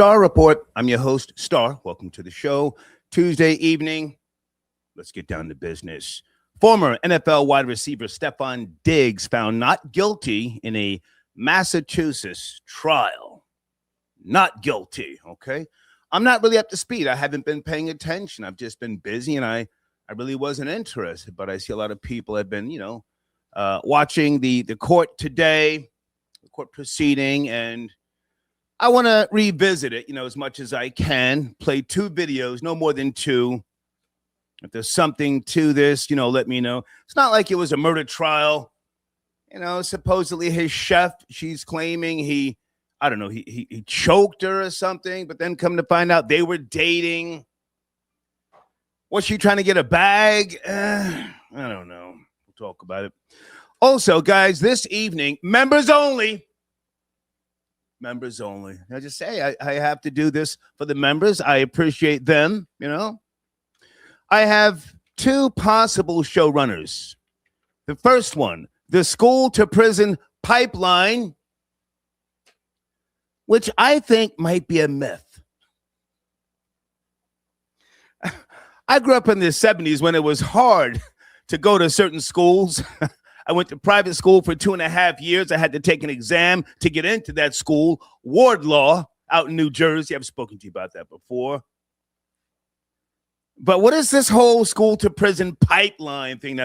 Star Report. I'm your host, Star. Welcome to the show. Tuesday evening. Let's get down to business. Former NFL wide receiver Stefon Diggs found not guilty in a Massachusetts trial. Not guilty, okay? I'm not really up to speed. I haven't been paying attention. I've just been busy, and I really wasn't interested. But I see a lot of people have been, watching the court today, the court proceeding, and I want to revisit it, as much as I can. Play 2 videos, no more than 2. If there's something to this, let me know. It's not like it was a murder trial. Supposedly his chef, she's claiming he choked her or something, but then come to find out they were dating. Was she trying to get a bag? I don't know. We'll talk about it. Also, guys, this evening, members only. Members only. I just say I have to do this for the members. I appreciate them, I have 2 possible showrunners. The first one, the school to prison pipeline, which I think might be a myth. I grew up in the 70s when it was hard to go to certain schools. I went to private school for 2.5 years. I had to take an exam to get into that school. Wardlaw out in New Jersey. I've spoken to you about that before. But what is this whole school to prison pipeline thing?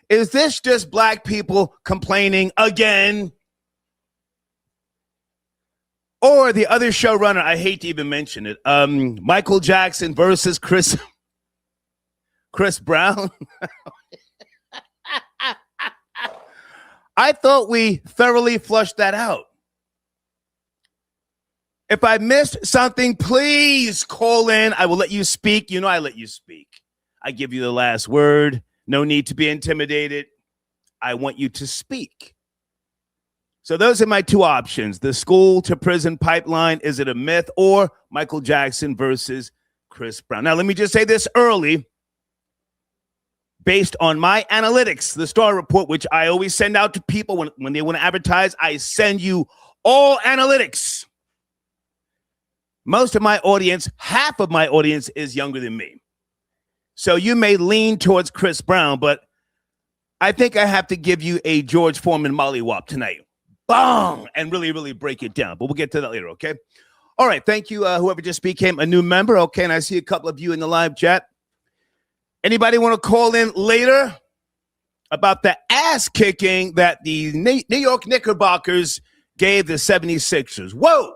Is this just black people complaining again? Or the other showrunner, I hate to even mention it, Michael Jackson versus Chris Brown. I thought we thoroughly flushed that out. If I missed something, please call in. I will let you speak. I let you speak. I give you the last word. No need to be intimidated. I want you to speak. So those are my 2 options. The school to prison pipeline, is it a myth? Or Michael Jackson versus Chris Brown. Now, let me just say this early. Based on my analytics, the Star Report, which I always send out to people when they want to advertise, I send you all analytics. Most of my audience, half of my audience is younger than me. So you may lean towards Chris Brown, but I think I have to give you a George Foreman mollywop tonight. Bong! And really, really break it down. But we'll get to that later, okay? All right, thank you, whoever just became a new member. Okay, and I see a couple of you in the live chat. Anybody want to call in later about the ass kicking that the New York Knickerbockers gave the 76ers? Whoa!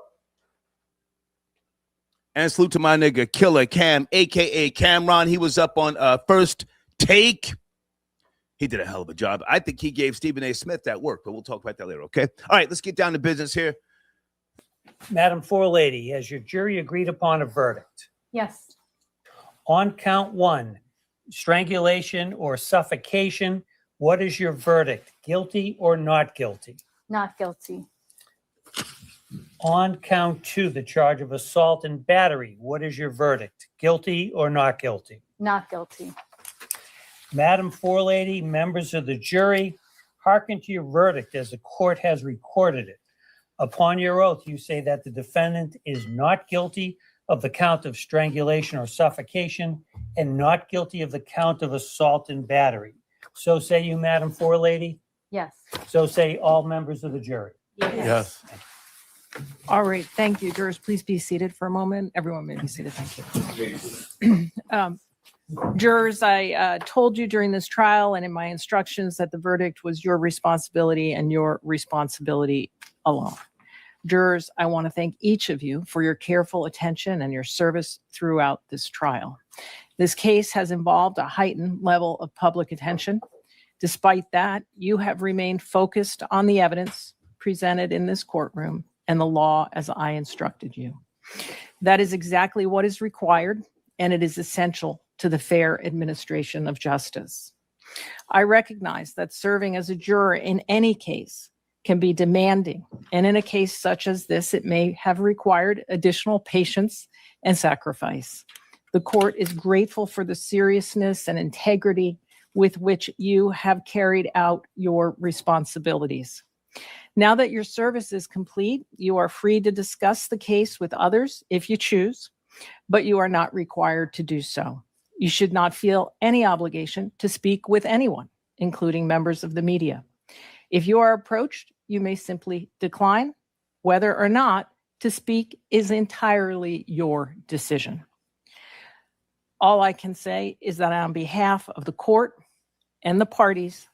And salute to my nigga, Killer Cam, a.k.a. Cameron. He was up on First Take. He did a hell of a job. I think he gave Stephen A. Smith that work, but we'll talk about that later, okay? All right, let's get down to business here. Madam Forelady, has your jury agreed upon a verdict? Yes. On count 1, strangulation or suffocation, what is your verdict? Guilty or not guilty? Not guilty. On count 2, the charge of assault and battery, what is your verdict? Guilty or not guilty? Not guilty. Madam Forelady, members of the jury, hearken to your verdict as the court has recorded it. Upon your oath, you say that the defendant is not guilty of the count of strangulation or suffocation and not guilty of the count of assault and battery. So say you, Madam Forelady? Yes. So say all members of the jury. Yes. All right, thank you. Jurors, please be seated for a moment. Everyone may be seated, thank you. Jurors, I told you during this trial and in my instructions that the verdict was your responsibility and your responsibility alone. Jurors, I want to thank each of you for your careful attention and your service throughout this trial. This case has involved a heightened level of public attention. Despite that, you have remained focused on the evidence presented in this courtroom and the law as I instructed you. That is exactly what is required, and it is essential to the fair administration of justice. I recognize that serving as a juror in any case can be demanding, and in a case such as this, it may have required additional patience and sacrifice. The court is grateful for the seriousness and integrity with which you have carried out your responsibilities. Now that your service is complete, you are free to discuss the case with others if you choose, but you are not required to do so. You should not feel any obligation to speak with anyone, including members of the media. If you are approached, you may simply decline. Whether or not to speak is entirely your decision. All I can say is that on behalf of the court and the parties,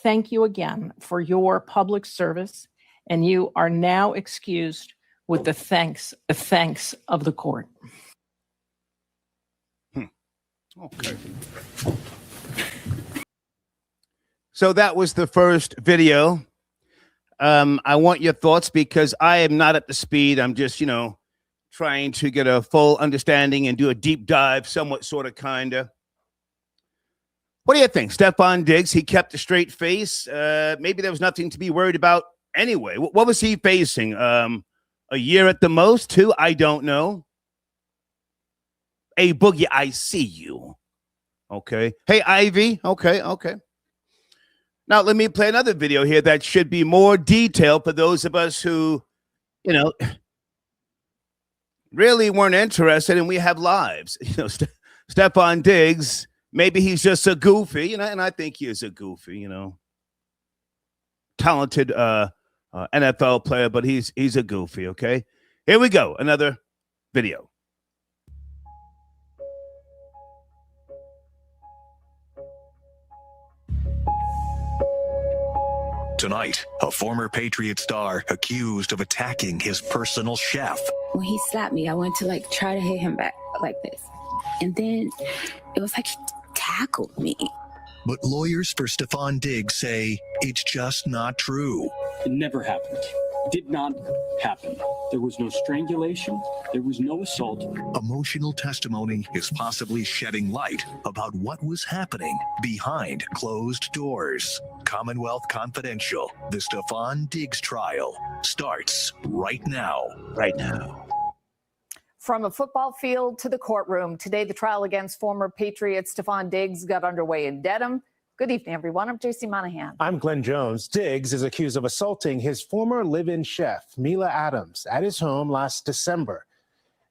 thank you again for your public service, and you are now excused with the thanks of the court. Okay. So that was the first video. I want your thoughts because I am not up to speed. I'm just, trying to get a full understanding and do a deep dive, somewhat, sort of, kind of. What do you think? Stefon Diggs, he kept a straight face. Maybe there was nothing to be worried about anyway. What was he facing? A year at the most, 2? I don't know. Hey, Boogie, I see you. Okay. Hey, Ivy. Okay. Now, let me play another video here that should be more detailed for those of us who, really weren't interested and we have lives. Stefon Diggs, maybe he's just a goofy, and I think he is a goofy, talented NFL player, but he's a goofy, okay? Here we go, another video. Tonight, a former Patriot star accused of attacking his personal chef. When he slapped me, I went to try to hit him back like this. And then it was like he tackled me. But lawyers for Stefon Diggs say it's just not true. It never happened. It did not happen. There was no strangulation. There was no assault. Emotional testimony is possibly shedding light about what was happening behind closed doors. Commonwealth Confidential, the Stefon Diggs trial, starts right now. Right now. From a football field to the courtroom, today the trial against former Patriot Stefon Diggs got underway in Dedham. Good evening, everyone. I'm JC Monahan. I'm Glenn Jones. Diggs is accused of assaulting his former live-in chef, Mila Adams, at his home last December.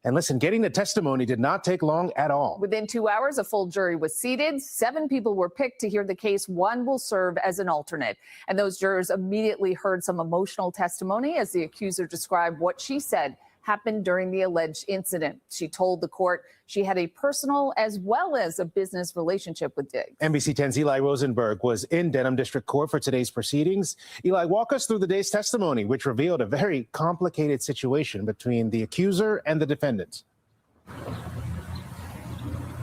And listen, getting the testimony did not take long at all. Within 2 hours, a full jury was seated. 7 people were picked to hear the case. 1 will serve as an alternate. And those jurors immediately heard some emotional testimony as the accuser described what she said happened during the alleged incident. She told the court she had a personal as well as a business relationship with Diggs. NBC 10's Eli Rosenberg was in Dedham District Court for today's proceedings. Eli, walk us through the day's testimony, which revealed a very complicated situation between the accuser and the defendant.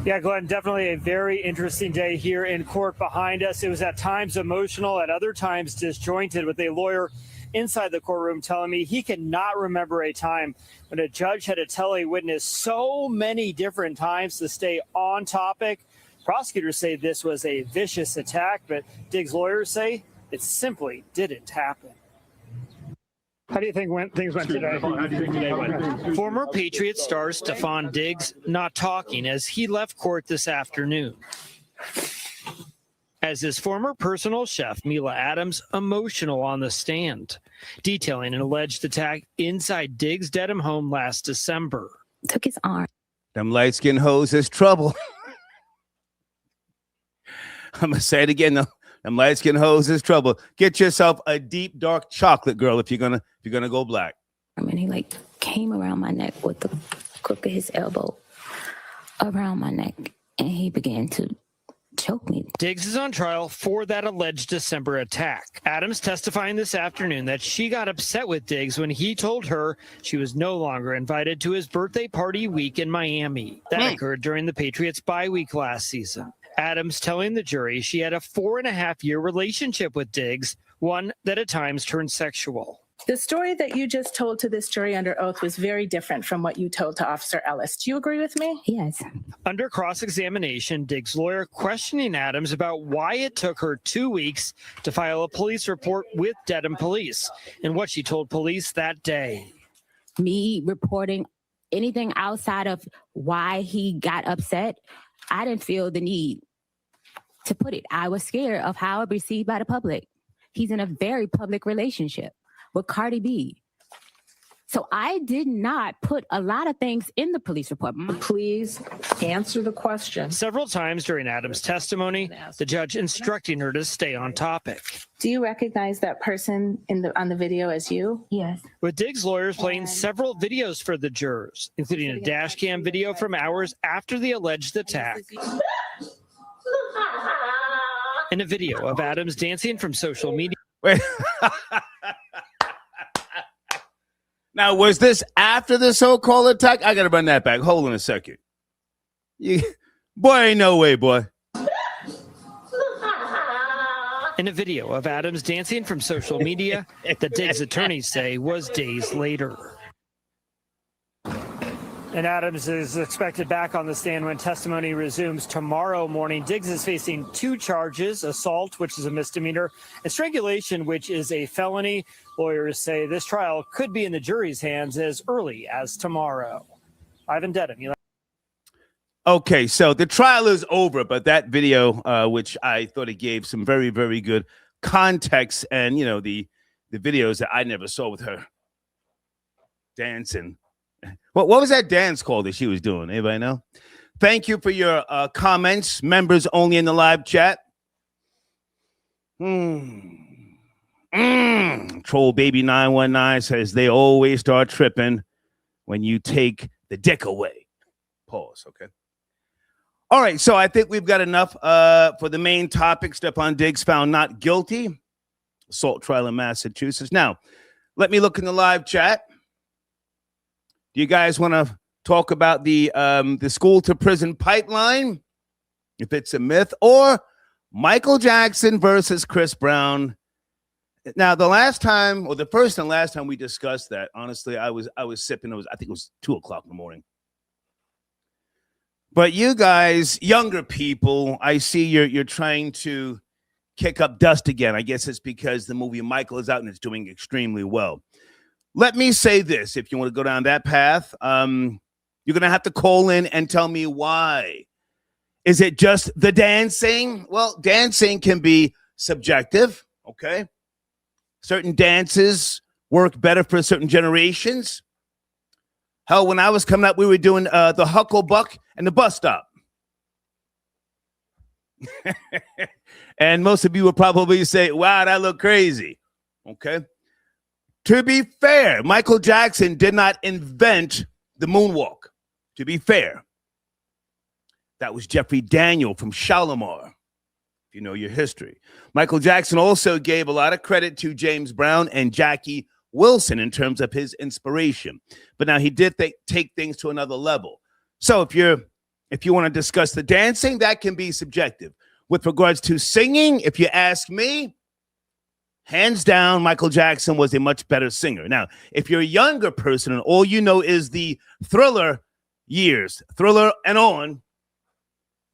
Yeah, Glenn, definitely a very interesting day here in court behind us. It was at times emotional, at other times disjointed, with a lawyer inside the courtroom telling me he cannot remember a time when a judge had to tell a witness so many different times to stay on topic. Prosecutors say this was a vicious attack, but Diggs' lawyers say it simply didn't happen. How do you think things went today? How do you think today went? Former Patriot star Stefon Diggs not talking as he left court this afternoon, as his former personal chef, Mila Adams, emotional on the stand, detailing an alleged attack inside Diggs' Dedham home last December. Took his arm. Them light-skinned hoes is trouble. I'm going to say it again, though. Them light-skinned hoes is trouble. Get yourself a deep, dark chocolate, girl, if you're gonna go black. And he came around my neck with the crook of his elbow around my neck, and he began to choke me. Diggs is on trial for that alleged December attack. Adams testifying this afternoon that she got upset with Diggs when he told her she was no longer invited to his birthday party week in Miami. That occurred during the Patriots' bye week last season. Adams telling the jury she had a 4.5-year relationship with Diggs, one that at times turned sexual. The story that you just told to this jury under oath was very different from what you told to Officer Ellis. Do you agree with me? Yes. Under cross-examination, Diggs' lawyer questioning Adams about why it took her 2 weeks to file a police report with Dedham police and what she told police that day. Me reporting anything outside of why he got upset, I didn't feel the need to put it. I was scared of how it was received by the public. He's in a very public relationship with Cardi B. So I did not put a lot of things in the police report. Please answer the question. Several times during Adams' testimony, the judge instructing her to stay on topic. Do you recognize that person on the video as you? Yes. With Diggs' lawyers playing several videos for the jurors, including a dash cam video from hours after the alleged attack. And a video of Adams dancing from social media. Wait. Now, was this after the so-called attack? I got to run that back. Hold on a second. Boy, ain't no way, boy. In a video of Adams dancing from social media that Diggs' attorneys say was days later. And Adams is expected back on the stand when testimony resumes tomorrow morning. Diggs is facing 2 charges, assault, which is a misdemeanor, and strangulation, which is a felony. Lawyers say this trial could be in the jury's hands as early as tomorrow. Ivan Dedham. Okay, so the trial is over, but that video, which I thought it gave some very, very good context, and, you know, the videos that I never saw with her dancing. What was that dance called that she was doing? Anybody know? Thank you for your comments. Members only in the live chat. Troll Baby 919 says they always start tripping when you take the dick away. Pause, okay. All right, so I think we've got enough for the main topic. Stefon Diggs found not guilty. Assault trial in Massachusetts. Now, let me look in the live chat. Do you guys want to talk about the school to prison pipeline, if it's a myth, or Michael Jackson versus Chris Brown? Now, the last time, or the first and last time we discussed that, honestly, I was sipping. I think it was 2:00 in the morning. But you guys, younger people, I see you're trying to kick up dust again. I guess it's because the movie Michael is out and it's doing extremely well. Let me say this, if you want to go down that path, you're going to have to call in and tell me why. Is it just the dancing? Well, dancing can be subjective, okay? Certain dances work better for certain generations. Hell, when I was coming up, we were doing the Hucklebuck and the bus stop. And most of you will probably say, wow, that looked crazy, okay? To be fair, Michael Jackson did not invent the moonwalk. To be fair, that was Jeffrey Daniel from Shalimar, if you know your history. Michael Jackson also gave a lot of credit to James Brown and Jackie Wilson in terms of his inspiration. But now he did take things to another level. So if you want to discuss the dancing, that can be subjective. With regards to singing, if you ask me, hands down, Michael Jackson was a much better singer. Now, if you're a younger person and all you know is the Thriller years, Thriller and on,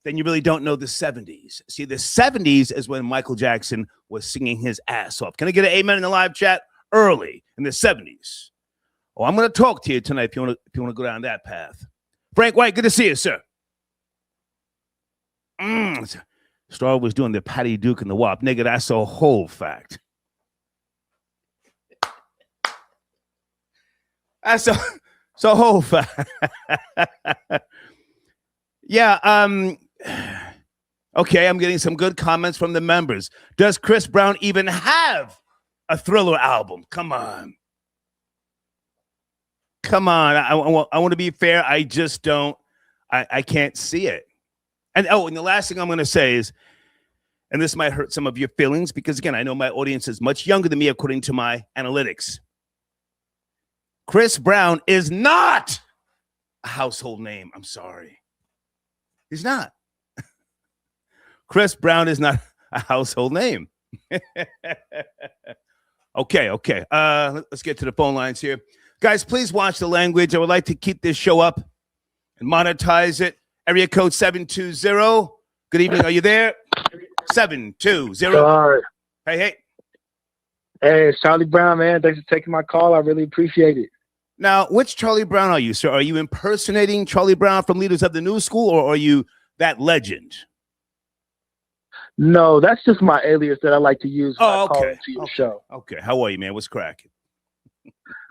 then you really don't know the 70s. See, the 70s is when Michael Jackson was singing his ass off. Can I get an amen in the live chat? Early in the 70s. Oh, I'm going to talk to you tonight if you want to go down that path. Frank White, good to see you, sir. Star was doing the Patty Duke and the WAP. Nigga, that's a whole fact. That's a whole fact. Yeah, okay, I'm getting some good comments from the members. Does Chris Brown even have a Thriller album? Come on. I want to be fair. I just don't. I can't see it. And the last thing I'm going to say is, and this might hurt some of your feelings because, again, I know my audience is much younger than me according to my analytics. Chris Brown is not a household name. I'm sorry. He's not. Chris Brown is not a household name. Okay. Let's get to the phone lines here. Guys, please watch the language. I would like to keep this show up and monetize it. Area code 720. Good evening. Are you there? 720. Sorry. Hey. Hey, it's Charlie Brown, man. Thanks for taking my call. I really appreciate it. Now, which Charlie Brown are you, sir? Are you impersonating Charlie Brown from Leaders of the New School, or are you that legend? No, that's just my alias that I like to use when I Oh, call okay. into your show. Okay. How are you, man? What's cracking?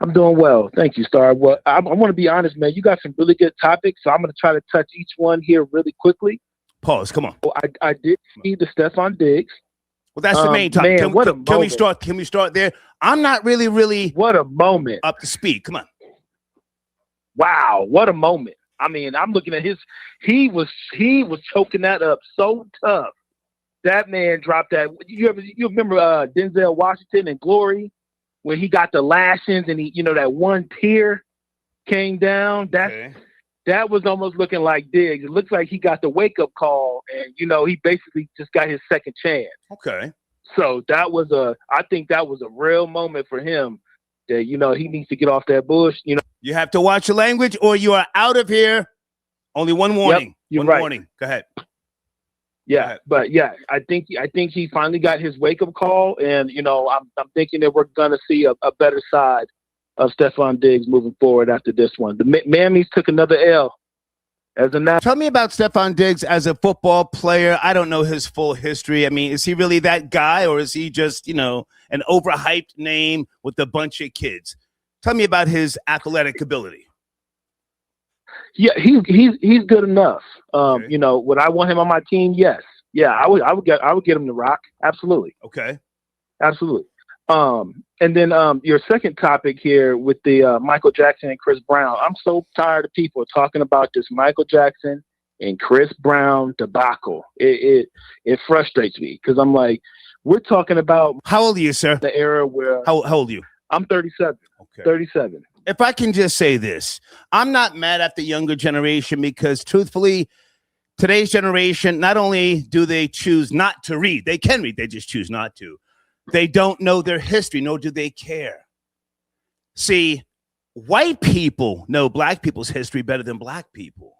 I'm doing well. Thank you, Star. Well, I want to be honest, man. You got some really good topics, so I'm going to try to touch each one here really quickly. Pause. Come on. Well, I did see the Stefon Diggs. Well, that's the main topic. Man, Can we start? Can we start there? I'm not really what a moment up to speed. Come on. Wow, what a moment. I mean, I'm looking at he was choking that up so tough. That man dropped that. You remember Denzel Washington in Glory when he got the lashings and he, that one tear came down? That was almost looking like Diggs. It looks like he got the wake-up call and, he basically just got his second chance. Okay. So I think that was a real moment for him that, he needs to get off that bush. You have to watch your language or you are out of here. Only one warning. Yep, you're one right. warning. Go ahead. Yeah, but yeah, I think he finally got his wake-up call, and I'm thinking that we're gonna see a better side of Stefon Diggs moving forward after this one. The Mammies took another L. Tell me about Stefon Diggs as a football player. I don't know his full history. I mean, is he really that guy, or is he just an overhyped name with a bunch of kids? Tell me about his athletic ability. Yeah, he's good enough. Okay. Would I want him on my team? Yes. Yeah, I would get him to rock. Absolutely. Okay. Absolutely. And then your second topic here with the Michael Jackson and Chris Brown. I'm so tired of people talking about this Michael Jackson and Chris Brown debacle. It frustrates me because I'm like, we're talking about. How old are you, sir? The era where. How old are you? I'm 37. Okay. 37. If I can just say this, I'm not mad at the younger generation because truthfully, today's generation, not only do they choose not to read, they can read, they just choose not to. They don't know their history, nor do they care. See, white people know black people's history better than black people.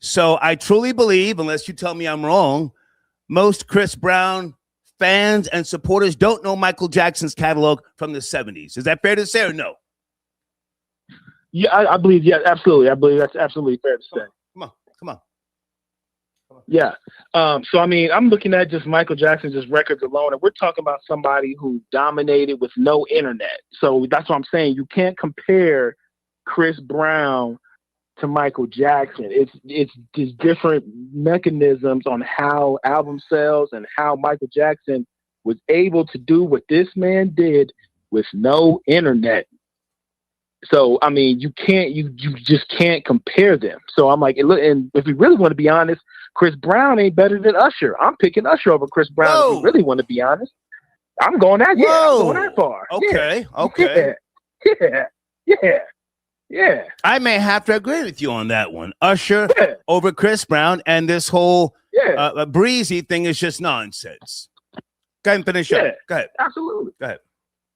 So I truly believe, unless you tell me I'm wrong, most Chris Brown fans and supporters don't know Michael Jackson's catalog from the 70s. Is that fair to say or no? Yeah, I believe, yeah, absolutely. I believe that's absolutely fair to say. Come on. Yeah. So, I mean, I'm looking at just Michael Jackson's just records alone, and we're talking about somebody who dominated with no internet. So that's what I'm saying. You can't compare Chris Brown to Michael Jackson. It's just different mechanisms on how album sales and how Michael Jackson was able to do what this man did with no internet. So, I mean, you just can't compare them. So I'm like, and if we really want to be honest, Chris Brown ain't better than Usher. I'm picking Usher over Chris Brown. Whoa. If we really want to be honest, I'm going that far. Okay. Yeah. Okay. Yeah. I may have to agree with you on that one. Usher over Chris Brown, and this whole breezy thing is just nonsense. Go ahead and finish up. Go ahead. Absolutely. Go ahead.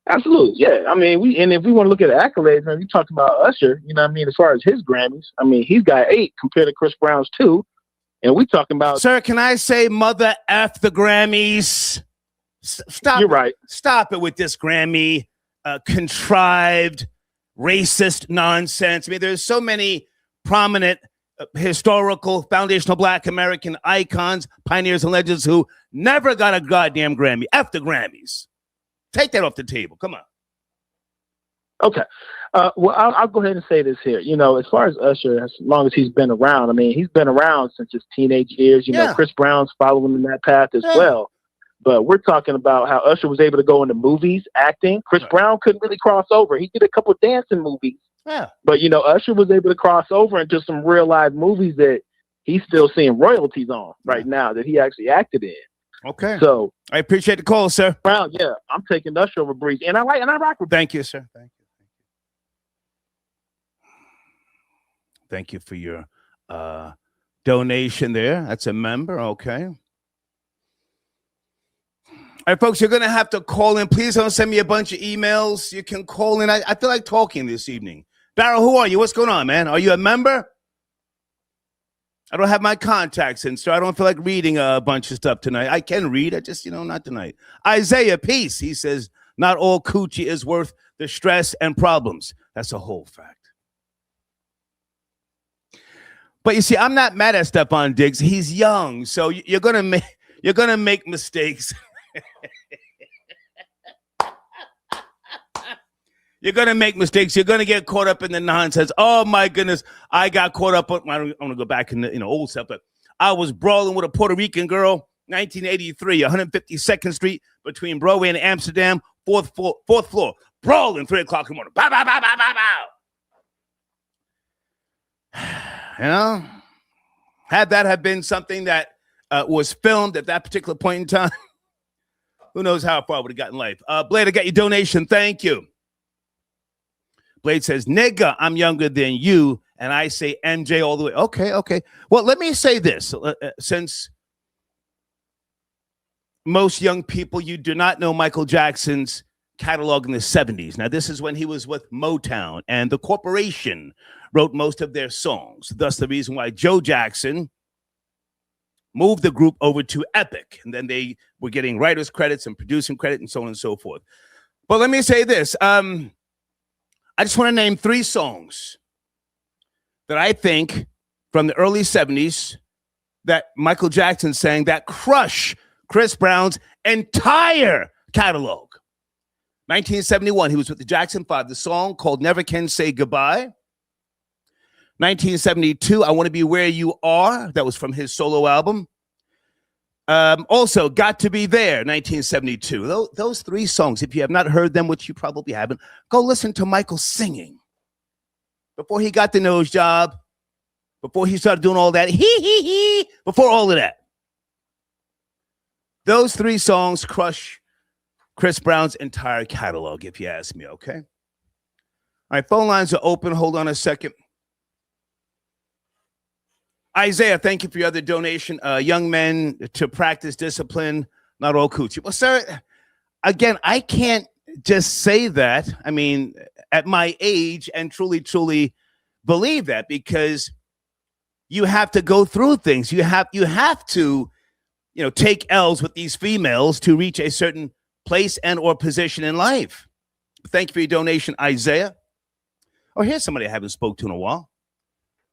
Absolutely, yeah. I mean, if we want to look at accolades, and we talked about Usher, as far as his Grammys, I mean, he's got 8 compared to Chris Brown's 2, and we talking about. Sir, can I say mother F the Grammys? Stop. You're right. Stop it with this Grammy contrived racist nonsense. I mean, there's so many prominent historical foundational Black American icons, pioneers, and legends who never got a goddamn Grammy. F the Grammys. Take that off the table. Come on. Okay. Well, I'll go ahead and say this here. As far as Usher, as long as he's been around, I mean, he's been around since his teenage years. Chris Brown's following in that path as well. But we're talking about how Usher was able to go into movies, acting. Chris Brown couldn't really cross over. He did a couple dancing movies. Yeah. But, Usher was able to cross over into some real live movies that he's still seeing royalties on right now that he actually acted in. Okay. So I appreciate the call, sir. Brown, yeah, I'm taking Usher over Breeze, and I rock with. Thank you, sir. Thank you for your donation there. That's a member. Okay. All right, folks, you're going to have to call in. Please don't send me a bunch of emails. You can call in. I feel like talking this evening. Barrow, who are you? What's going on, man? Are you a member? I don't have my contacts in, so I don't feel like reading a bunch of stuff tonight. I can read. I just, not tonight. Isaiah, peace. He says, not all coochie is worth the stress and problems. That's a whole fact. But you see, I'm not mad at Stefon Diggs. He's young, so you're gonna You're going to make mistakes. You're going to make mistakes. You're going to get caught up in the nonsense. Oh, my goodness. I got caught up. I want to go back in the old stuff, but I was brawling with a Puerto Rican girl, 1983, 152nd Street between Broadway and Amsterdam, fourth floor. Brawling 3 o'clock in the morning. Bow, bow, bow, bow, bow, bow. Had that have been something that was filmed at that particular point in time, who knows how far I would have gotten life. Blade, I got your donation. Thank you. Blade says, nigga, I'm younger than you. And I say MJ all the way. Okay. Well, let me say this. Since most young people, you do not know Michael Jackson's catalog in the 70s. Now, this is when he was with Motown, and the corporation wrote most of their songs. Thus, the reason why Joe Jackson moved the group over to Epic. And then they were getting writer's credits and producing credit and so on and so forth. But let me say this. I just want to name 3 songs that I think from the early 70s that Michael Jackson sang that crush Chris Brown's entire catalog. 1971, he was with the Jackson 5, the song called Never Can Say Goodbye. 1972, I Want to Be Where You Are. That was from his solo album. Also, Got to Be There, 1972. Those 3 songs, if you have not heard them, which you probably haven't, go listen to Michael singing. Before he got the nose job, before he started doing all that, before all of that. Those 3 songs crush Chris Brown's entire catalog, if you ask me, okay? All right, phone lines are open. Hold on a second. Isaiah, thank you for your other donation. Young men to practice discipline, not all coochie. Well, sir, again, I can't just say that. I mean, at my age, and truly believe that, because you have to go through things. You have to, take L's with these females to reach a certain place and or position in life. Thank you for your donation, Isaiah. Oh, here's somebody I haven't spoke to in a while.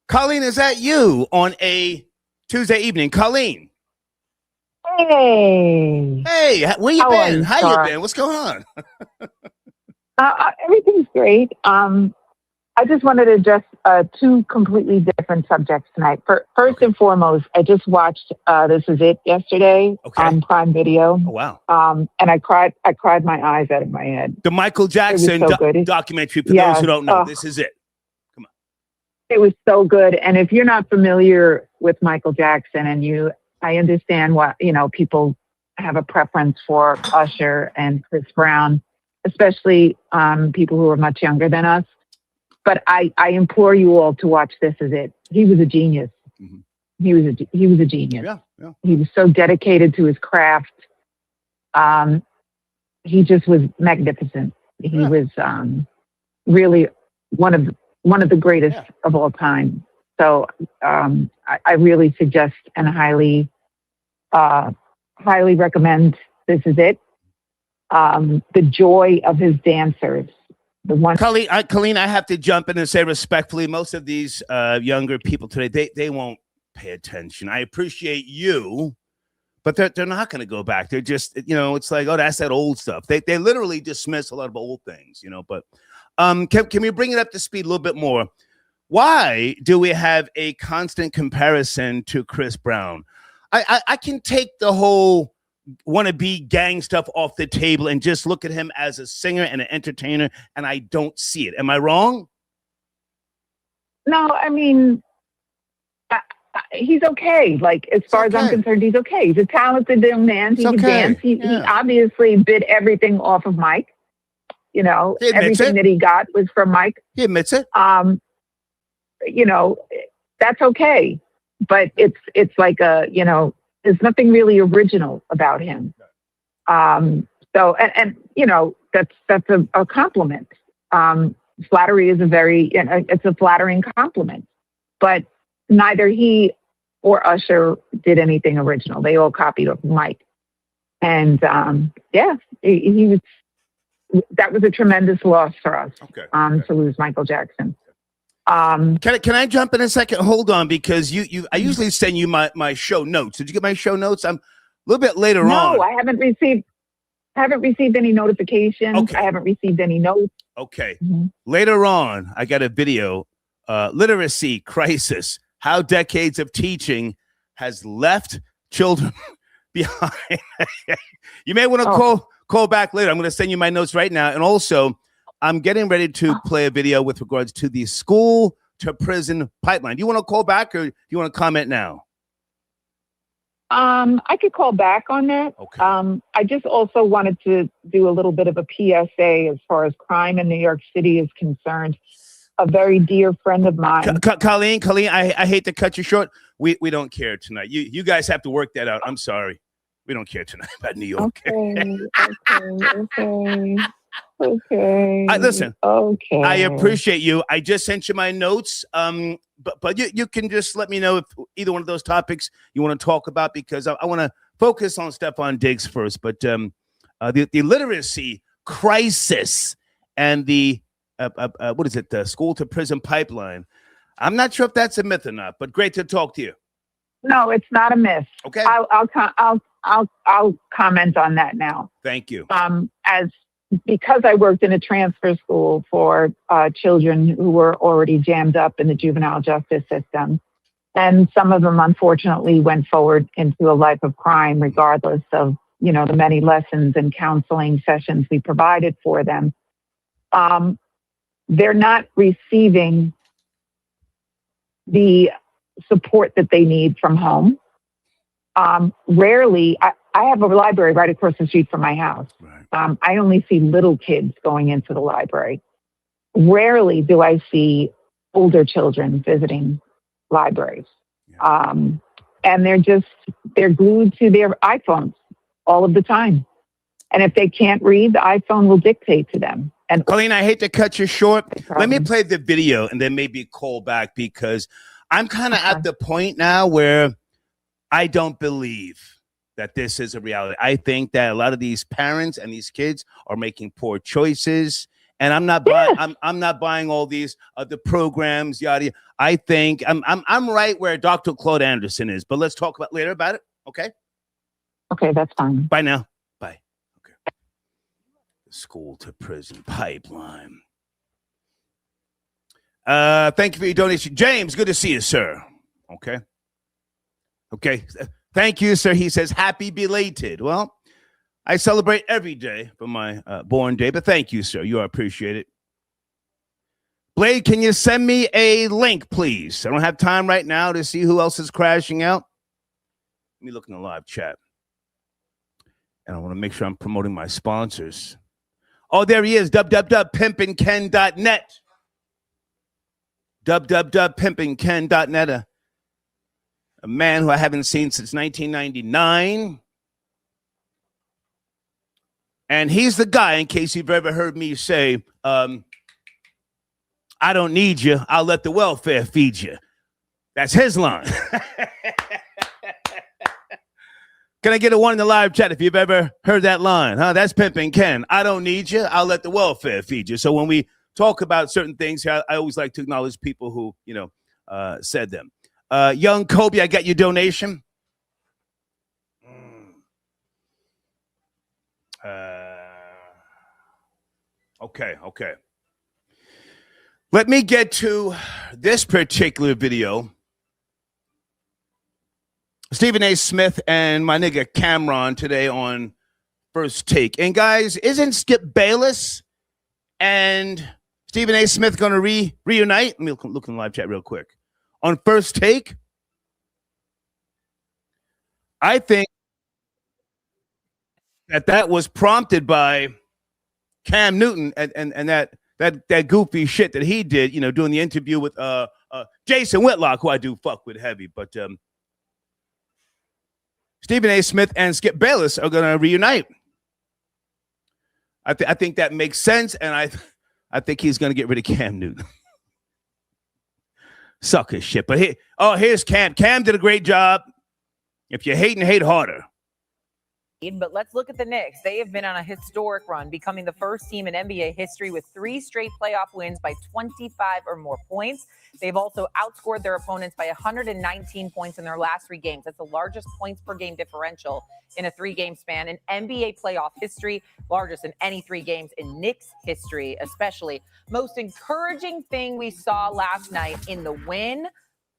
Colleen, is that you on a Tuesday evening? Colleen. Hey. Hey, where you been? How you been? What's going on? Everything's great. I just wanted to address 2 completely different subjects tonight. First and foremost, I just watched This Is It yesterday on Prime Video. Oh, wow. And I cried my eyes out of my head. The Michael Jackson documentary, for those who don't know. This Is It. It was so good. And if you're not familiar with Michael Jackson, and I understand what, people have a preference for Usher and Chris Brown, especially people who are much younger than us. But I implore you all to watch This Is It. He was a genius. Mm-hmm. He was a genius. Yeah. He was so dedicated to his craft. He just was magnificent. He was really one of the greatest of all time. So I really suggest and highly recommend This Is It. The joy of his dancers. Colleen, I have to jump in and say respectfully, most of these younger people today, they won't pay attention. I appreciate you, but they're not going to go back. They're just, it's like, oh, that's that old stuff. They literally dismiss a lot of old things, but can we bring it up to speed a little bit more? Why do we have a constant comparison to Chris Brown? I can take the whole wannabe gang stuff off the table and just look at him as a singer and an entertainer, and I don't see it. Am I wrong? No, I mean, he's okay. Like, as far as I'm concerned, he's okay. He's a talented young man. He can dance. He obviously bid everything off of Mike. Everything that he got was from Mike. He admits it. That's okay. But it's like there's nothing really original about him. So that's a compliment. Flattery is it's a flattering compliment. But neither he or Usher did anything original. They all copied off Mike. And he was. That was a tremendous loss for us to lose Michael Jackson. Can I jump in a second? Hold on, because I usually send you my show notes. Did you get my show notes? I'm little bit later on. No, I haven't received any notifications. Okay. I haven't received any notes. Okay. Later on, I got a video, literacy crisis, how decades of teaching has left children behind. You may want to call back later. I'm going to send you my notes right now. And also, I'm getting ready to play a video with regards to the school to prison pipeline. Do you want to call back or do you want to comment now? I could call back on that. Okay. I just also wanted to do a little bit of a PSA as far as crime in New York City is concerned. A very dear friend of mine. Colleen, I hate to cut you short. We don't care tonight. You guys have to work that out. I'm sorry. We don't care tonight about New York. Okay. Listen. Okay. I appreciate you. I just sent you my notes. But you can just let me know if either one of those topics you want to talk about, because I want to focus on Stefon Diggs first. But the literacy crisis and the what is it? The school to prison pipeline. I'm not sure if that's a myth or not, but great to talk to you. No, it's not a myth. Okay. I'll comment on that now. Thank you. Because I worked in a transfer school for children who were already jammed up in the juvenile justice system. And some of them, unfortunately, went forward into a life of crime, regardless of, the many lessons and counseling sessions we provided for them. They're not receiving the support that they need from home. Rarely, I have a library right across the street from my house. Right. I only see little kids going into the library. Rarely do I see older children visiting libraries. Yeah. And they're glued to their iPhones all of the time. And if they can't read, the iPhone will dictate to them. And Colleen, I hate to cut you short. Let me play the video and then maybe call back, because I'm kind of at the point now where I don't believe that this is a reality. I think that a lot of these parents and these kids are making poor choices, and I'm not buying. I'm not buying all these the programs. Yada. I think I'm right where Dr. Claude Anderson is. But let's talk later about it. Okay. Okay, that's fine. Bye now. Bye. Okay. The school to prison pipeline. Thank you for your donation, James. Good to see you, sir. Okay. Okay. Thank you, sir. He says, happy belated. Well, I celebrate every day for my born day, but thank you, sir. You are appreciated. Blade, can you send me a link, please? I don't have time right now to see who else is crashing out. Let me look in the live chat. And I want to make sure I'm promoting my sponsors. Oh, there he is, www.pimpinken.net. www.pimpinken.net. A man who I haven't seen since 1999. And he's the guy, in case you've ever heard me say, I don't need you. I'll let the welfare feed you. That's his line. Can I get a one in the live chat if you've ever heard that line? That's Pimpin' Ken. I don't need you. I'll let the welfare feed you. So when we talk about certain things, I always like to acknowledge people who, said them. Young Kobe, I got your donation. Okay. Let me get to this particular video. Stephen A. Smith and my nigga Cameron today on First Take. And guys, isn't Skip Bayless and Stephen A. Smith going to reunite? Let me look in the live chat real quick. On First Take, I think that was prompted by Cam Newton and that goofy shit that he did, doing the interview with Jason Whitlock, who I do fuck with heavy. But Stephen A. Smith and Skip Bayless are going to reunite. I think that makes sense, and I think he's going to get rid of Cam Newton. Sucker shit. But here's Cam. Cam did a great job. If you're hating, hate harder. But let's look at the Knicks. They have been on a historic run, becoming the first team in NBA history with 3 straight playoff wins by 25 or more points. They've also outscored their opponents by 119 points in their last 3 games. That's the largest points per game differential in a 3-game span in NBA playoff history, largest in any 3 games in Knicks history, especially. Most encouraging thing we saw last night in the win.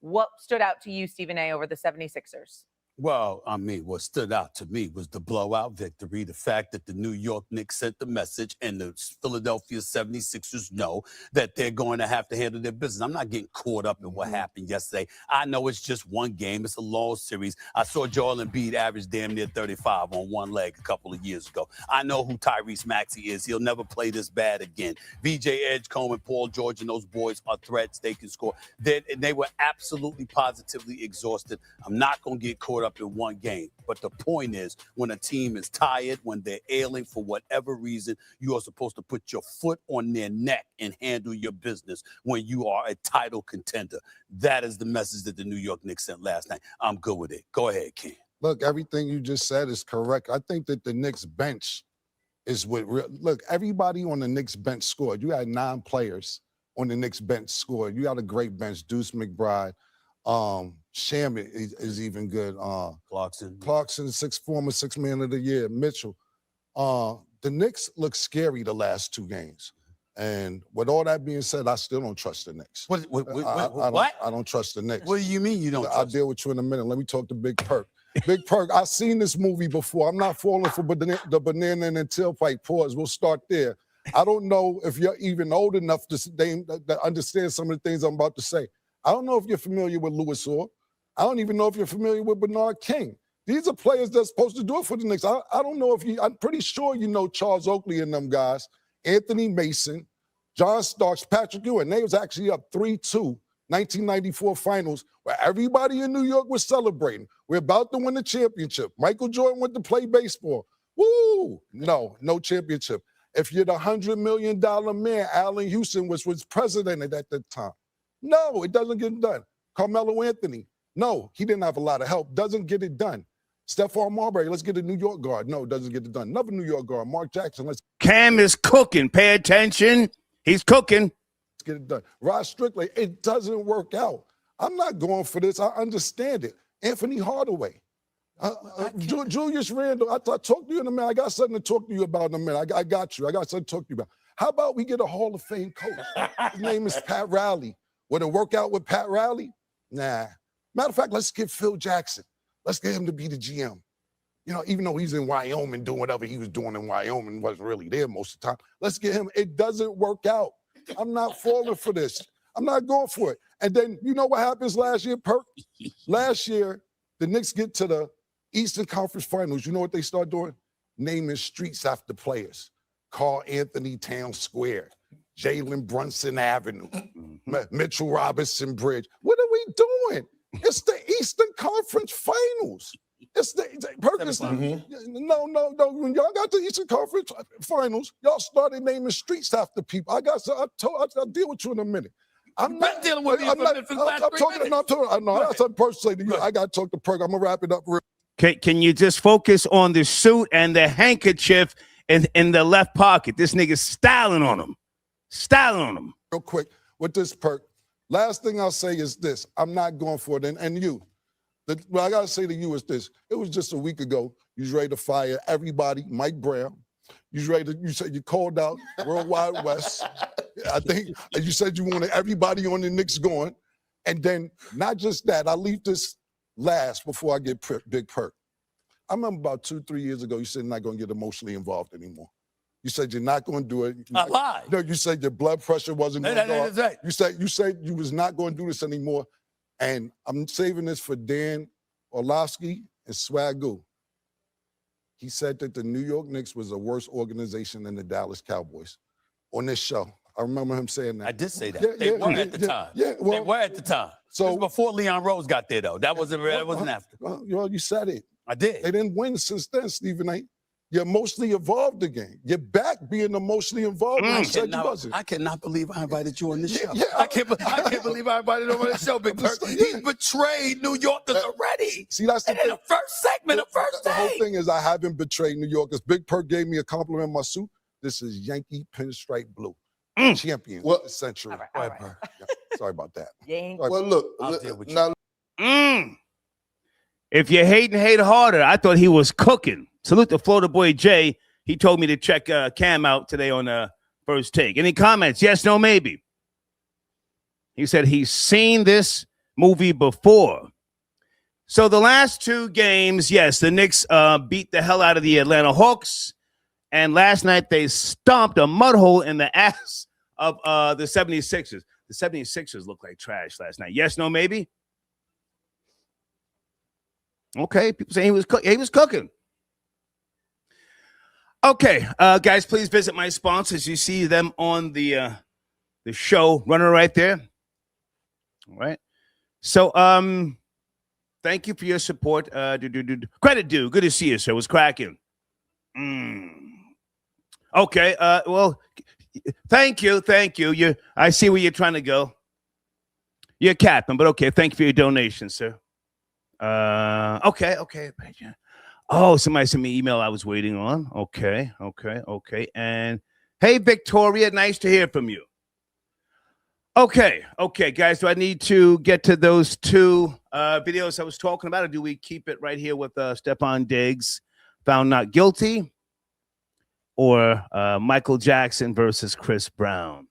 What stood out to you, Stephen A., over the 76ers? Well, I mean, what stood out to me was the blowout victory, the fact that the New York Knicks sent the message and the Philadelphia 76ers know that they're going to have to handle their business. I'm not getting caught up in what happened yesterday. I know it's just one game. It's a long series. I saw Joel Embiid average damn near 35 on one leg a couple of years ago. I know who Tyrese Maxey is. He'll never play this bad again. VJ Edgecombe and Paul George and those boys are threats. They can score. They were absolutely positively exhausted. I'm not going to get caught up in one game. But the point is, when a team is tired, when they're ailing for whatever reason, you are supposed to put your foot on their neck and handle your business when you are a title contender. That is the message that the New York Knicks sent last night. I'm good with it. Go ahead, Ken. Look, everything you just said is correct. I think that the Knicks bench is what look, everybody on the Knicks bench scored. You had 9 players on the Knicks bench scored. You got a great bench. Deuce McBride. Shamit is even good. Clarkson, former 6th man of the year. Mitchell. The Knicks look scary the last 2 games. And with all that being said, I still don't trust the Knicks. What? I don't trust the Knicks. What do you mean you don't trust I'll deal with you in a minute. Let me talk to Big Perk. Big Perk, I've seen this movie before. I'm not falling for the banana and tailpipe. Pause. We'll start there. I don't know if you're even old enough to understand some of the things I'm about to say. I don't know if you're familiar with Louis Orr. I don't even know if you're familiar with Bernard King. These are players that's supposed to do it for the Knicks. I don't know if I'm pretty sure you know Charles Oakley and them guys, Anthony Mason, John Starks, Patrick Ewing. They was actually up 3-2, 1994 finals, where everybody in New York was celebrating. We're about to win the championship. Michael Jordan went to play baseball. Woo! No championship. If you're the $100 million man, Allen Houston was president at that time. No, it doesn't get done. Carmelo Anthony. No, he didn't have a lot of help. Doesn't get it done. Stephon Marbury, let's get a New York guard. No, doesn't get it done. Another New York guard, Mark Jackson. Cam is cooking. Pay attention. He's cooking. Let's get it done. Rod Strickland, it doesn't work out. I'm not going for this. I understand it. Anthony Hardaway. Julius Randle, I'll talk to you in a minute. I got something to talk to you about in a minute. I got you. I got something to talk to you about. How about we get a Hall of Fame coach? His name is Pat Riley. Would it work out with Pat Riley? Nah. Matter of fact, let's get Phil Jackson. Let's get him to be the GM. You know, even though he's in Wyoming doing whatever he was doing in Wyoming, wasn't really there most of the time. Let's get him. It doesn't work out. I'm not falling for this. I'm not going for it. And then you know what happens last year, Perk? Last year, the Knicks get to the Eastern Conference Finals. You know what they start doing? Naming streets after players. Carl Anthony Town Square. Jalen Brunson Avenue, Mitchell Robinson Bridge. What are we doing? It's the Eastern Conference Finals. It's the Perkins. No. When y'all got the Eastern Conference Finals, y'all started naming streets after people. I'll deal with you in a minute. I'm not dealing with you. I'm talking. I got something personal to you. I got to talk to Perk. I'm gonna wrap it up real. Can you just focus on the suit and the handkerchief in the left pocket? This nigga's styling on him. Real quick with this, Perk. Last thing I'll say is this. I'm not going for it. And you, what I got to say to you is this. It was just a week ago. You was ready to fire everybody, Mike Brown. You said you called out Worldwide West. I think you said you wanted everybody on the Knicks going. And then not just that, I'll leave this last before I get Big Perk. I remember about 2-3 years ago, you said you're not going to get emotionally involved anymore. You said you're not going to do it. I lied. No, you said your blood pressure wasn't going to go up. Right. You said you was not going to do this anymore. And I'm saving this for Dan Orlovsky and Swagoo. He said that the New York Knicks was a worse organization than the Dallas Cowboys on this show. I remember him saying that. I did say that. They were at the time. Yeah, well, they were at the time. So it was before Leon Rose got there, though. That wasn't after. Well, you said it. I did. They didn't win since then, Stephen A. You emotionally involved the game. You're back being emotionally involved. You said you wasn't. I cannot believe I invited you on the show. Yeah, I can't believe I invited him on the show, Big Perk. He betrayed New Yorkers already. See, that's the thing. The first segment, the first The whole day. thing is I haven't betrayed New Yorkers. Big Perk gave me a compliment in my suit. This is Yankee pinstripe blue. Champion of the century. All right. Yeah, sorry about that. Well, look, I'll deal with now, If you hate and hate harder, I thought he was cooking. Salute to Florida boy Jay. He told me to check Cam out today on First Take. Any comments? Yes, no, maybe. He said he's seen this movie before. So the last two games, yes, the Knicks beat the hell out of the Atlanta Hawks. And last night they stomped a mud hole in the ass of the 76ers. The 76ers looked like trash last night. Yes, no, maybe? Okay, people say he was cooking. Okay, guys, please visit my sponsors. You see them on the show runner right there. All right. So, thank you for your support. Credit due. Good to see you, sir. It was cracking. Okay. Well, thank you. I see where you're trying to go. You're capping, but okay. Thank you for your donation, sir. Okay. Oh, somebody sent me an email I was waiting on. Okay. And hey, Victoria, nice to hear from you. Okay, guys, do I need to get to those two videos I was talking about, or do we keep it right here with Stefon Diggs found not guilty, or Michael Jackson versus Chris Brown?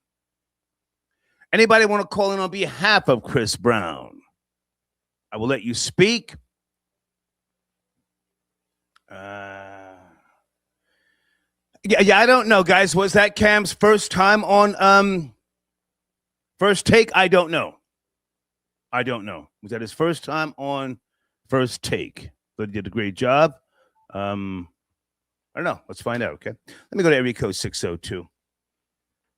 Anybody want to call in on behalf of Chris Brown? I will let you speak. Yeah, I don't know, guys. Was that Cam's first time on First Take? I don't know. Was that his first time on First Take? But he did a great job. I don't know. Let's find out, okay? Let me go to area code 602.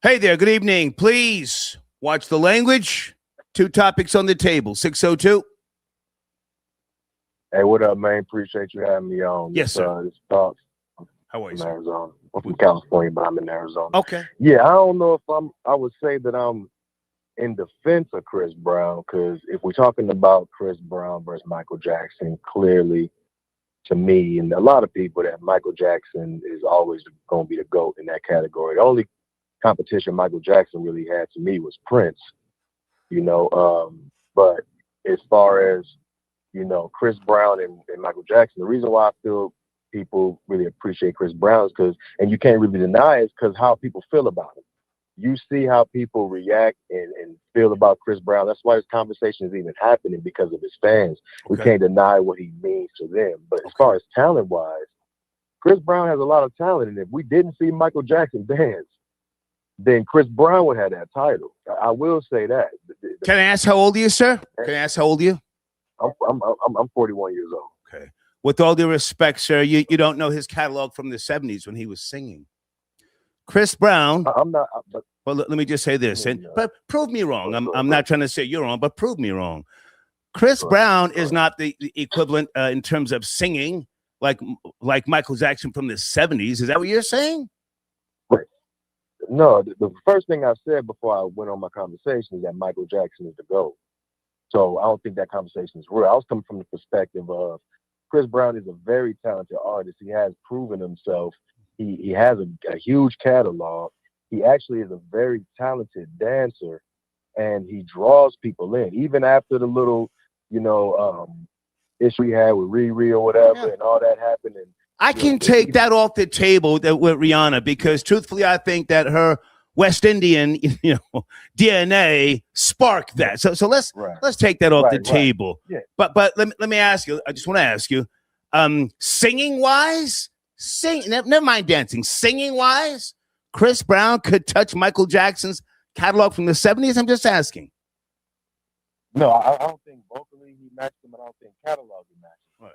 Hey there, good evening. Please watch the language. Two topics on the table. 602. Hey, what up, man? Appreciate you having me on. Yes, sir. This talks. How are you, from sir? Arizona. I'm from California, but I'm in Arizona. Okay. Yeah, I don't know if I would say that I'm in defense of Chris Brown, because if we're talking about Chris Brown versus Michael Jackson, clearly, to me and a lot of people, that Michael Jackson is always going to be the GOAT in that category. The only competition Michael Jackson really had to me was Prince, but as far as, Chris Brown and Michael Jackson, the reason why I feel people really appreciate Chris Brown is because, and you can't really deny it, because how people feel about him. You see how people react and feel about Chris Brown. That's why this conversation is even happening, because of his fans. We can't deny what he means to them. But as far as talent-wise, Chris Brown has a lot of talent. And if we didn't see Michael Jackson dance, then Chris Brown would have that title. I will say that. Can I ask how old are you, sir? I'm 41 years old. Okay. With all due respect, sir, you don't know his catalog from the 70s when he was singing. Chris Brown. I'm not. Well, let me just say this, but prove me wrong. I'm not trying to say you're wrong, but prove me wrong. Chris Brown is not the equivalent in terms of singing like Michael Jackson from the 70s. Is that what you're saying? Right. No, the first thing I said before I went on my conversation is that Michael Jackson is the GOAT. So I don't think that conversation is real. I was coming from the perspective of Chris Brown is a very talented artist. He has proven himself. He has a huge catalog. He actually is a very talented dancer, and he draws people in. Even after the little, issue he had with Riri or whatever, and all that happened. And I can take that off the table with Rihanna, because truthfully, I think that her West Indian, DNA sparked that. So let's take that off the table. Yeah. But let me ask you. I just want to ask you, singing wise, never mind dancing. Singing wise, Chris Brown could touch Michael Jackson's catalog from the 70s. I'm just asking. No, I don't think vocally he matched him. I don't think catalog he matched him. Right.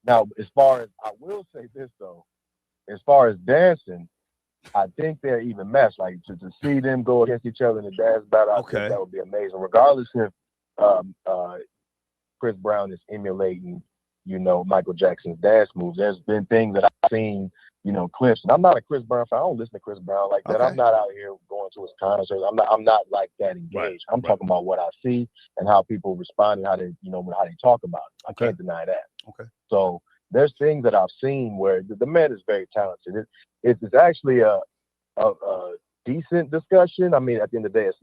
Now, as far as, I will say this though, as far as dancing, I think they're even matched. Like to see them go against each other in a dance battle, I think that would be amazing. Regardless if Chris Brown is emulating, Michael Jackson's dance moves. There's been things that I've seen, clips. And I'm not a Chris Brown fan. I don't listen to Chris Brown like that. Okay. I'm not out here going to his concerts. I'm not like that engaged. Right, I'm talking about what I see and how people respond and how they, how they talk about it. I Okay. can't deny that. Okay. So there's things that I've seen where the man is very talented. It's actually a decent discussion. I mean, at the end of the day, it's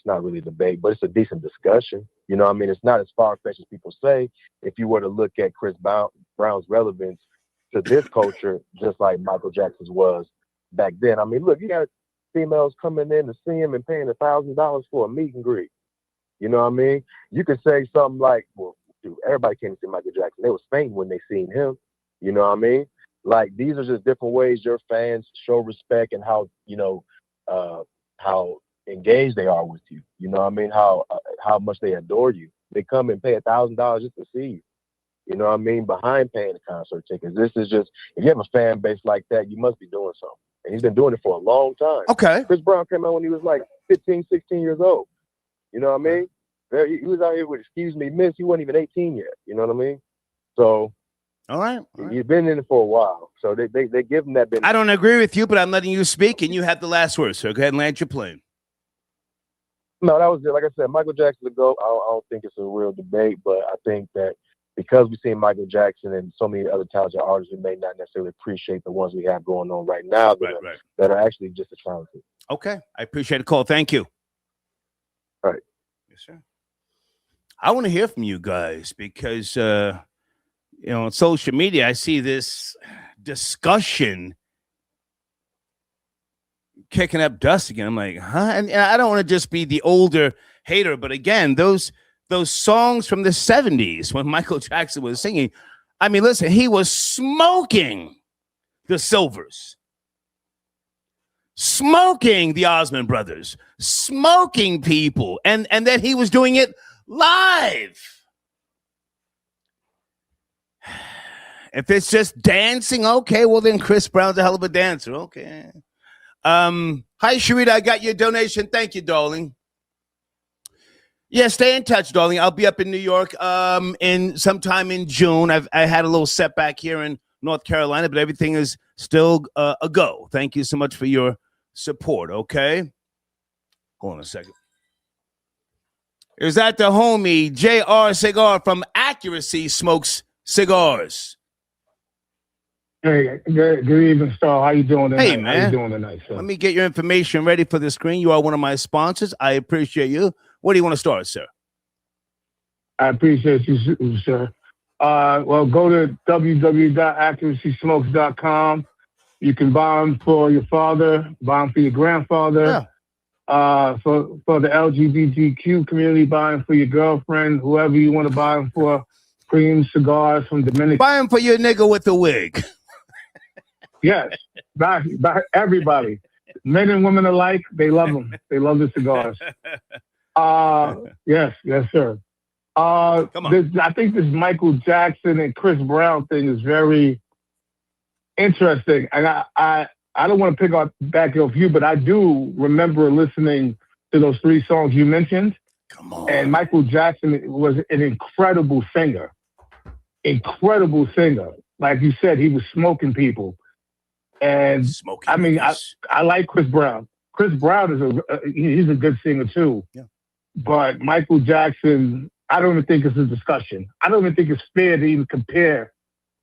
not really a debate, but it's a decent discussion. It's not as far-fetched as people say. If you were to look at Chris Brown's relevance to this culture, just like Michael Jackson's was back then. I mean, look, you got females coming in to see him and paying $1,000 for a meet and greet. You know what I mean? You could say something like, well, dude, everybody came to see Michael Jackson. They was fainting when they seen him. You know what I mean? Like, these are just different ways your fans show respect and how, how engaged they are with you. You know what I mean? How much they adore you. They come and pay $1,000 just to see you. You know what I mean? Behind paying the concert tickets. This is just, if you have a fan base like that, you must be doing something. And he's been doing it for a long time. Okay. Chris Brown came out when he was like 15, 16 years old. You know what I mean? He was out here with "Excuse Me, Miss." He wasn't even 18 yet. You know what I mean? So, all right. He's been in it for a while. So they give him that benefit. I don't agree with you, but I'm letting you speak, and you have the last word. So go ahead and land your plane. No, that was it. Like I said, Michael Jackson to go. I don't think it's a real debate, but I think that because we've seen Michael Jackson and so many other talented artists, we may not necessarily appreciate the ones we have going on right now that are actually just as talented. Okay. I appreciate the call. Thank you. All right. Yes, sir. I want to hear from you guys because, on social media, I see this discussion kicking up dust again. I'm like, huh? And I don't want to just be the older hater, but again, those songs from the 70s when Michael Jackson was singing, I mean, listen, he was smoking the Silvers, smoking the Osmond Brothers, smoking people, and then he was doing it live. If it's just dancing, okay, well then Chris Brown's a hell of a dancer. Okay. Hi, Sharita, I got your donation. Thank you, darling. Yeah, stay in touch, darling. I'll be up in New York in sometime in June. I had a little setback here in North Carolina, but everything is still a go. Thank you so much for your support, okay? Hold on a second. Is that the homie J.R. Cigar from Accuracy Smokes Cigars? Hey, good evening, Star. How you doing tonight? Hey, man. How you doing tonight, sir? Let me get your information ready for the screen. You are one of my sponsors. I appreciate you. Where do you want to start, sir? I appreciate you, sir. Well, go to www.accuracysmokes.com. You can buy them for your father, buy them for your grandfather. Yeah. For the LGBTQ community, buy them for your girlfriend, whoever you want to buy them for. Cream cigars from Dominican. Buy them for your nigga with the wig. Yes, by everybody, men and women alike. They love them. They love the cigars. Yes, sir. Come on. I think this Michael Jackson and Chris Brown thing is very interesting, and I don't want to pick up back off you, but I do remember listening to those three songs you mentioned. Come on. And Michael Jackson was an incredible singer. Incredible singer. Like you said, he was smoking people. And I mean, I like Chris Brown. Chris Brown is he's a good singer too. Yeah. But Michael Jackson, I don't even think it's a discussion. I don't even think it's fair to even compare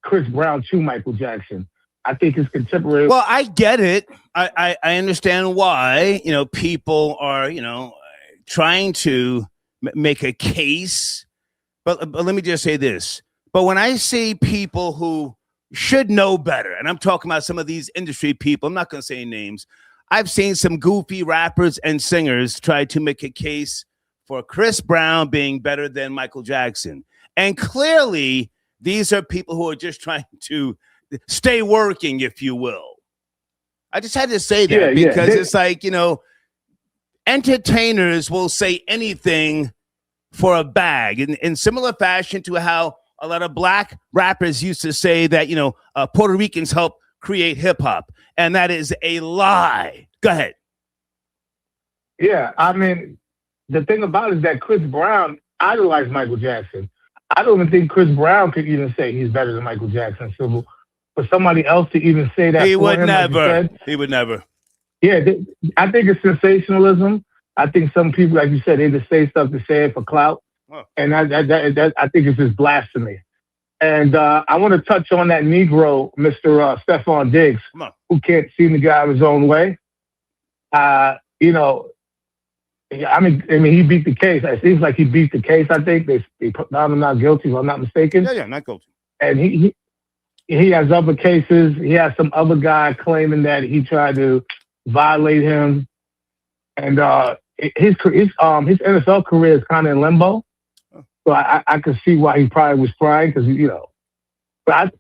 Chris Brown to Michael Jackson. I think his contemporary. Well, I get it. I understand why, people are, trying to make a case. But let me just say this. But when I see people who should know better, and I'm talking about some of these industry people, I'm not going to say names. I've seen some goofy rappers and singers try to make a case for Chris Brown being better than Michael Jackson. And clearly, these are people who are just trying to stay working, if you will. I just had to say that because it's like, entertainers will say anything for a bag in similar fashion to how a lot of black rappers used to say that, Puerto Ricans help create hip hop. And that is a lie. Go ahead. Yeah. I mean, the thing about it is that Chris Brown idolized Michael Jackson. I don't even think Chris Brown could even say he's better than Michael Jackson. So for somebody else to even say that, He for would him, like you never. said, He would never. yeah, I think it's sensationalism. I think some people, like you said, they just say stuff to say it for clout, and I think it's just blasphemy. And I want to touch on that Negro, Mr. Stefon Diggs, who can't seem to get out of his own way. You know, I mean, he beat the case. It seems like he beat the case. I think they found him not guilty, if I'm not mistaken. Yeah, not guilty. And he has other cases. He has some other guy claiming that he tried to violate him, and his NFL career is kind of in limbo. So I could see why he probably was trying, because but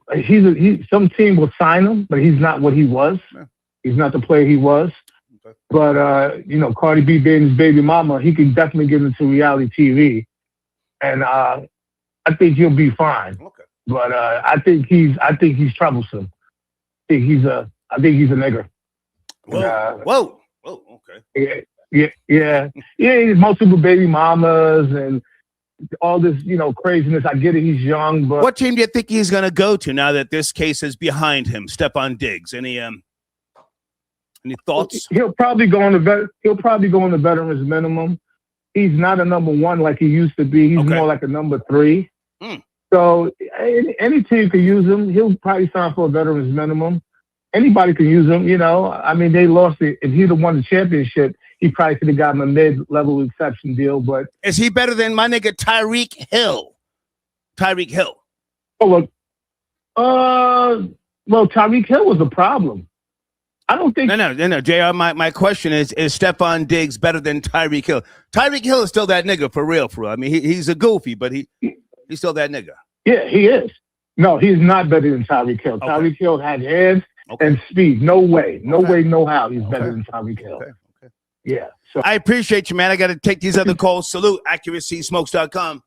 some team will sign him, but he's not what he was. Yeah. He's not the player he was. Okay. But Cardi B being his baby mama, he can definitely get into reality TV, and I think he'll be fine. Okay. But I think he's troublesome. I think he's a nigger. Whoa, okay. Yeah. Multiple baby mamas and all this, craziness. I get it. He's young, but what team do you think he's going to go to now that this case is behind him? Stefon Diggs. Any thoughts? He'll probably go on the veterans minimum. He's not a number one like he used to be. He's more like a number 3. So any team can use him. He'll probably sign for a veterans minimum. Anybody can use him. I mean, they lost it. If he'd have won the championship, he probably could have gotten a mid-level exception deal. But is he better than my nigga Tyreek Hill? Oh, look. Well, Tyreek Hill was a problem. I don't think. No, JR. My question is Stefon Diggs better than Tyreek Hill? Tyreek Hill is still that nigga for real. I mean, he's a goofy, but he's still that nigga. Yeah, he is. No, he's not better than Tyreek Hill. Okay. Tyreek Hill had hands and speed. No way, no how he's better than Tyreek Hill. Okay. Yeah. So I appreciate you, man. I got to take these other calls. Salute, AccuracySmokes.com.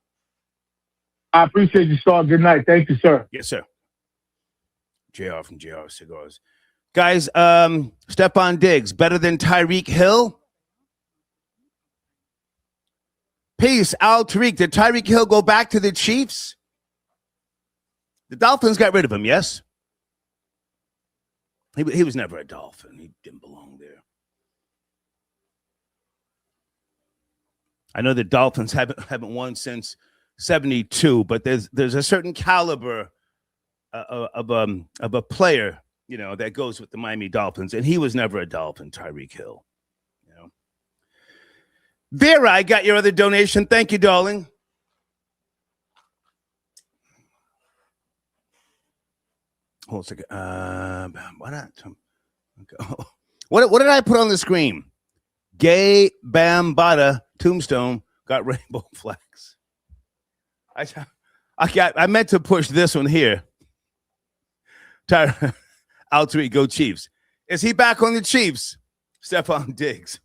I appreciate you, Star. Good night. Thank you, sir. Yes, sir. JR from JR Cigars. Guys, Stefon Diggs, better than Tyreek Hill? Peace, Al Tariq. Did Tyreek Hill go back to the Chiefs? The Dolphins got rid of him, yes? He was never a Dolphin. He didn't belong there. I know the Dolphins haven't won since 72, but there's a certain caliber of a player, that goes with the Miami Dolphins, and he was never a Dolphin, Tyreek Hill. Vera, I got your other donation. Thank you, darling. Hold on a second. What did I put on the screen? Gay Bambada Tombstone got rainbow flags. I meant to push this one here. Altree, go Chiefs. Is he back on the Chiefs? Stefon Diggs.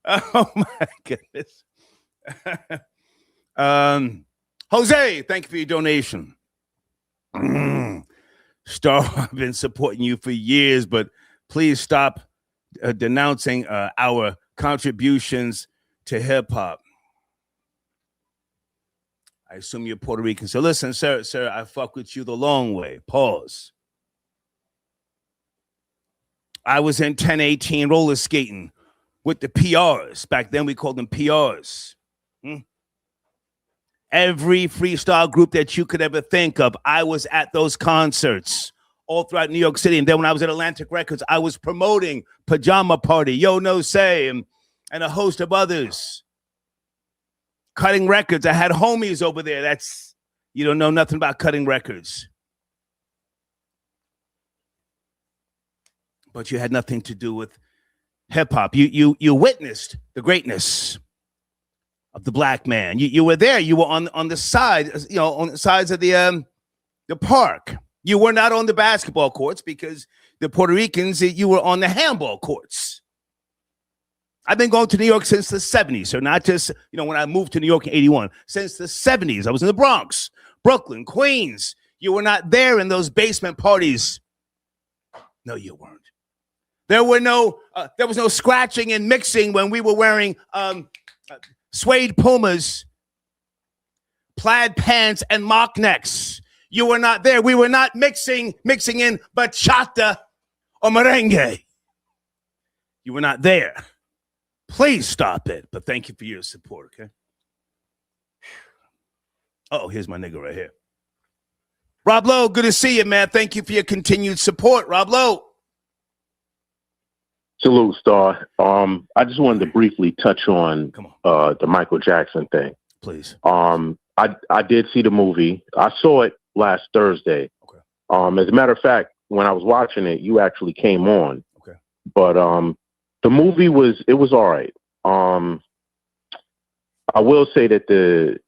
Oh my goodness. Jose, thank you for your donation. Star, I've been supporting you for years, but please stop denouncing our contributions to hip hop. I assume you're Puerto Rican. So listen, sir, I fuck with you the long way. Pause. I was in 1018 roller skating with the PRs. Back then we called them PRs. Every freestyle group that you could ever think of, I was at those concerts all throughout New York City. And then when I was at Atlantic Records, I was promoting Pajama Party, Yo No Say, and a host of others. Cutting records. I had homies over there. You don't know nothing about cutting records. But you had nothing to do with hip hop. You witnessed the greatness of the black man. You were there. You were on the side, on the sides of the park. You were not on the basketball courts because the Puerto Ricans, you were on the handball courts. I've been going to New York since the 70s, so not just, when I moved to New York in 81. Since the 70s, I was in the Bronx, Brooklyn, Queens. You were not there in those basement parties. No, you weren't. There was no scratching and mixing when we were wearing suede Pumas, plaid pants, and mock necks. You were not there. We were not mixing in bachata or merengue. You were not there. Please stop it. But thank you for your support, okay? Oh, here's my nigga right here. Rob Lowe, good to see you, man. Thank you for your continued support, Rob Lowe. Salute, Star. I just wanted to briefly touch on the Michael Jackson thing. Please. I did see the movie. I saw it last Thursday. Okay. As a matter of fact, when I was watching it, you actually came on. Okay. But the movie was all right. I will say that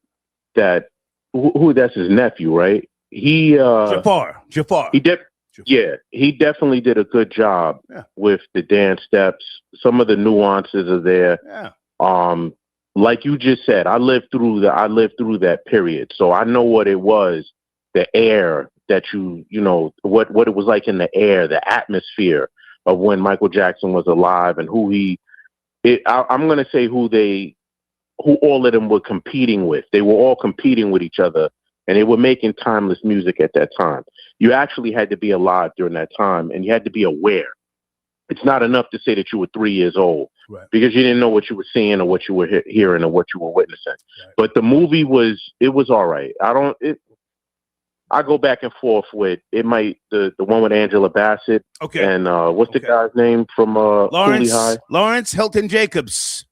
that's his nephew, right? Jafar. He definitely did a good job with the dance steps. Some of the nuances are there. Yeah. Like you just said, I lived through that period, so I know what it was. The air that you know what it was like in the air, the atmosphere of when Michael Jackson was alive, and I'm going to say who all of them were competing with. They were all competing with each other, and they were making timeless music at that time. You actually had to be alive during that time, and you had to be aware. It's not enough to say that you were 3 years old, right, because you didn't know what you were seeing or what you were hearing or what you were witnessing. Right. But the movie was all right. I go back and forth with it. Might the one with Angela Bassett. Okay. And what's the guy's name from Cooley High? Lawrence Hilton Jacobs.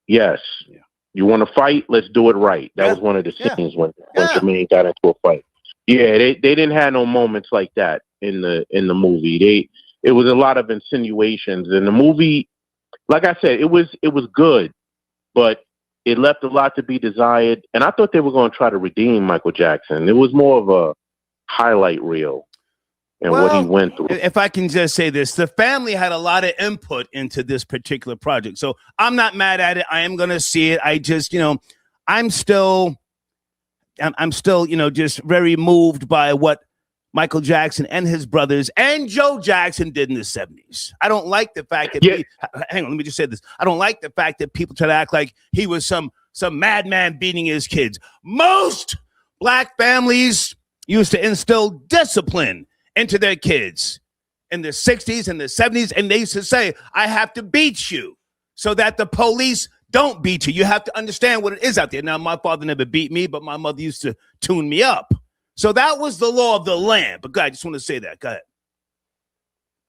Yes. Yeah. You want to fight? Let's do it right. That was one of the scenes when Jermaine got into a fight. Yeah, they didn't have no moments like that in the movie. It was a lot of insinuations, and the movie, like I said, it was good, but it left a lot to be desired. And I thought they were going to try to redeem Michael Jackson. It was more of a highlight reel and what he went through. If I can just say this, the family had a lot of input into this particular project. So I'm not mad at it. I am going to see it. I just, I'm still, just very moved by what Michael Jackson and his brothers and Joe Jackson did in the 70s. I don't like the fact that hang on, let me just say this. I don't like the fact that people try to act like he was some madman beating his kids. Most black families used to instill discipline into their kids in the 60s and the 70s, and they used to say, I have to beat you so that the police don't beat you. You have to understand what it is out there. Now, my father never beat me, but my mother used to tune me up. So that was the law of the land. But God, I just want to say that. Go ahead.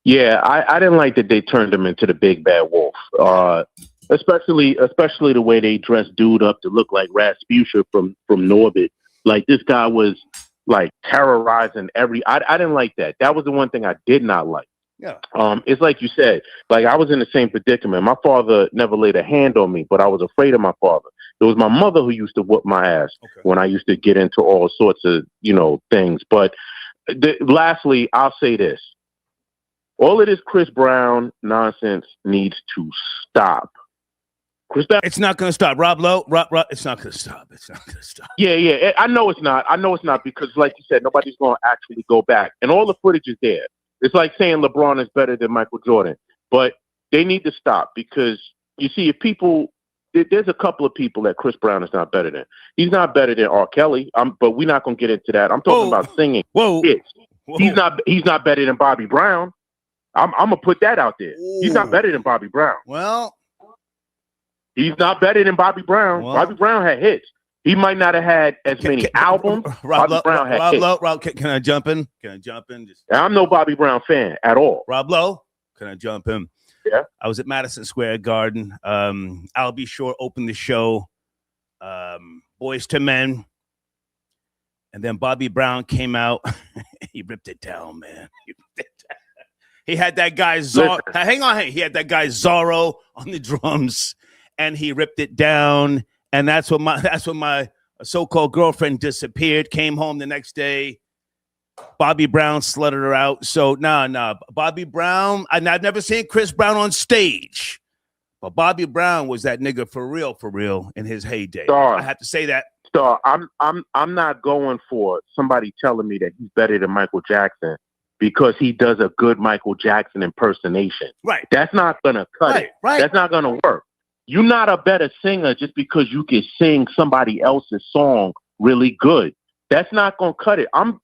Yeah, I didn't like that they turned him into the big bad wolf. Especially the way they dressed dude up to look like Rasputia from Norbit. Like, this guy was like terrorizing I didn't like that. That was the one thing I did not like. Yeah. It's like you said, like I was in the same predicament. My father never laid a hand on me, but I was afraid of my father. It was my mother who used to whoop my ass when I used to get into all sorts of, things. But lastly, I'll say this. All of this Chris Brown nonsense needs to stop. It's not going to stop. Rob Lowe, it's not going to stop. It's not going to stop. Yeah. I know it's not because, like you said, nobody's going to actually go back. And all the footage is there. It's like saying LeBron is better than Michael Jordan. But they need to stop because, you see, there's a couple of people that Chris Brown is not better than. He's not better than R. Kelly, but we're not going to get into that. I'm talking about singing. Whoa. He's not better than Bobby Brown. I'm going to put that out there. He's not better than Bobby Brown. Well, he's not better than Bobby Brown. Well, Bobby Brown had hits. He might not have had as many albums. Bobby Brown had hits. Can I jump in? I'm no Bobby Brown fan at all. Rob Lowe, can I jump in? Yeah. I was at Madison Square Garden. I'll Be Sure opened the show, Boys to Men. And then Bobby Brown came out. He ripped it down, man. He had that guy Zorro. Hang on. He had that guy Zorro on the drums, and he ripped it down. And that's when my so-called girlfriend disappeared. Came home the next day. Bobby Brown slutted her out. So nah. Bobby Brown. I've never seen Chris Brown on stage, but Bobby Brown was that nigga for real in his heyday. Star, I have to say that. Star, I'm not going for somebody telling me that he's better than Michael Jackson because he does a good Michael Jackson impersonation. Right. That's not going to cut it. Right. That's not going to work. You're not a better singer just because you can sing somebody else's song really good. That's not going to cut it. I'm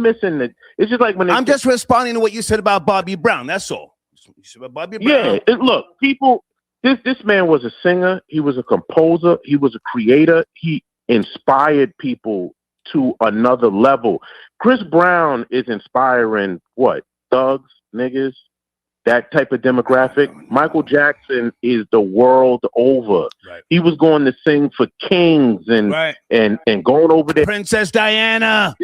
missing it. It's just like when I'm just responding to what you said about Bobby Brown. That's all. You said about Bobby Brown. Yeah. Look, people, this man was a singer. He was a composer. He was a creator. He inspired people to another level. Chris Brown is inspiring what? Thugs, niggas, that type of demographic. Michael Jackson is the world over. Right. He was going to sing for kings and going over there. Princess Diana.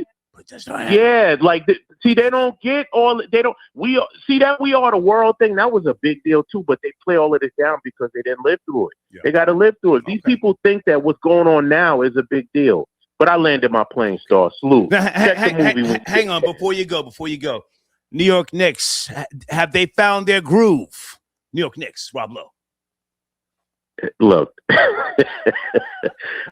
Yeah, like see, they don't get all. They don't. We see that We Are the World thing. That was a big deal too. But they play all of this down because they didn't live through it. Yeah. They got to live through it. These people think that what's going on now is a big deal. But I landed my plane, Star. Salute. Hang on, before you go. New York Knicks, have they found their groove? New York Knicks, Rob Lowe. Look,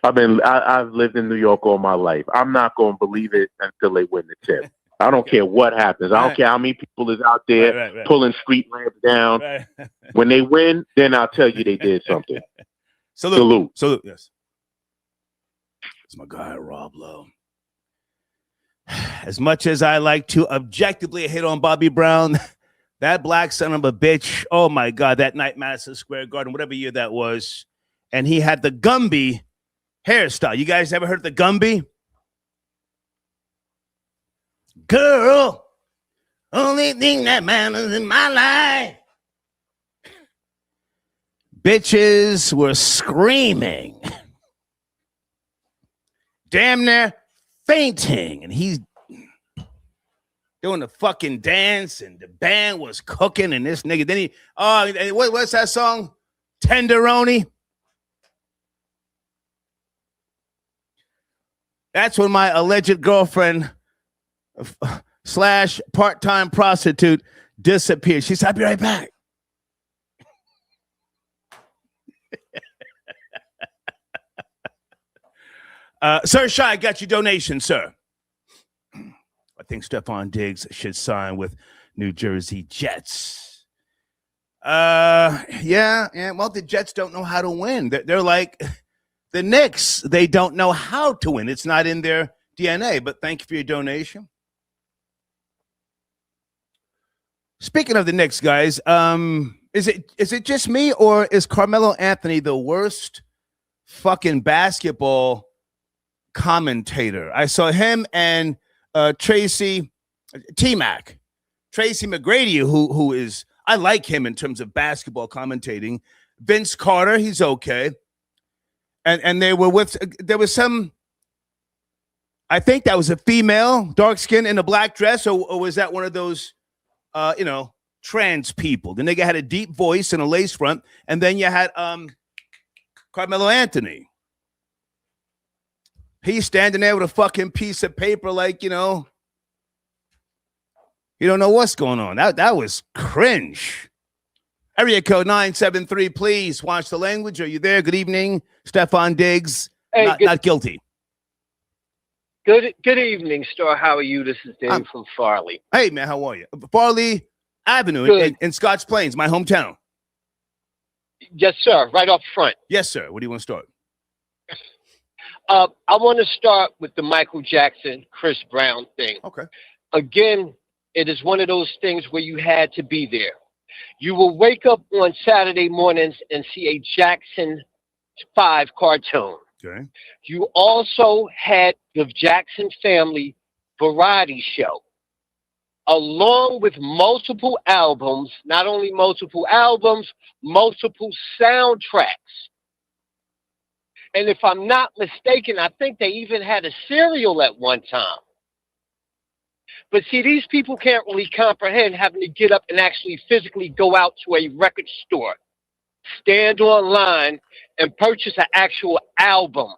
I've lived in New York all my life. I'm not going to believe it until they win the tip. I don't care what happens. I don't care how many people is out there pulling street lamps down. Right. When they win, then I'll tell you they did something. Salute. Yes. That's my guy, Rob Lowe. As much as I like to objectively hit on Bobby Brown, that black son of a bitch, oh my God, that night, Madison Square Garden, whatever year that was, and he had the Gumby hairstyle. You guys ever heard the Gumby? Girl, only thing that matters in my life. Bitches were screaming. Damn near fainting. And he's doing the fucking dance, and the band was cooking, and this nigga, then what's that song? Tenderoni. That's when my alleged girlfriend / part-time prostitute disappeared. She said, I'll be right back. Sir Shy, got your donation, sir. I think Stefon Diggs should sign with New Jersey Jets. Yeah. Well, the Jets don't know how to win. They're like the Knicks. They don't know how to win. It's not in their DNA. But thank you for your donation. Speaking of the Knicks, guys, is it just me, or is Carmelo Anthony the worst fucking basketball commentator? I saw him and Tracy McGrady, who is, I like him in terms of basketball commentating. Vince Carter, he's okay. And there was some, I think that was a female, dark skin in a black dress, or was that one of those, trans people? The nigga had a deep voice and a lace front, and then you had Carmelo Anthony. He's standing there with a fucking piece of paper like, you don't know what's going on. That was cringe. Area code 973, please. Watch the language. Are you there? Good evening. Stefon Diggs, hey, not guilty. Good evening, Star. How are you? This is Dave from Farley. Hey, man, how are you? Farley Avenue in Scotch Plains, my hometown. Yes, sir. Right up front. Yes, sir. Where do you want to start? I want to start with the Michael Jackson, Chris Brown thing. Okay. Again, it is one of those things where you had to be there. You will wake up on Saturday mornings and see a Jackson 5 cartoon. Okay. You also had the Jackson Family variety show, along with multiple albums, not only multiple albums, multiple soundtracks. And if I'm not mistaken, I think they even had a cereal at one time. But see, these people can't really comprehend having to get up and actually physically go out to a record store, stand online, and purchase an actual album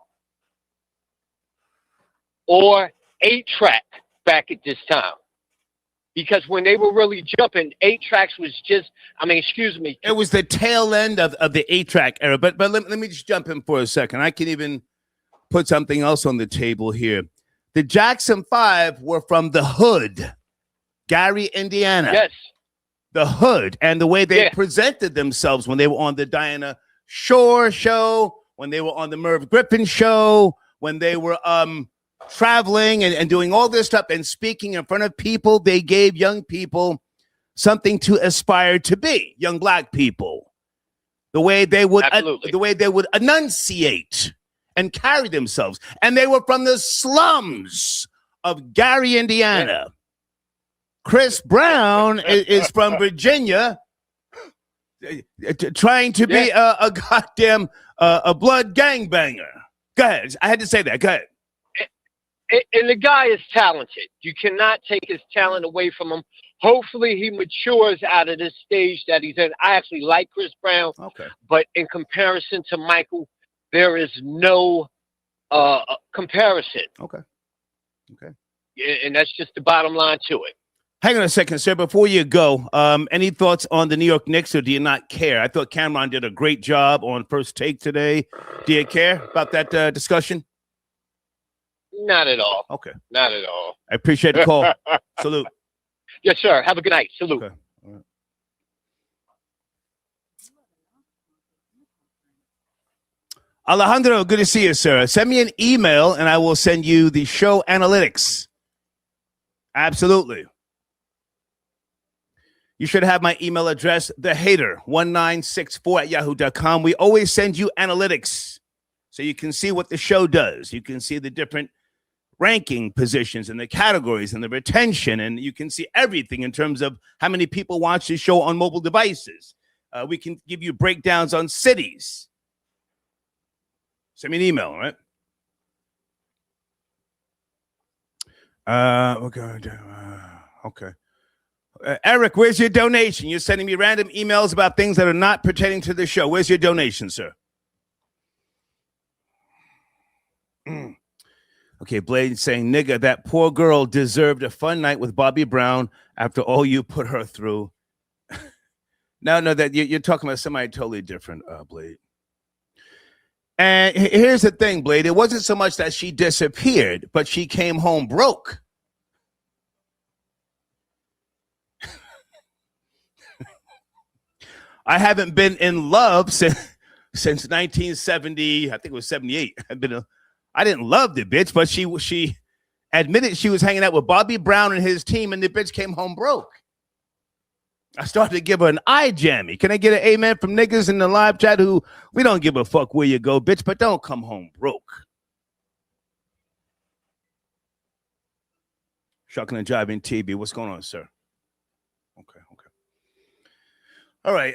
or 8-track back at this time. Because when they were really jumping, 8 tracks was just, It was the tail end of the 8-track era. But let me just jump in for a second. I can even put something else on the table here. The Jackson 5 were from the hood. Gary, Indiana. Yes. The hood and the way they presented themselves when they were on the Diana Shore show, when they were on the Merv Griffin show, when they were traveling and doing all this stuff and speaking in front of people. They gave young people something to aspire to be, young black people. The way they would enunciate and carry themselves. And they were from the slums of Gary, Indiana. Chris Brown is from Virginia, trying to be a goddamn a blood gangbanger. Go ahead. I had to say that. Go ahead. And the guy is talented. You cannot take his talent away from him. Hopefully he matures out of this stage that he's in. I actually like Chris Brown, but in comparison to Michael, there is no comparison. Okay. And that's just the bottom line to it. Hang on a second, sir. Before you go, any thoughts on the New York Knicks, or do you not care? I thought Cameron did a great job on First Take today. Do you care about that discussion? Not at all. Okay. Not at all. I appreciate the call. Salute. Yes, sir. Have a good night. Salute. Okay. All right. Alejandro, good to see you, sir. Send me an email and I will send you the show analytics. Absolutely. You should have my email address, thehater1964@yahoo.com. We always send you analytics so you can see what the show does. You can see the different ranking positions and the categories and the retention, and you can see everything in terms of how many people watch the show on mobile devices. We can give you breakdowns on cities. Send me an email, all right? Okay. Eric, where's your donation? You're sending me random emails about things that are not pertaining to the show. Where's your donation, sir? Okay, Blade saying, nigga, that poor girl deserved a fun night with Bobby Brown after all you put her through. No, that you're talking about somebody totally different, Blade. And here's the thing, Blade. It wasn't so much that she disappeared, but she came home broke. I haven't been in love since 1970. I think it was 78. I didn't love the bitch, but she admitted she was hanging out with Bobby Brown and his team, and the bitch came home broke. I started to give her an eye jammy. Can I get an amen from niggas in the live chat who we don't give a fuck where you go, bitch, but don't come home broke. Shucking and jiving TV. What's going on, sir? Okay. All right.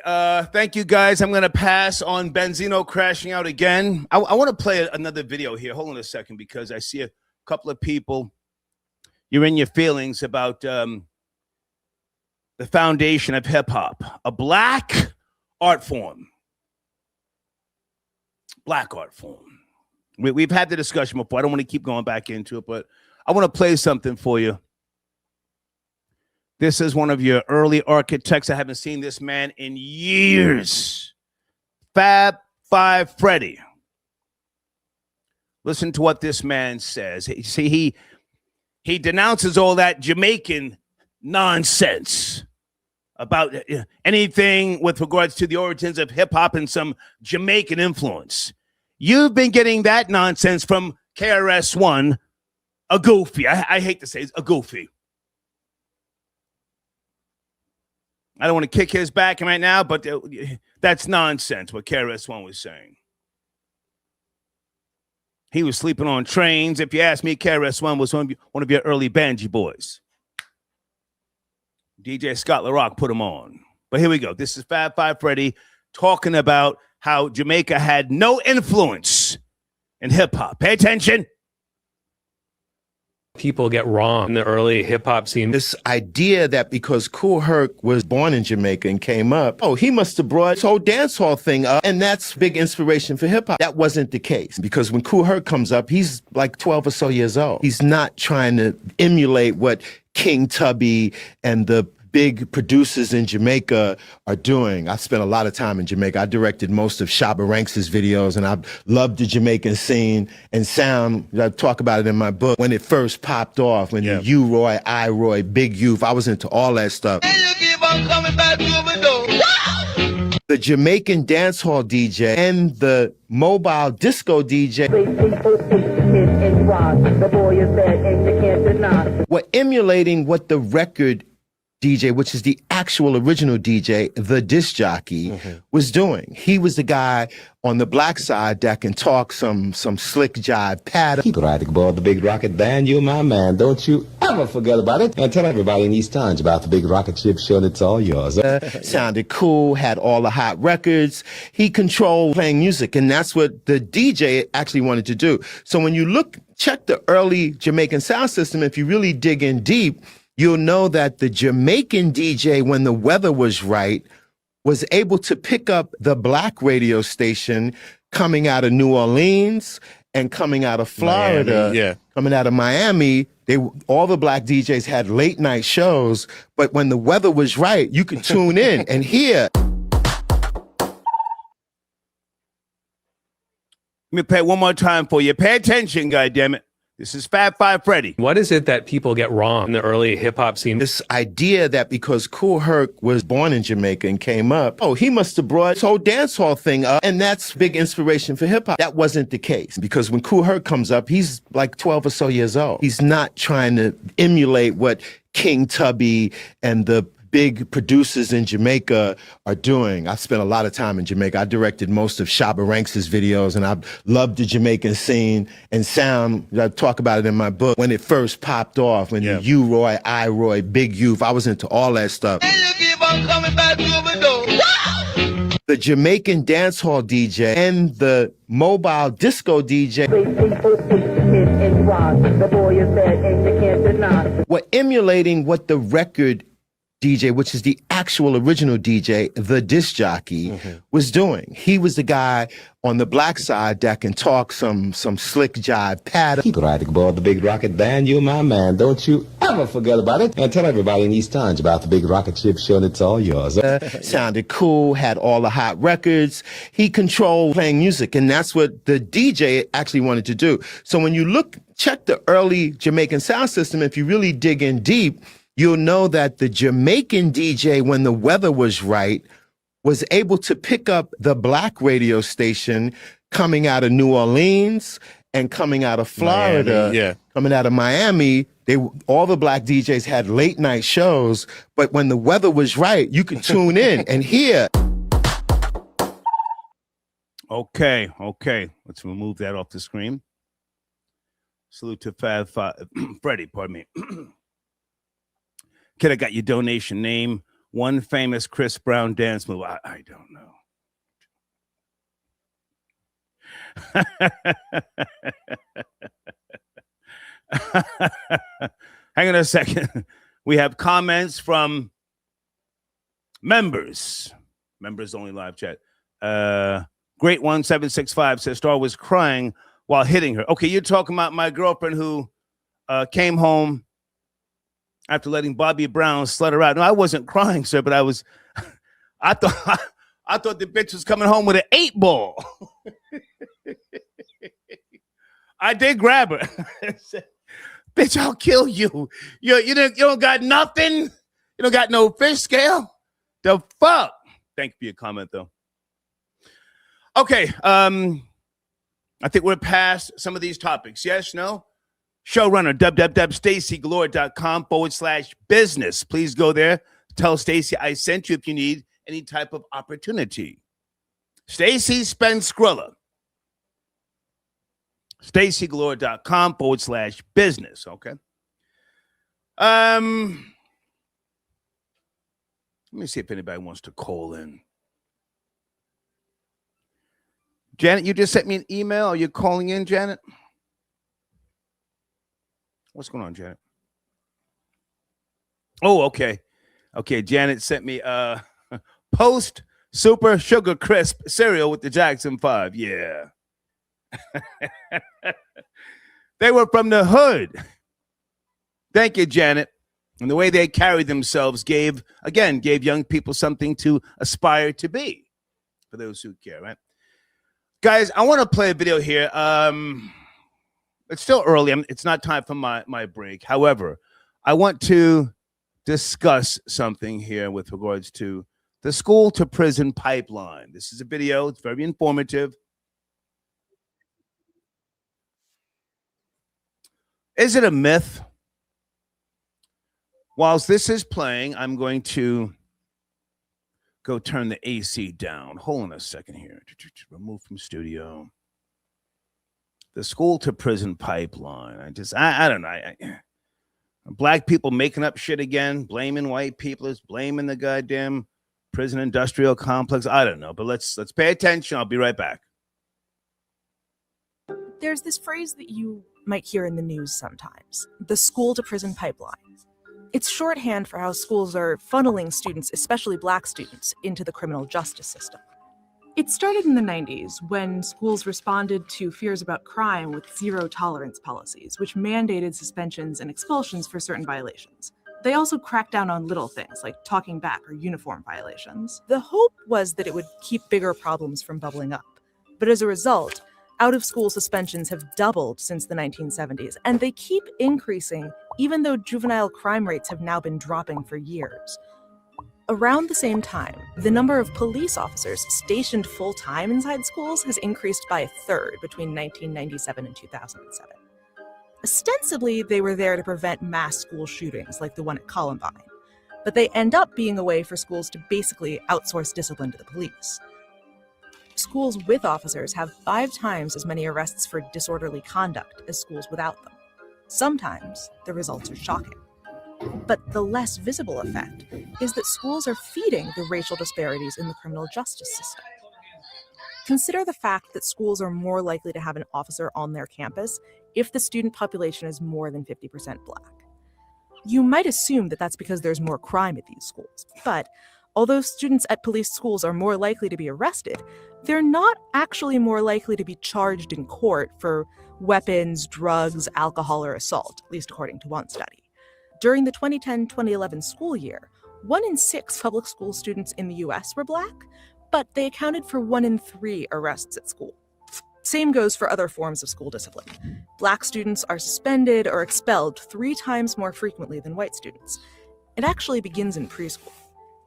Thank you, guys. I'm going to pass on Benzino crashing out again. I want to play another video here. Hold on a second, because I see a couple of people. You're in your feelings about the foundation of hip hop, a black art form. Black art form. We've had the discussion before. I don't want to keep going back into it, but I want to play something for you. This is one of your early architects. I haven't seen this man in years. Fab Five Freddy. Listen to what this man says. See, he denounces all that Jamaican nonsense about anything with regards to the origins of hip hop and some Jamaican influence. You've been getting that nonsense from KRS-One, a goofy. I hate to say it's a goofy. I don't want to kick his back right now, but that's nonsense what KRS-One was saying. He was sleeping on trains. If you ask me, KRS-One was one of your early Banji boys. DJ Scott LaRock put him on. But here we go. This is Fab Five Freddy talking about how Jamaica had no influence in hip-hop. Pay attention. People get wrong in the early hip-hop scene. This idea that because Kool Herc was born in Jamaica and came up, he must have brought this whole dance hall thing up, and that's big inspiration for hip-hop. That wasn't the case, because when Kool Herc comes up, he's like 12 or so years old. He's not trying to emulate what King Tubby and the big producers in Jamaica are doing. I spent a lot of time in Jamaica. I directed most of Shabba Ranks' videos, and I loved the Jamaican scene and sound. I talk about it in my book. When it first popped off, when the U-Roy, I-Roy, Big Youth, I was into all that stuff. The Jamaican dancehall DJ and the mobile disco DJ were emulating what the record DJ, which is the actual original DJ, the disc jockey, was doing. He was the guy on the black side that can talk some slick jive pattern. Keep riding aboard the big rocket, Dan. You my man. Don't you ever forget about it. And tell everybody in East Orange about the big rocket ship show, and it's all yours. Sounded cool, had all the hot records. He controlled playing music, and that's what the DJ actually wanted to do. So when you check the early Jamaican sound system, if you really dig in deep, you'll know that the Jamaican DJ, when the weather was right, was able to pick up the black radio station coming out of New Orleans and coming out of Florida, coming out of Miami. All the black DJs had late night shows, but when the weather was right, you could tune in and hear. Let me play it one more time for you. Pay attention, goddammit. This is Fab Five Freddy. What is it that people get wrong in the early hip hop scene? This idea that because Kool Herc was born in Jamaica and came up, he must have brought this whole dance hall thing up, and that's big inspiration for hip hop. That wasn't the case, because when Kool Herc comes up, he's like 12 or so years old. He's not trying to emulate what King Tubby and the big producers in Jamaica are doing. I spent a lot of time in Jamaica. I directed most of Shabba Ranks' videos, and I loved the Jamaican scene and sound. I talk about it in my book. When it first popped off, when the U-Roy, I-Roy, Big Youth, I was into all that stuff. The Jamaican dancehall DJ and the mobile disco DJ were emulating what the record DJ, which is the actual original DJ, the disc jockey, was doing. He was the guy on the black side that can talk some slick jive pattern. Keep riding aboard the big rocket, Dan. You my man. Don't you ever forget about it. And tell everybody in East Orange about the big rocket ship show, and it's all yours. Sounded cool, had all the hot records. He controlled playing music, and that's what the DJ actually wanted to do. So when you check the early Jamaican sound system, if you really dig in deep, you'll know that the Jamaican DJ, when the weather was right, was able to pick up the black radio station coming out of New Orleans and coming out of Florida, coming out of Miami. All the black DJs had late night shows, but when the weather was right, you could tune in and hear. Okay. Let's remove that off the screen. Salute to Fab Freddy, pardon me. Kid, I got your donation. Name one famous Chris Brown dance move. I don't know. Hang on a second. We have comments from members. Members only live chat. Great 1765 says Star was crying while hitting her. Okay, you're talking about my girlfriend who came home after letting Bobby Brown slut her out. No, I wasn't crying, sir, but I thought the bitch was coming home with an 8-ball. I did grab her. Said, bitch, I'll kill you. You don't got nothing. You don't got no fish scale. The fuck? Thank you for your comment, though. Okay, I think we're past some of these topics. Yes, no? Showrunner, www.stacygalore.com/business. Please go there. Tell Stacy I sent you if you need any type of opportunity. Stacy Spence Skrilla. stacygalore.com/business. Okay. Let me see if anybody wants to call in. Janet, you just sent me an email. Are you calling in, Janet? What's going on, Janet? Oh, okay. Okay, Janet sent me post super sugar crisp cereal with the Jackson 5. Yeah. They were from the hood. Thank you, Janet. And the way they carried themselves gave young people something to aspire to be, for those who care, right? Guys, I want to play a video here. It's still early. It's not time for my break. However, I want to discuss something here with regards to the school to prison pipeline. This is a video. It's very informative. Is it a myth? Whilst this is playing, I'm going to go turn the AC down. Hold on a second here. Remove from studio. The school to prison pipeline. I don't know. Black people making up shit again, blaming white people, is blaming the goddamn prison industrial complex. I don't know, but let's pay attention. I'll be right back. There's this phrase that you might hear in the news sometimes, the school to prison pipeline. It's shorthand for how schools are funneling students, especially black students, into the criminal justice system. It started in the 90s when schools responded to fears about crime with zero tolerance policies, which mandated suspensions and expulsions for certain violations. They also cracked down on little things like talking back or uniform violations. The hope was that it would keep bigger problems from bubbling up. But as a result, out-of-school suspensions have doubled since the 1970s, and they keep increasing even though juvenile crime rates have now been dropping for years. Around the same time, the number of police officers stationed full-time inside schools has increased by a third between 1997 and 2007. Ostensibly, they were there to prevent mass school shootings like the one at Columbine, but they end up being a way for schools to basically outsource discipline to the police. Schools with officers have 5 times as many arrests for disorderly conduct as schools without them. Sometimes the results are shocking. But the less visible effect is that schools are feeding the racial disparities in the criminal justice system. Consider the fact that schools are more likely to have an officer on their campus if the student population is more than 50% black. You might assume that that's because there's more crime at these schools, but although students at police schools are more likely to be arrested, they're not actually more likely to be charged in court for weapons, drugs, alcohol, or assault, at least according to one study. During the 2010-2011 school year, 1 in 6 public school students in the US were black, but they accounted for 1 in 3 arrests at school. Same goes for other forms of school discipline. Black students are suspended or expelled 3 times more frequently than white students. It actually begins in preschool.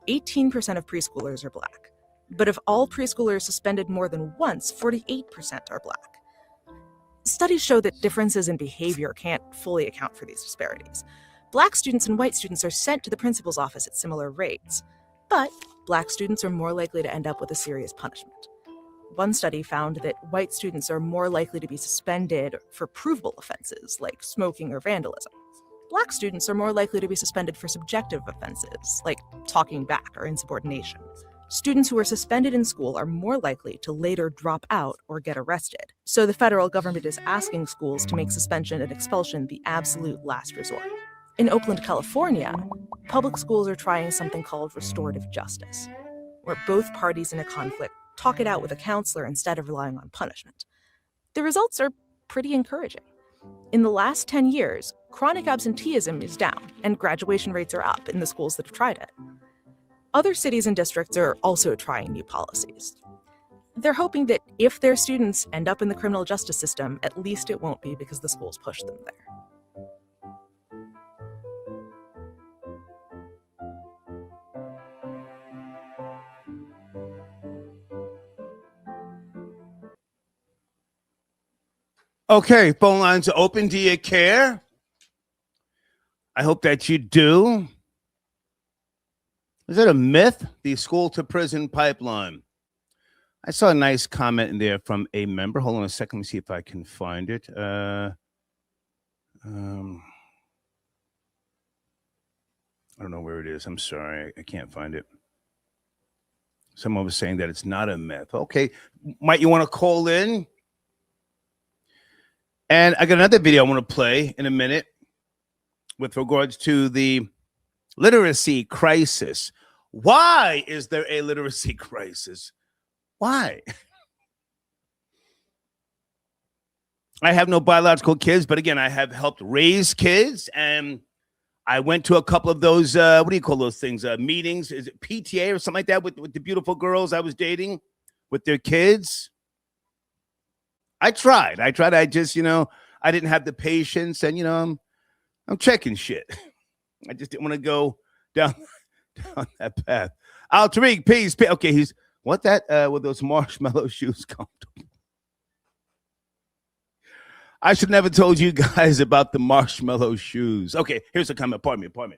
18% of preschoolers are black. But if all preschoolers suspended more than once, 48% are black. Studies show that differences in behavior can't fully account for these disparities. Black students and white students are sent to the principal's office at similar rates, but black students are more likely to end up with a serious punishment. One study found that white students are more likely to be suspended for provable offenses like smoking or vandalism. Black students are more likely to be suspended for subjective offenses like talking back or insubordination. Students who are suspended in school are more likely to later drop out or get arrested. So the federal government is asking schools to make suspension and expulsion the absolute last resort. In Oakland, California, public schools are trying something called restorative justice, where both parties in a conflict talk it out with a counselor instead of relying on punishment. The results are pretty encouraging. In the last 10 years, chronic absenteeism is down and graduation rates are up in the schools that have tried it. Other cities and districts are also trying new policies. They're hoping that if their students end up in the criminal justice system, at least it won't be because the schools pushed them there. Okay, phone lines are open. Do you care? I hope that you do. Is it a myth, the school to prison pipeline? I saw a nice comment in there from a member. Hold on a second. Let me see if I can find it. I don't know where it is. I'm sorry. I can't find it. Someone was saying that it's not a myth. Okay. Might you want to call in? And I got another video I want to play in a minute with regards to the literacy crisis. Why is there a literacy crisis? Why? I have no biological kids, but again, I have helped raise kids, and I went to a couple of those, what do you call those things? Meetings? Is it PTA or something like that with the beautiful girls I was dating with their kids? I tried. I just, I didn't have the patience, and, I'm checking shit. I just didn't want to go down that path. Tariq, peace. Okay, with those marshmallow shoes comfortable? I should never told you guys about the marshmallow shoes. Okay, here's a comment. Pardon me.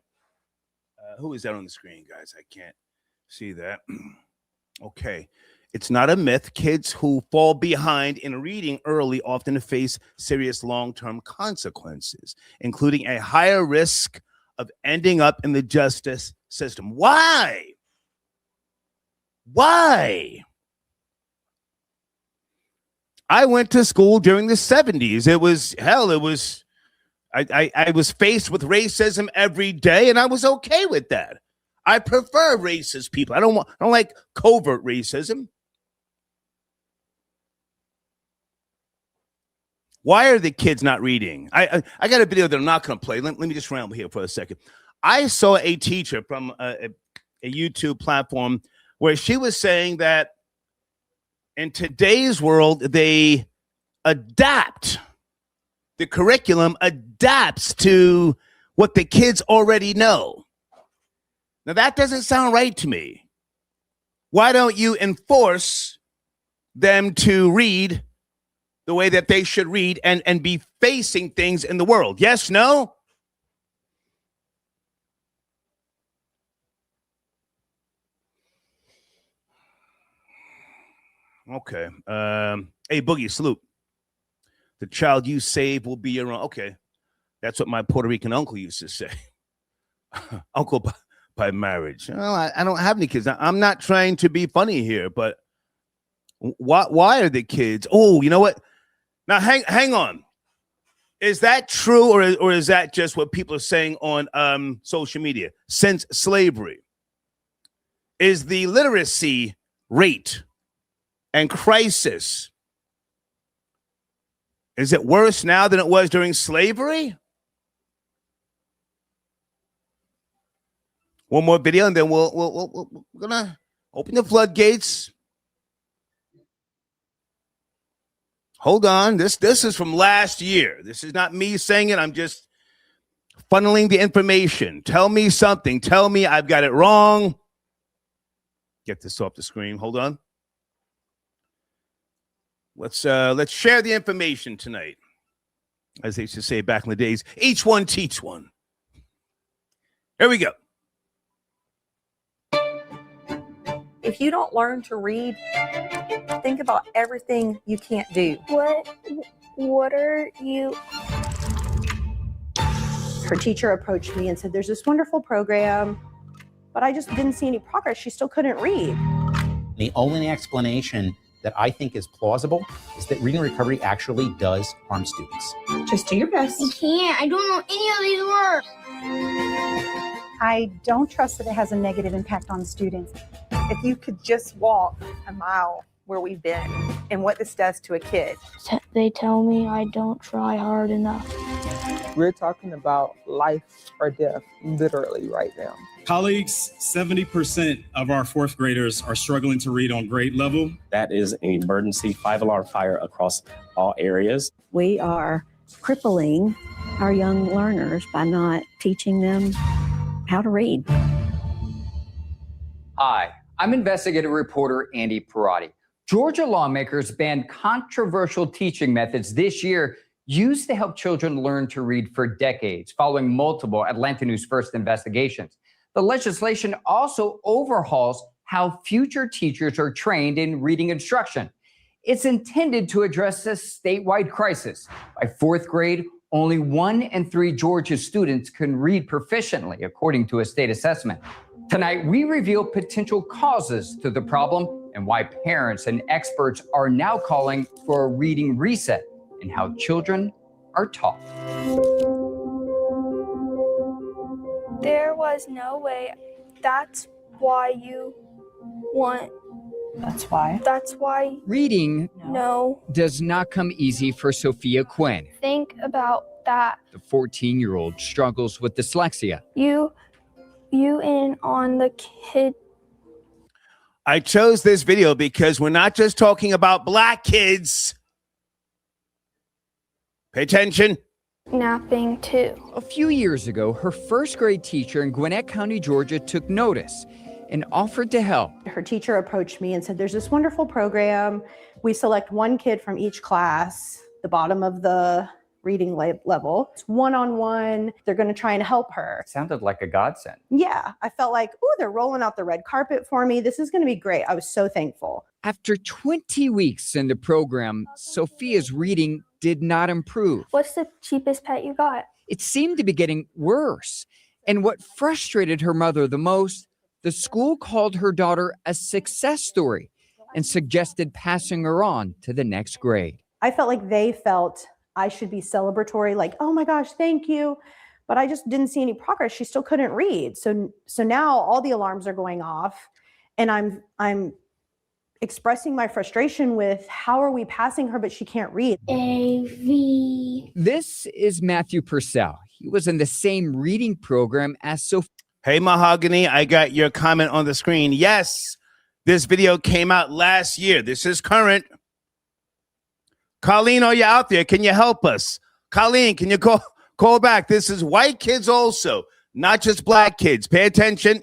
Who is that on the screen, guys? I can't see that. Okay. It's not a myth. Kids who fall behind in reading early often face serious long-term consequences, including a higher risk of ending up in the justice system. Why? I went to school during the 70s. I was faced with racism every day, and I was okay with that. I prefer racist people. I don't like covert racism. Why are the kids not reading? I got a video that I'm not going to play. Let me just ramble here for a second. I saw a teacher from a YouTube platform where she was saying that in today's world, they adapt. The curriculum adapts to what the kids already know. Now, that doesn't sound right to me. Why don't you enforce them to read the way that they should read and be facing things in the world? Yes, no? Okay. Hey, Boogie, salute. The child you save will be your own. Okay. That's what my Puerto Rican uncle used to say. Uncle by marriage. Well, I don't have any kids. I'm not trying to be funny here, but why are the kids? Oh, you know what? Now, hang on. Is that true, or is that just what people are saying on social media? Since slavery, is the literacy rate and crisis, is it worse now than it was during slavery? One more video, and then we're gonna open the floodgates. Hold on. This is from last year. This is not me saying it. I'm just funneling the information. Tell me something. Tell me I've got it wrong. Get this off the screen. Hold on. Let's share the information tonight. As they used to say back in the days, each one teach one. Here we go. If you don't learn to read, think about everything you can't do. What are you? Her teacher approached me and said, there's this wonderful program, but I just didn't see any progress. She still couldn't read. The only explanation that I think is plausible is that reading recovery actually does harm students. Just do your best. I can't. I don't know any of these words. I don't trust that it has a negative impact on students. If you could just walk a mile where we've been and what this does to a kid. They tell me I don't try hard enough. We're talking about life or death, literally right now. Colleagues, 70% of our fourth graders are struggling to read on grade level. That is an emergency 5-alarm fire across all areas. We are crippling our young learners by not teaching them how to read. Hi, I'm investigative reporter Andy Perotti. Georgia lawmakers banned controversial teaching methods this year used to help children learn to read for decades, following multiple Atlanta News First investigations. The legislation also overhauls how future teachers are trained in reading instruction. It's intended to address this statewide crisis. By fourth grade, only 1 in 3 Georgia students can read proficiently, according to a state assessment. Tonight, we reveal potential causes to the problem and why parents and experts are now calling for a reading reset in how children are taught. There was no way. That's why you want. That's why. That's why. Reading No. does not come easy for Sophia Quinn. Think about that. The 14-year-old struggles with dyslexia. You in on the kid. I chose this video because we're not just talking about black kids. Pay attention. Napping too. A few years ago, her first grade teacher in Gwinnett County, Georgia, took notice and offered to help. Her teacher approached me and said, there's this wonderful program. We select one kid from each class, the bottom of the reading level. It's one-on-one. They're going to try and help her. Sounded like a godsend. Yeah, I felt like, oh, they're rolling out the red carpet for me. This is going to be great. I was so thankful. After 20 weeks in the program, Sophia's reading did not improve. What's the cheapest pet you got? It seemed to be getting worse. And what frustrated her mother the most, the school called her daughter a success story and suggested passing her on to the next grade. I felt like they felt I should be celebratory, like, oh my gosh, thank you. But I just didn't see any progress. She still couldn't read. So now all the alarms are going off, and I'm expressing my frustration with how are we passing her, but she can't read. A-V. This is Matthew Purcell. He was in the same reading program as Sophia. Hey, Mahogany, I got your comment on the screen. Yes, this video came out last year. This is current. Colleen, are you out there? Can you help us? Colleen, can you call back? This is white kids also, not just black kids. Pay attention.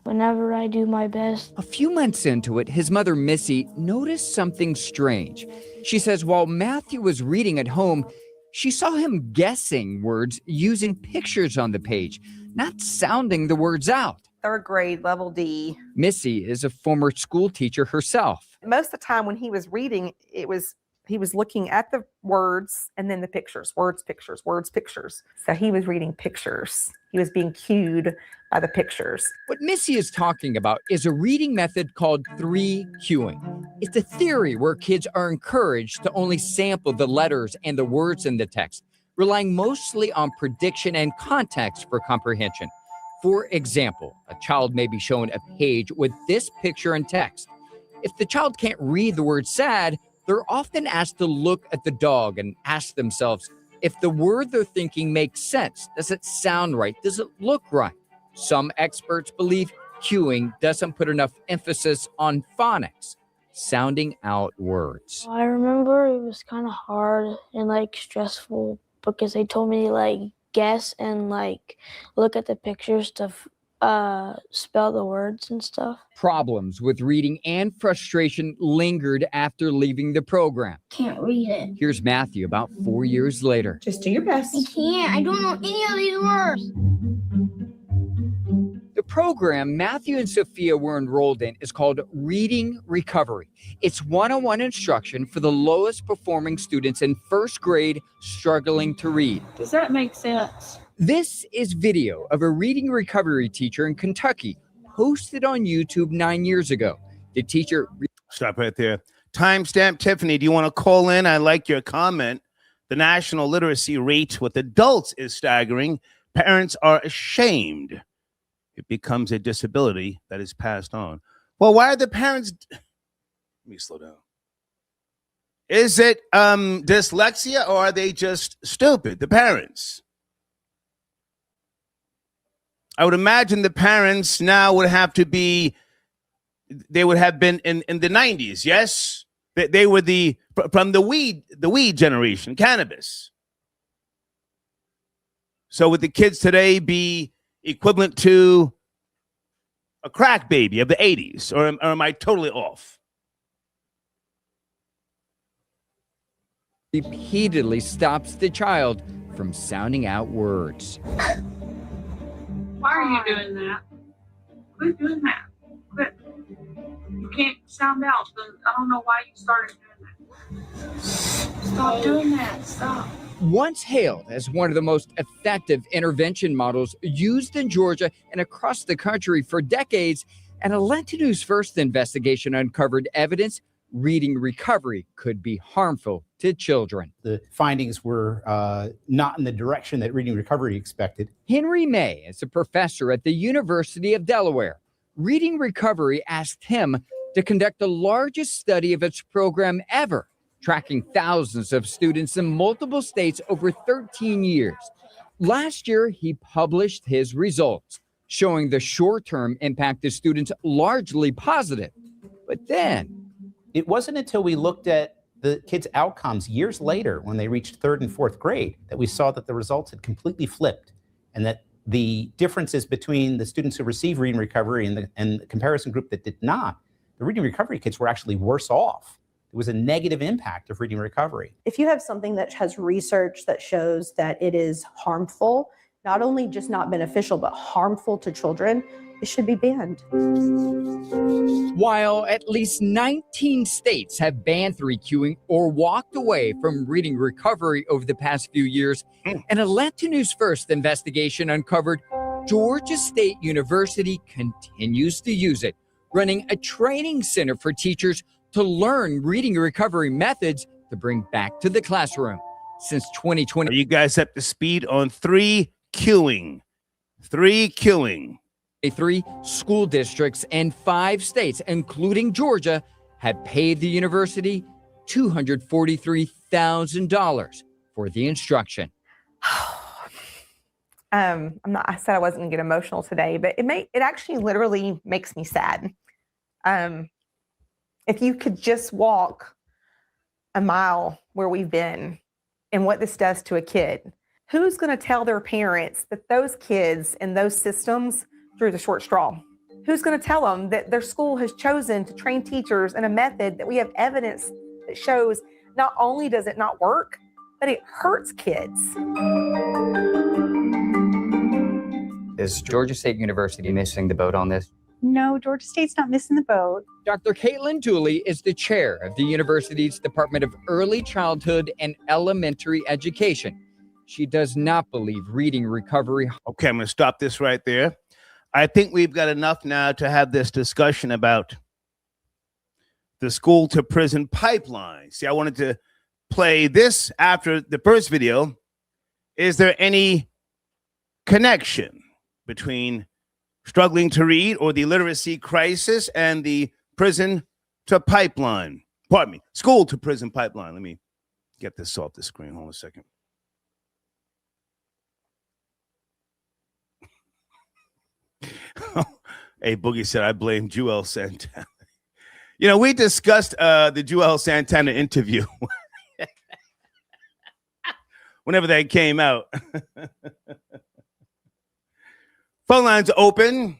Whenever I do my best. A few months into it, his mother, Missy, noticed something strange. She says while Matthew was reading at home, she saw him guessing words using pictures on the page, not sounding the words out. Third grade, level D. Missy is a former school teacher herself. Most of the time when he was reading, he was looking at the words and then the pictures, words, pictures, words, pictures. So he was reading pictures. He was being cued by the pictures. What Missy is talking about is a reading method called 3-cueing. It's a theory where kids are encouraged to only sample the letters and the words in the text, relying mostly on prediction and context for comprehension. For example, a child may be shown a page with this picture and text. If the child can't read the word sad, they're often asked to look at the dog and ask themselves if the word they're thinking makes sense. Does it sound right? Does it look right? Some experts believe cueing doesn't put enough emphasis on phonics, sounding out words. I remember it was kind of hard and stressful because they told me to guess and look at the pictures to spell the words and stuff. Problems with reading and frustration lingered after leaving the program. Can't read it. Here's Matthew about 4 years later. Just do your best. I can't. I don't know any of these words. The program Matthew and Sophia were enrolled in is called Reading Recovery. It's one-on-one instruction for the lowest performing students in first grade struggling to read. Does that make sense? This is video of a reading recovery teacher in Kentucky posted on YouTube 9 years ago. The teacher... Stop right there. Timestamp Tiffany, do you want to call in? I like your comment. The national literacy rate with adults is staggering. Parents are ashamed. It becomes a disability that is passed on. Well, why are the parents... Let me slow down. Is it dyslexia, or are they just stupid, the parents? I would imagine the parents now would have to be, they would have been in the 90s, yes? They were from the weed generation, cannabis. So would the kids today be equivalent to a crack baby of the 80s, or am I totally off? Repeatedly stops the child from sounding out words. Why are you doing that? Quit doing that. Quit. You can't sound out. I don't know why you started doing that. Stop doing that. Stop. Once hailed as one of the most effective intervention models used in Georgia and across the country for decades, an Atlanta News First investigation uncovered evidence reading recovery could be harmful to children. The findings were not in the direction that reading recovery expected. Henry May is a professor at the University of Delaware. Reading Recovery asked him to conduct the largest study of its program ever tracking thousands of students in multiple states over 13 years. Last year, he published his results, showing the short-term impact of students largely positive. But then, it wasn't until we looked at the kids' outcomes years later when they reached third and fourth grade that we saw that the results had completely flipped and that the differences between the students who received reading recovery and the comparison group that did not, the reading recovery kids were actually worse off. It was a negative impact of reading recovery. If you have something that has research that shows that it is harmful, not only just not beneficial, but harmful to children, it should be banned. While at least 19 states have banned 3Qing or walked away from reading recovery over the past few years, an Atlanta News First investigation uncovered Georgia State University continues to use it, running a training center for teachers to learn reading recovery methods to bring back to the classroom. Since 2020. Are you guys up to speed on 3Qing? 3Qing. 3 school districts and 5 states, including Georgia, have paid the university $243,000 for the instruction. I said I wasn't gonna get emotional today, but it actually literally makes me sad. If you could just walk a mile where we've been and what this does to a kid, who's going to tell their parents that those kids and those systems drew the short straw? Who's going to tell them that their school has chosen to train teachers in a method that we have evidence that shows not only does it not work, but it hurts kids? Is Georgia State University missing the boat on this? No, Georgia State's not missing the boat. Dr. Caitlin Dooley is the chair of the university's Department of Early Childhood and Elementary Education. She does not believe reading recovery. Okay, I'm going to stop this right there. I think we've got enough now to have this discussion about the school to prison pipeline. See, I wanted to play this after the first video. Is there any connection between struggling to read or the literacy crisis and the prison to pipeline? Pardon me, school to prison pipeline. Let me get this off the screen. Hold on a second. Hey, Boogie said, I blame Joel Santana. You know, we discussed the Joel Santana interview whenever that came out. Phone lines open.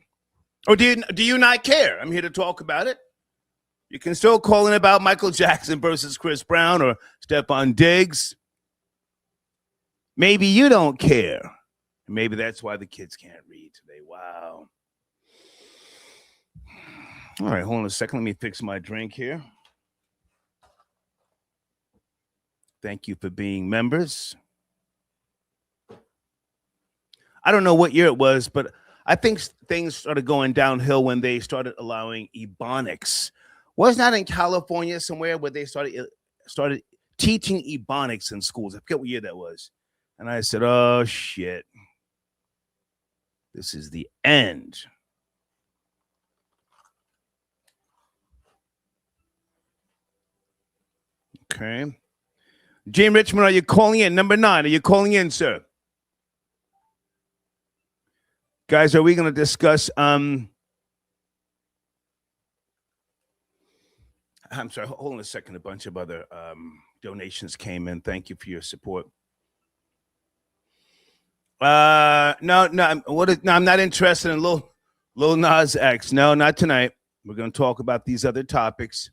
Or do you not care? I'm here to talk about it. You can still call in about Michael Jackson versus Chris Brown or Stefon Diggs. Maybe you don't care. Maybe that's why the kids can't read today. Wow. All right, hold on a second. Let me fix my drink here. Thank you for being members. I don't know what year it was, but I think things started going downhill when they started allowing Ebonics. Wasn't that in California somewhere where they started teaching Ebonics in schools? I forget what year that was. And I said, oh, shit. This is the end. Okay. Jane Richmond, are you calling in? Number 9, are you calling in, sir? Guys, are we going to discuss I'm sorry, hold on a second. A bunch of other donations came in. Thank you for your support. No, I'm not interested in Lil Nas X. No, not tonight. We're going to talk about these other topics.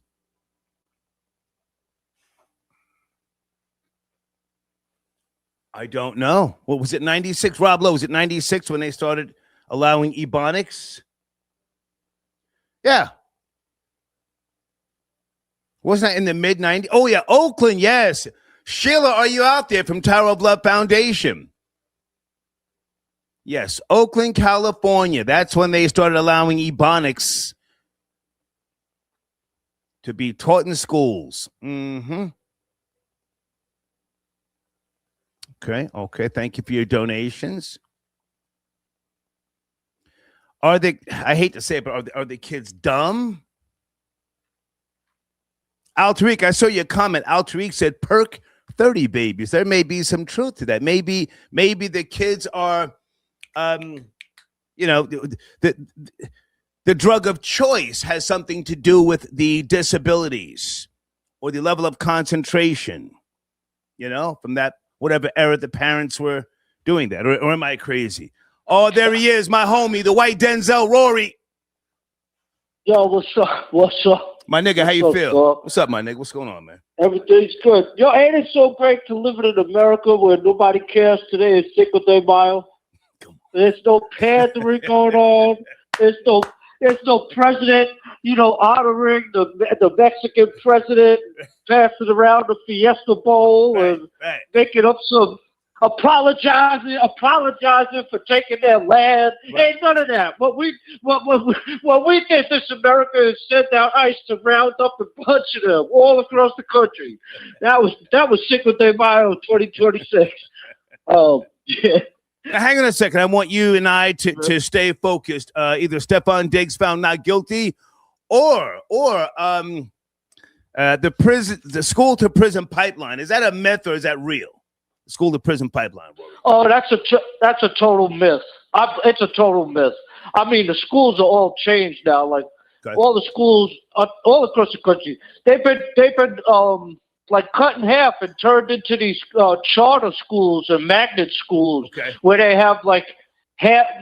I don't know. What was it, 96? Rob Lowe, was it 96 when they started allowing Ebonics? Yeah. Wasn't that in the mid-90s? Oh, yeah, Oakland, yes. Sheila, are you out there from Tower of Love Foundation? Yes, Oakland, California. That's when they started allowing Ebonics to be taught in schools. Mm-hmm. Okay. Thank you for your donations. I hate to say it, but are the kids dumb? Al Tariq, I saw your comment. Al Tariq said perk 30 babies. There may be some truth to that. Maybe the kids are, the drug of choice has something to do with the disabilities or the level of concentration, from that whatever era the parents were doing that. Or am I crazy? Oh, there he is, my homie, the white Denzel Rory. Yo, what's up? What's up? My nigga, how you What's feel? up, What's up, my nigga? What's going on, man? Everything's good. Yo, ain't it so great to live in America where nobody cares today is Cinco de Mayo? There's no pandering going on. There's no president, honoring the Mexican president, passing around the Fiesta Bowl and making up some apologizing for taking their land. Ain't none of that. What we did this America is send out ICE to round up a bunch of them all across the country. That was Cinco de Mayo 2026. Yeah. Now, hang on a second. I want you and I to stay focused. Either Stefon Diggs found not guilty, or the school to prison pipeline. Is that a myth or is that real? The school to prison pipeline. Oh, that's a total myth. It's a total myth. I mean, the schools are all changed now. Like all the schools all across the country, they've been like cut in half and turned into these charter schools and magnet schools, where they have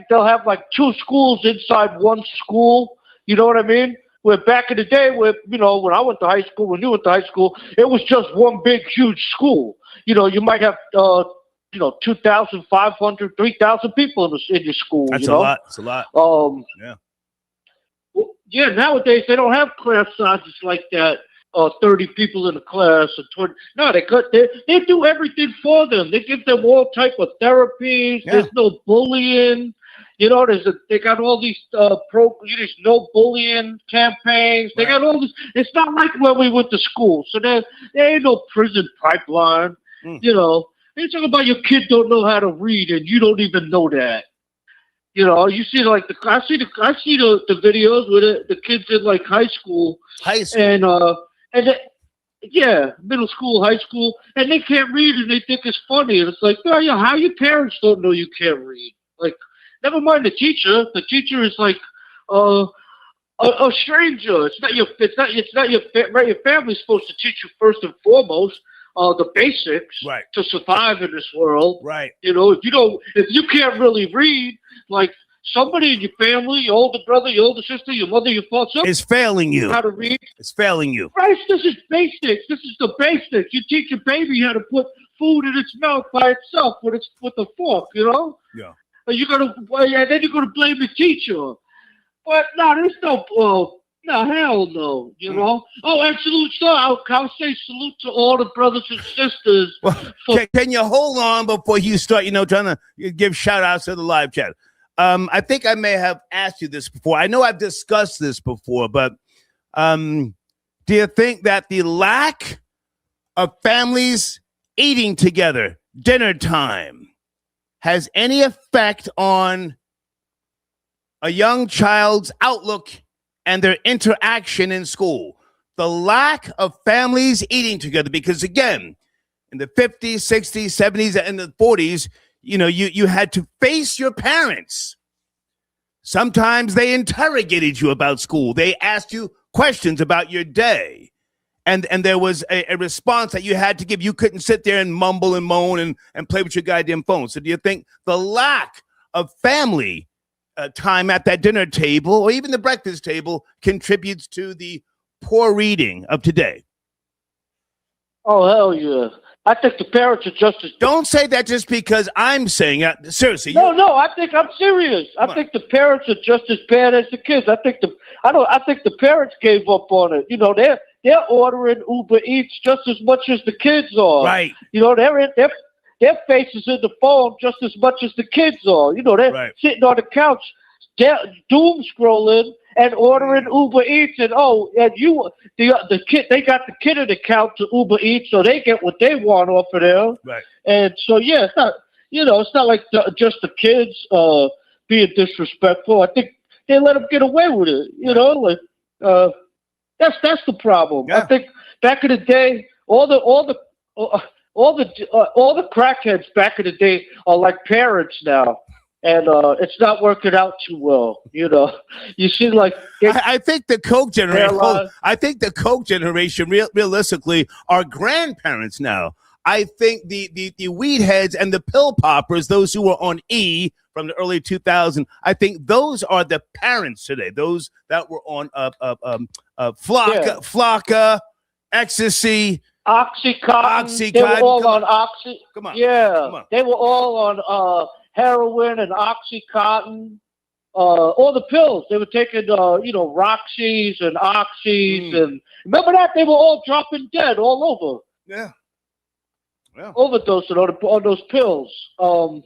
they'll have like two schools inside one school. You know what I mean? Where back in the day, when I went to high school, when you went to high school, it was just one big, huge school. You might have 2,500, 3,000 people in your school. That's a lot. It's a lot. Yeah. Yeah. Nowadays they don't have class sizes like that. 30 people in a class or 20. No, they do everything for them. They give them all type of therapies. Yeah. There's no bullying. They got all these these no bullying campaigns. They got all this. It's not like when we went to school. So there ain't no prison pipeline. They're talking about your kid don't know how to read and you don't even know that. You see I see the videos with the kids in like high school. And middle school, high school, and they can't read and they think it's funny. And it's like, how your parents don't know you can't read? Like, never mind the teacher. The teacher is like a stranger. It's not your family's supposed to teach you first and foremost the basics to survive in this world. Right. If you can't really read, like somebody in your family, your older brother, your older sister, your mother, your father, is failing you. How to read? It's failing you. Right. This is basics. This is the basics. You teach a baby how to put food in its mouth by itself with a fork. Yeah. And then you're gonna blame the teacher. But no, there's no. No, hell no, Oh, and salute, I'll say salute to all the brothers and sisters. Well, can you hold on before you start, trying to give shout outs to the live chat? I think I may have asked you this before. I know I've discussed this before, but do you think that the lack of families eating together, dinner time, has any effect on a young child's outlook and their interaction in school? The lack of families eating together, because again, in the 50s, 60s, 70s, and the 40s, you had to face your parents. Sometimes they interrogated you about school. They asked you questions about your day. And there was a response that you had to give. You couldn't sit there and mumble and moan and play with your goddamn phone. So do you think the lack of family time at that dinner table or even the breakfast table contributes to the poor reading of today? Oh, hell yeah. I think the parents are just as... Don't say that just because I'm saying it. Seriously. No, I think I'm serious. I think the parents are just as bad as the kids. I think the parents gave up on it. They're ordering Uber Eats just as much as the kids are. Right. Their faces in the phone just as much as the kids are. They're sitting on the couch, doom scrolling and ordering Uber Eats, and the kid, they got the kid in the account to Uber Eats, so they get what they want off of there. Right. And so it's not, it's not like just the kids being disrespectful. I think they let them get away with it. That's the problem. Yeah. I think back in the day, all the crackheads back in the day are like parents now, and it's not working out too well. You know, you see, like I think the Coke generation. I think the Coke generation, realistically, are grandparents now. I think the weed heads and the pill poppers, those who were on E from the early 2000s, I think those are the parents today. Those that were on Flocka, Ecstasy, Oxycontin. They were all on Oxy. Come on. Yeah, Come on. they were all on heroin and Oxycontin. All the pills. They were taking, Roxys and Oxys. And remember that? They were all dropping dead all over. Yeah. Overdosing on those pills. And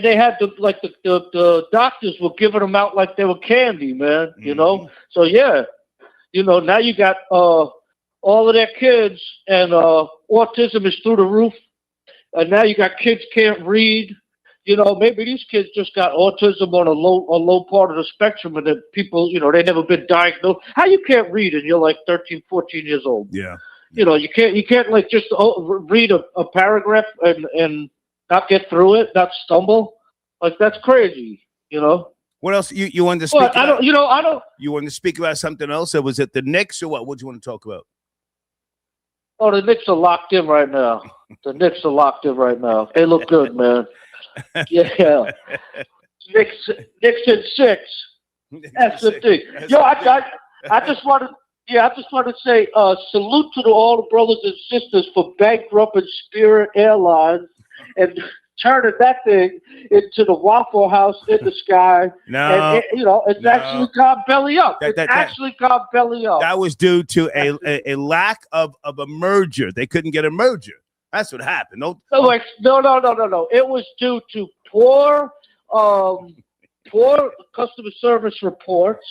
they had the doctors were giving them out like they were candy, man. You know. So yeah, now you got all of their kids, and autism is through the roof, and now you got kids can't read. Maybe these kids just got autism on a low part of the spectrum, and then people, they never been diagnosed. How you can't read and you're like 13, 14 years old? Yeah. You can't like just read a paragraph and not get through it, not stumble. Like, that's crazy, What else you wanted to speak about? I don't. You wanted to speak about something else, or was it the Knicks, or what? What do you want to talk about? Oh, the Knicks are locked in right now. They look good, man. Yeah. Knicks in 6. That's the thing. Yo, I just want to say salute to all the brothers and sisters for bankrupting Spirit Airlines and turning that thing into the Waffle House in the sky. No, and it's actually gone belly up. Actually gone belly up. That was due to a lack of a merger. They couldn't get a merger. That's what happened. No. It was due to poor customer service reports.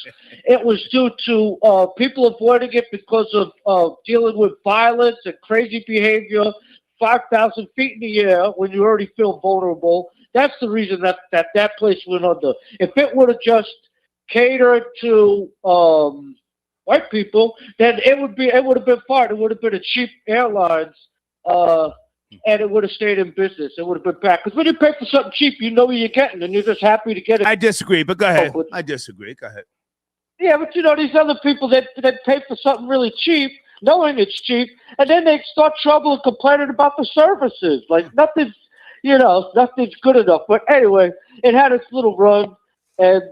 It was due to people avoiding it because of dealing with violence and crazy behavior 5,000 feet in the air when you already feel vulnerable. That's the reason that place went under. If it would have just catered to white people, then it would have been fine. It would have been a cheap airlines. And it would have stayed in business. It would have been back. Because when you pay for something cheap, you know what you're getting, and you're just happy to get it. I disagree, but go ahead. I disagree. Go ahead. Yeah, but these other people that pay for something really cheap, knowing it's cheap, and then they start trouble and complaining about the services. Like nothing's good enough. But anyway, it had its little run, and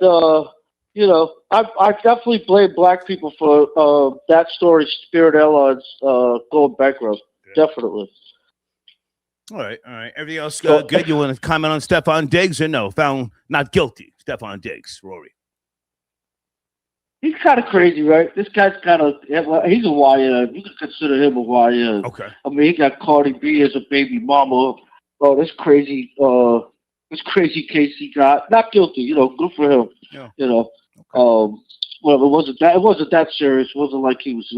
I definitely blame black people for that story, Spirit Airlines going bankrupt. Yeah. Definitely. All right. Everything else good? You want to comment on Stefon Diggs or no? Found not guilty. Stefon Diggs, Rory. He's kind of crazy, right? This guy's kind of, he's a YN. You can consider him a YN. Okay. I mean, he got Cardi B as a baby mama. Oh, this crazy case he got. Not guilty, good for him. Yeah. Okay. Well, it wasn't that serious. It wasn't like he was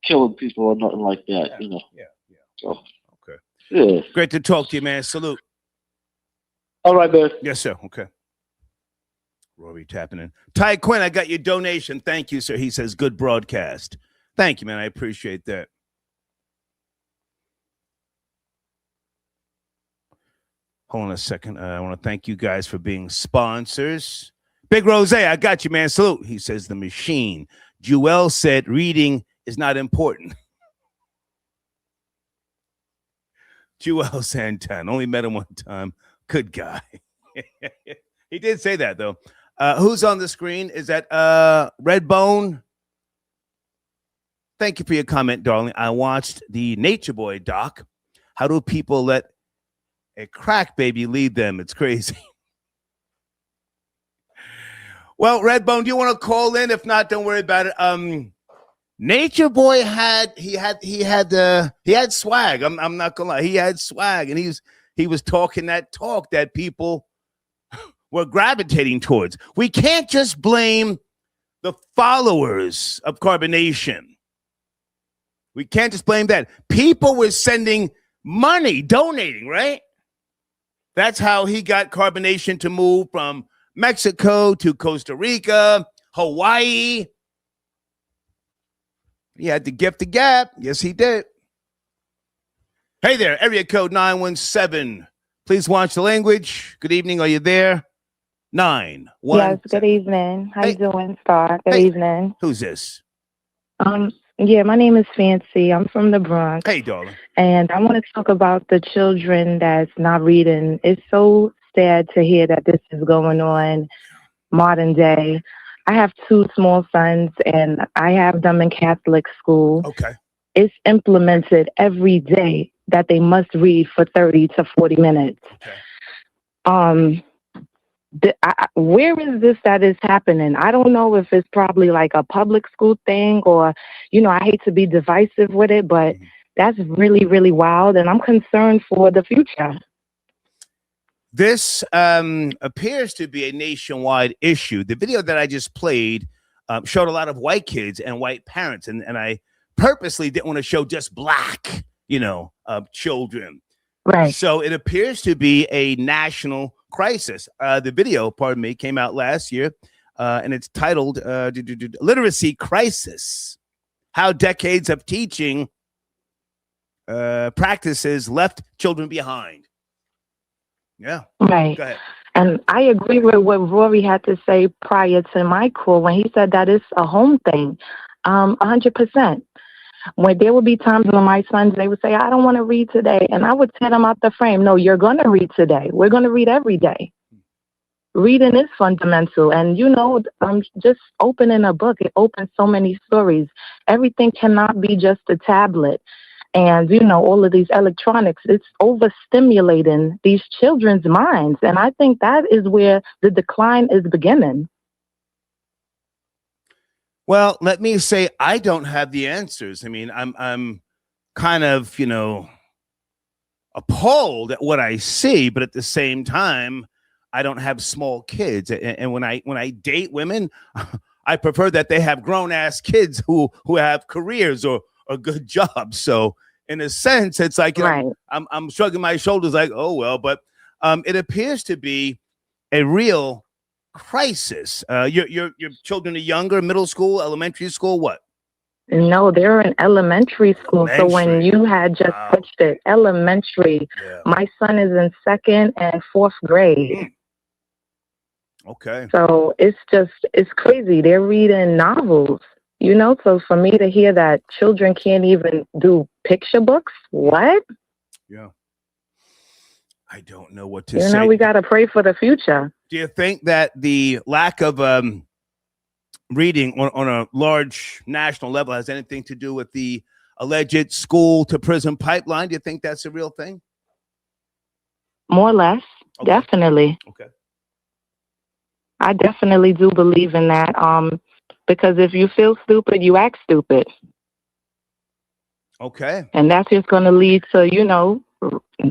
killing people or nothing like that, Yeah. So. Yeah. Great to talk to you, man. Salute. All right, man. Yes, sir. Okay. Rory tapping in. Ty Quinn, I got your donation. Thank you, sir. He says, good broadcast. Thank you, man. I appreciate that. Hold on a second. I want to thank you guys for being sponsors. Big Rose, I got you, man. Salute. He says, the machine. Jewel said, reading is not important. Jewel Santan, only met him one time. Good guy. He did say that, though. Who's on the screen? Is that Redbone? Thank you for your comment, darling. I watched the Nature Boy doc. How do people let a crack baby lead them? It's crazy. Well, Redbone, do you want to call in? If not, don't worry about it. Nature Boy had swag. I'm not gonna lie. He had swag, and he was talking that talk that people were gravitating towards. We can't just blame the followers of Carbonation. We can't just blame that. People were sending money, donating, right? That's how he got Carbonation to move from Mexico to Costa Rica, Hawaii. He had the gift of gab. Yes, he did. Hey there, area code 917. Please watch the language. Good evening. Are you there? 917. Yes, good evening. How you doing, Star? Good evening. Who's this? Yeah, my name is Fancy. I'm from the Bronx. Hey, darling. And I want to talk about the children that's not reading. It's so sad to hear that this is going on modern day. I have 2 small sons, and I have them in Catholic school. Okay. It's implemented every day that they must read for 30 to 40 minutes. Okay. Where is this that is happening? I don't know if it's probably like a public school thing or, I hate to be divisive with it, but that's really, really wild. And I'm concerned for the future. This appears to be a nationwide issue. The video that I just played showed a lot of white kids and white parents. And I purposely didn't want to show just black, children. Right. So it appears to be a national crisis. The video, came out last year, and it's titled Literacy Crisis, How Decades of Teaching Practices Left Children Behind. Yeah. Right. Go ahead. And I agree with what Rory had to say prior to my call when he said that it's a home thing. 100%. When there would be times when my sons, they would say, I don't want to read today. And I would tear them out the frame. No, you're going to read today. We're going to read every day. Reading is fundamental. And, just opening a book, it opens so many stories. Everything cannot be just a tablet. And, all of these electronics, it's overstimulating these children's minds. And I think that is where the decline is beginning. Well, let me say I don't have the answers. I mean, I'm kind of, appalled at what I see, but at the same time, I don't have small kids. And when I date women, I prefer that they have grown-ass kids who have careers or good jobs. So in a sense, it's like right. I'm shrugging my shoulders like, oh, well, but it appears to be a real crisis. Your children are younger, middle school, elementary school, what? No, they're in elementary school. So when you had just touched it, elementary, my son is in 2nd and 4th grade. Okay. So it's crazy. They're reading novels, so for me to hear that children can't even do picture books, what? Yeah. I don't know what to say. We got to pray for the future. Do you think that the lack of reading on a large national level has anything to do with the alleged school to prison pipeline? Do you think that's a real thing? More or less, definitely. Okay. I definitely do believe in that. Because if you feel stupid, you act stupid. Okay. And that's just going to lead to,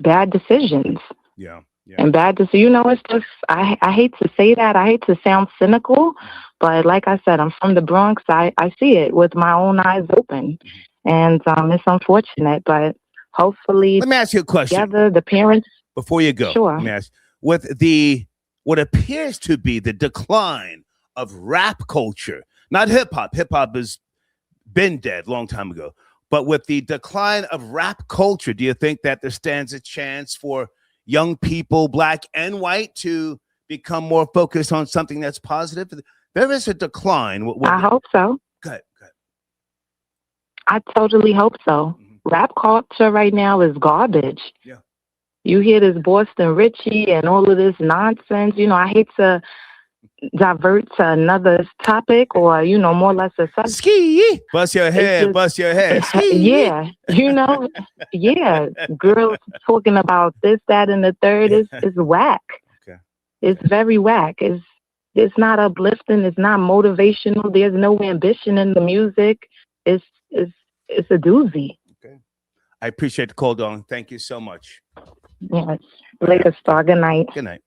bad decisions. Yeah. And it's just, I hate to say that. I hate to sound cynical, but like I said, I'm from the Bronx. I see it with my own eyes open. And it's unfortunate, but hopefully. Let me ask you a question. Together, the parents. Before you go. Sure. Let me ask, with what appears to be the decline of rap culture, not hip hop. Hip hop has been dead a long time ago. But with the decline of rap culture, do you think that there stands a chance for young people, black and white, to become more focused on something that's positive? There is a decline. I hope so. Good. I totally hope so. Rap culture right now is garbage. Yeah. You hear this Boston Richie and all of this nonsense. I hate to divert to another topic or, more or less a subject. Ski. Bust your head. Ski. Yeah. Yeah. Girls talking about this, that, and the third is whack. Okay. It's very whack. It's not uplifting. It's not motivational. There's no ambition in the music. It's a doozy. Okay. I appreciate the call, Dawn. Thank you so much. Yes. Later, Star. Good night. Good night.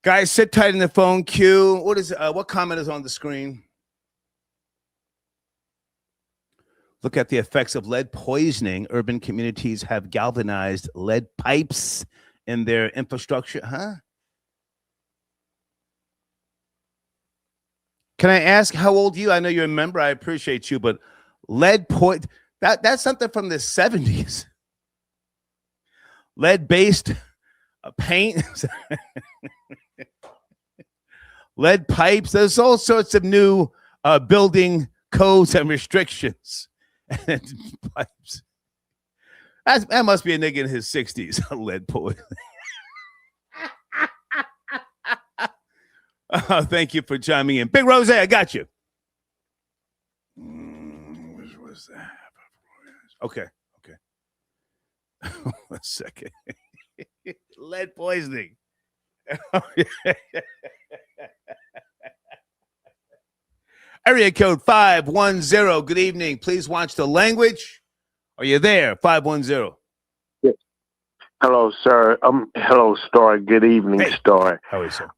Guys, sit tight in the phone queue. What comment is on the screen? Look at the effects of lead poisoning. Urban communities have galvanized lead pipes in their infrastructure. Huh? Can I ask how old you? I know you're a member. I appreciate you, but lead point, that's something from the 70s. Lead-based paint, lead pipes. There's all sorts of new building codes and restrictions. And pipes. That must be a nigga in his 60s. Lead poison. Thank you for chiming in. Big Rose, I got you. What's that? Okay. One second. Lead poisoning. Area code 510. Good evening. Please watch the language. Are you there? 510. Hello, sir. Hello, Star. Good evening, Star. How are you, sir?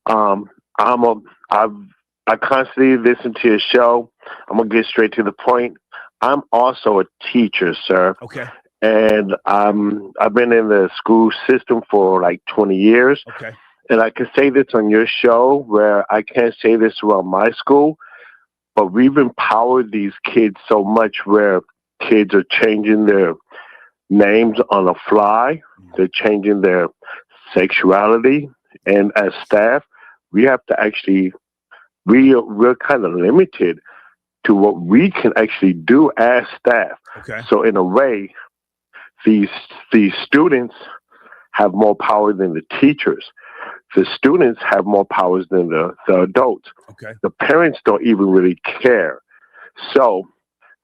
I constantly listen to your show. I'm gonna get straight to the point. I'm also a teacher, sir. Okay. And I've been in the school system for like 20 years. Okay. And I can say this on your show, where I can't say this around my school, but we've empowered these kids so much where kids are changing their names on the fly. They're changing their sexuality. And as staff, we have to actually, we're kind of limited to what we can actually do as staff. Okay. So in a way, these students have more power than the teachers. The students have more powers than the adults. Okay. The parents don't even really care. So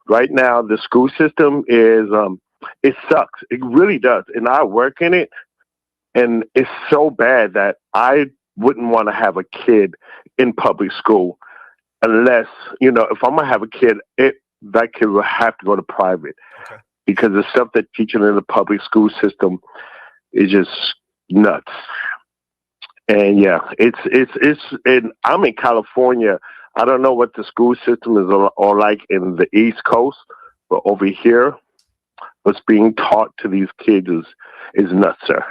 right now, the school system is, it sucks. It really does. And I work in it, and it's so bad that I wouldn't want to have a kid in public school unless, if I'm going to have a kid, that kid will have to go to private. Okay. Because the stuff they're teaching in the public school system is just nuts. And yeah, and I'm in California. I don't know what the school system is all like in the East Coast, but over here, what's being taught to these kids is nuts, sir.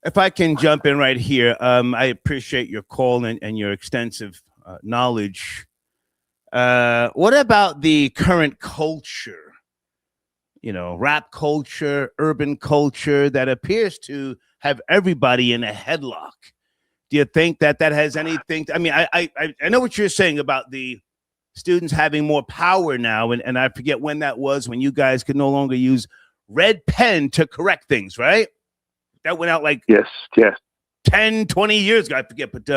If I can jump in right here, I appreciate your call and your extensive knowledge. What about the current culture? Rap culture, urban culture that appears to have everybody in a headlock. Do you think that has anything? I know what you're saying about the students having more power now, and I forget when that was, when you guys could no longer use red pen to correct things, right? That went out like yes 10, 20 years ago, I forget. But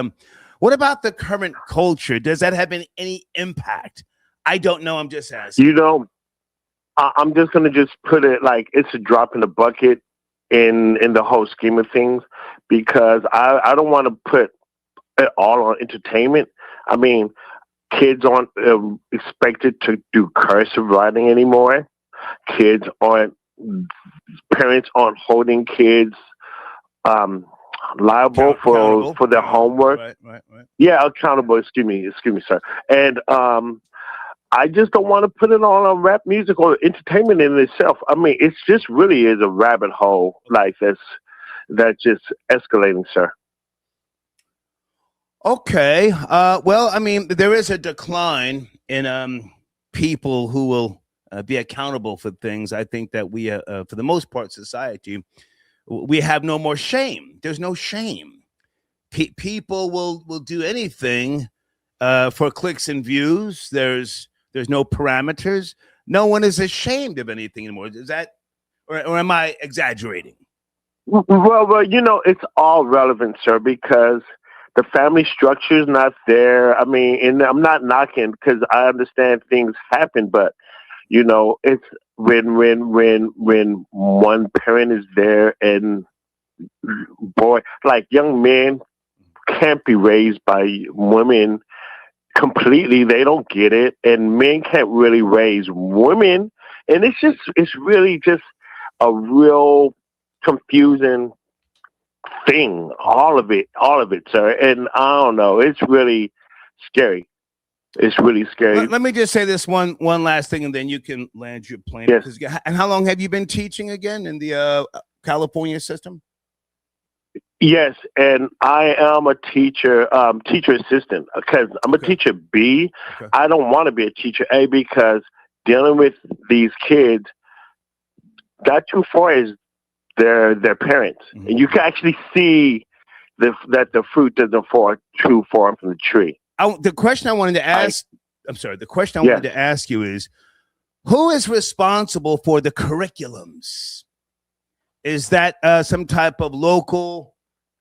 what about the current culture? Does that have any impact? I don't know. I'm just asking. I'm just going to just put it like it's a drop in the bucket in the whole scheme of things, because I don't want to put it all on entertainment. I mean, kids aren't expected to do cursive writing anymore. Parents aren't holding kids liable for their homework. Right. Yeah, accountable. Excuse me, sir. And I just don't want to put it all on rap music or entertainment in itself. I mean, it's just really is a rabbit hole like this that's just escalating, sir. Okay. Well, I mean, there is a decline in people who will be accountable for things. I think that we, for the most part, society, we have no more shame. There's no shame. People will do anything for clicks and views. There's no parameters. No one is ashamed of anything anymore. Is that, or am I exaggerating? Well, it's all relevant, sir, because the family structure is not there. I mean, and I'm not knocking, because I understand things happen, but it's when one parent is there, and like young men can't be raised by women completely. They don't get it, and men can't really raise women, and it's really just a real confusing thing. All of it, sir. And I don't know. It's really scary. It's really scary. Let me just say this one last thing, and then you can land your plane. Yes. And how long have you been teaching again in the California system? Yes, and I am a teacher, teacher assistant, because I'm a teacher B. I don't want to be a teacher A because dealing with these kids, that too far is their parents, and you can actually see that the fruit doesn't fall too far from the tree. The question I wanted to ask, the question I wanted to ask you is, who is responsible for the curriculums? Is that some type of local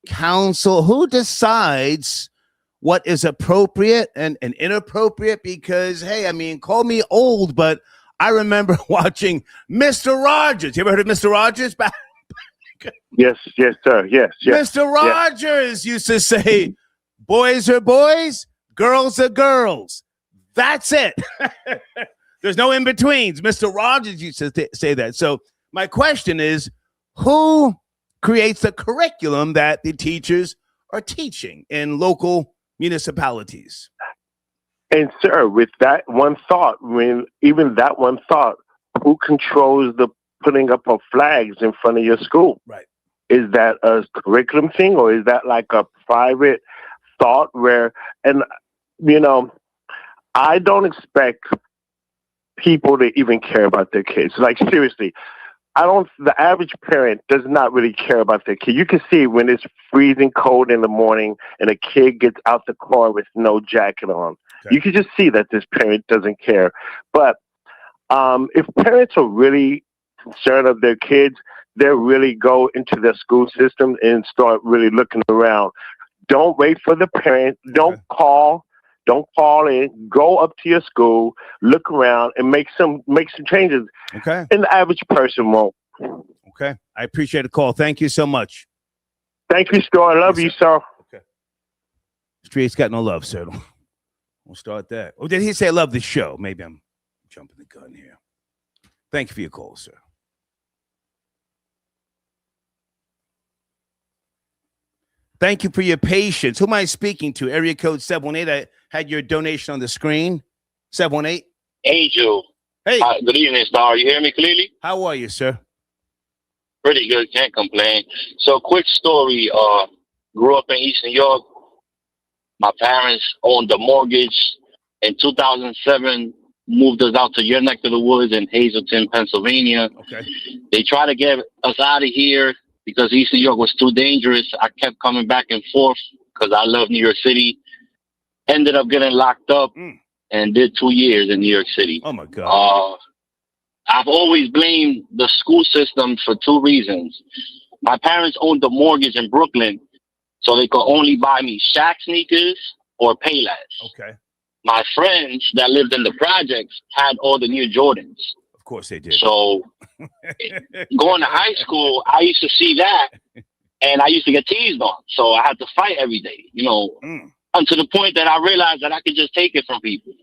council? Who decides what is appropriate and inappropriate? Because, hey, I mean, call me old, but I remember watching Mr. Rogers. You ever heard of Mr. Rogers? Yes, sir. Yes. Mr. Rogers used to say, boys are boys, girls are girls. That's it. There's no in-betweens. Mr. Rogers used to say that. So my question is, who creates the curriculum that the teachers are teaching in local municipalities? And sir, with that one thought, who controls the putting up of flags in front of your school? Right. Is that a curriculum thing, or is that like a private thought where, and I don't expect people to even care about their kids. Like, seriously, the average parent does not really care about their kid. You can see when it's freezing cold in the morning and a kid gets out the car with no jacket on. Okay. You can just see that this parent doesn't care. But if parents are really concerned of their kids, they'll really go into their school system and start really looking around. Don't wait for the parent. Don't call in. Go up to your school, look around, and make some changes. Okay. And the average person won't. Okay. I appreciate the call. Thank you so much. Thank you, Star. I love you, sir. Okay. Streets got no love, sir. We'll start that. Or did he say I love the show? Maybe I'm jumping the gun here. Thank you for your call, sir. Thank you for your patience. Who am I speaking to? Area code 718. I had your donation on the screen. 718. Angel. Hey. Good evening, Star. You hear me clearly? How are you, sir? Pretty good. Can't complain. So, quick story. Grew up in East New York. My parents owned a mortgage. In 2007, moved us out to your neck of the woods in Hazleton, Pennsylvania. Okay. They tried to get us out of here because East New York was too dangerous. I kept coming back and forth because I love New York City. Ended up getting locked up and did 2 years in New York City. Oh, my God. I've always blamed the school system for two reasons. My parents owned a mortgage in Brooklyn, so they could only buy me Shaq sneakers or Payless. Okay. My friends that lived in the projects had all the new Jordans. Of course they did. So going to high school, I used to see that, and I used to get teased on. So I had to fight every day, until the point that I realized that I could just take it from people.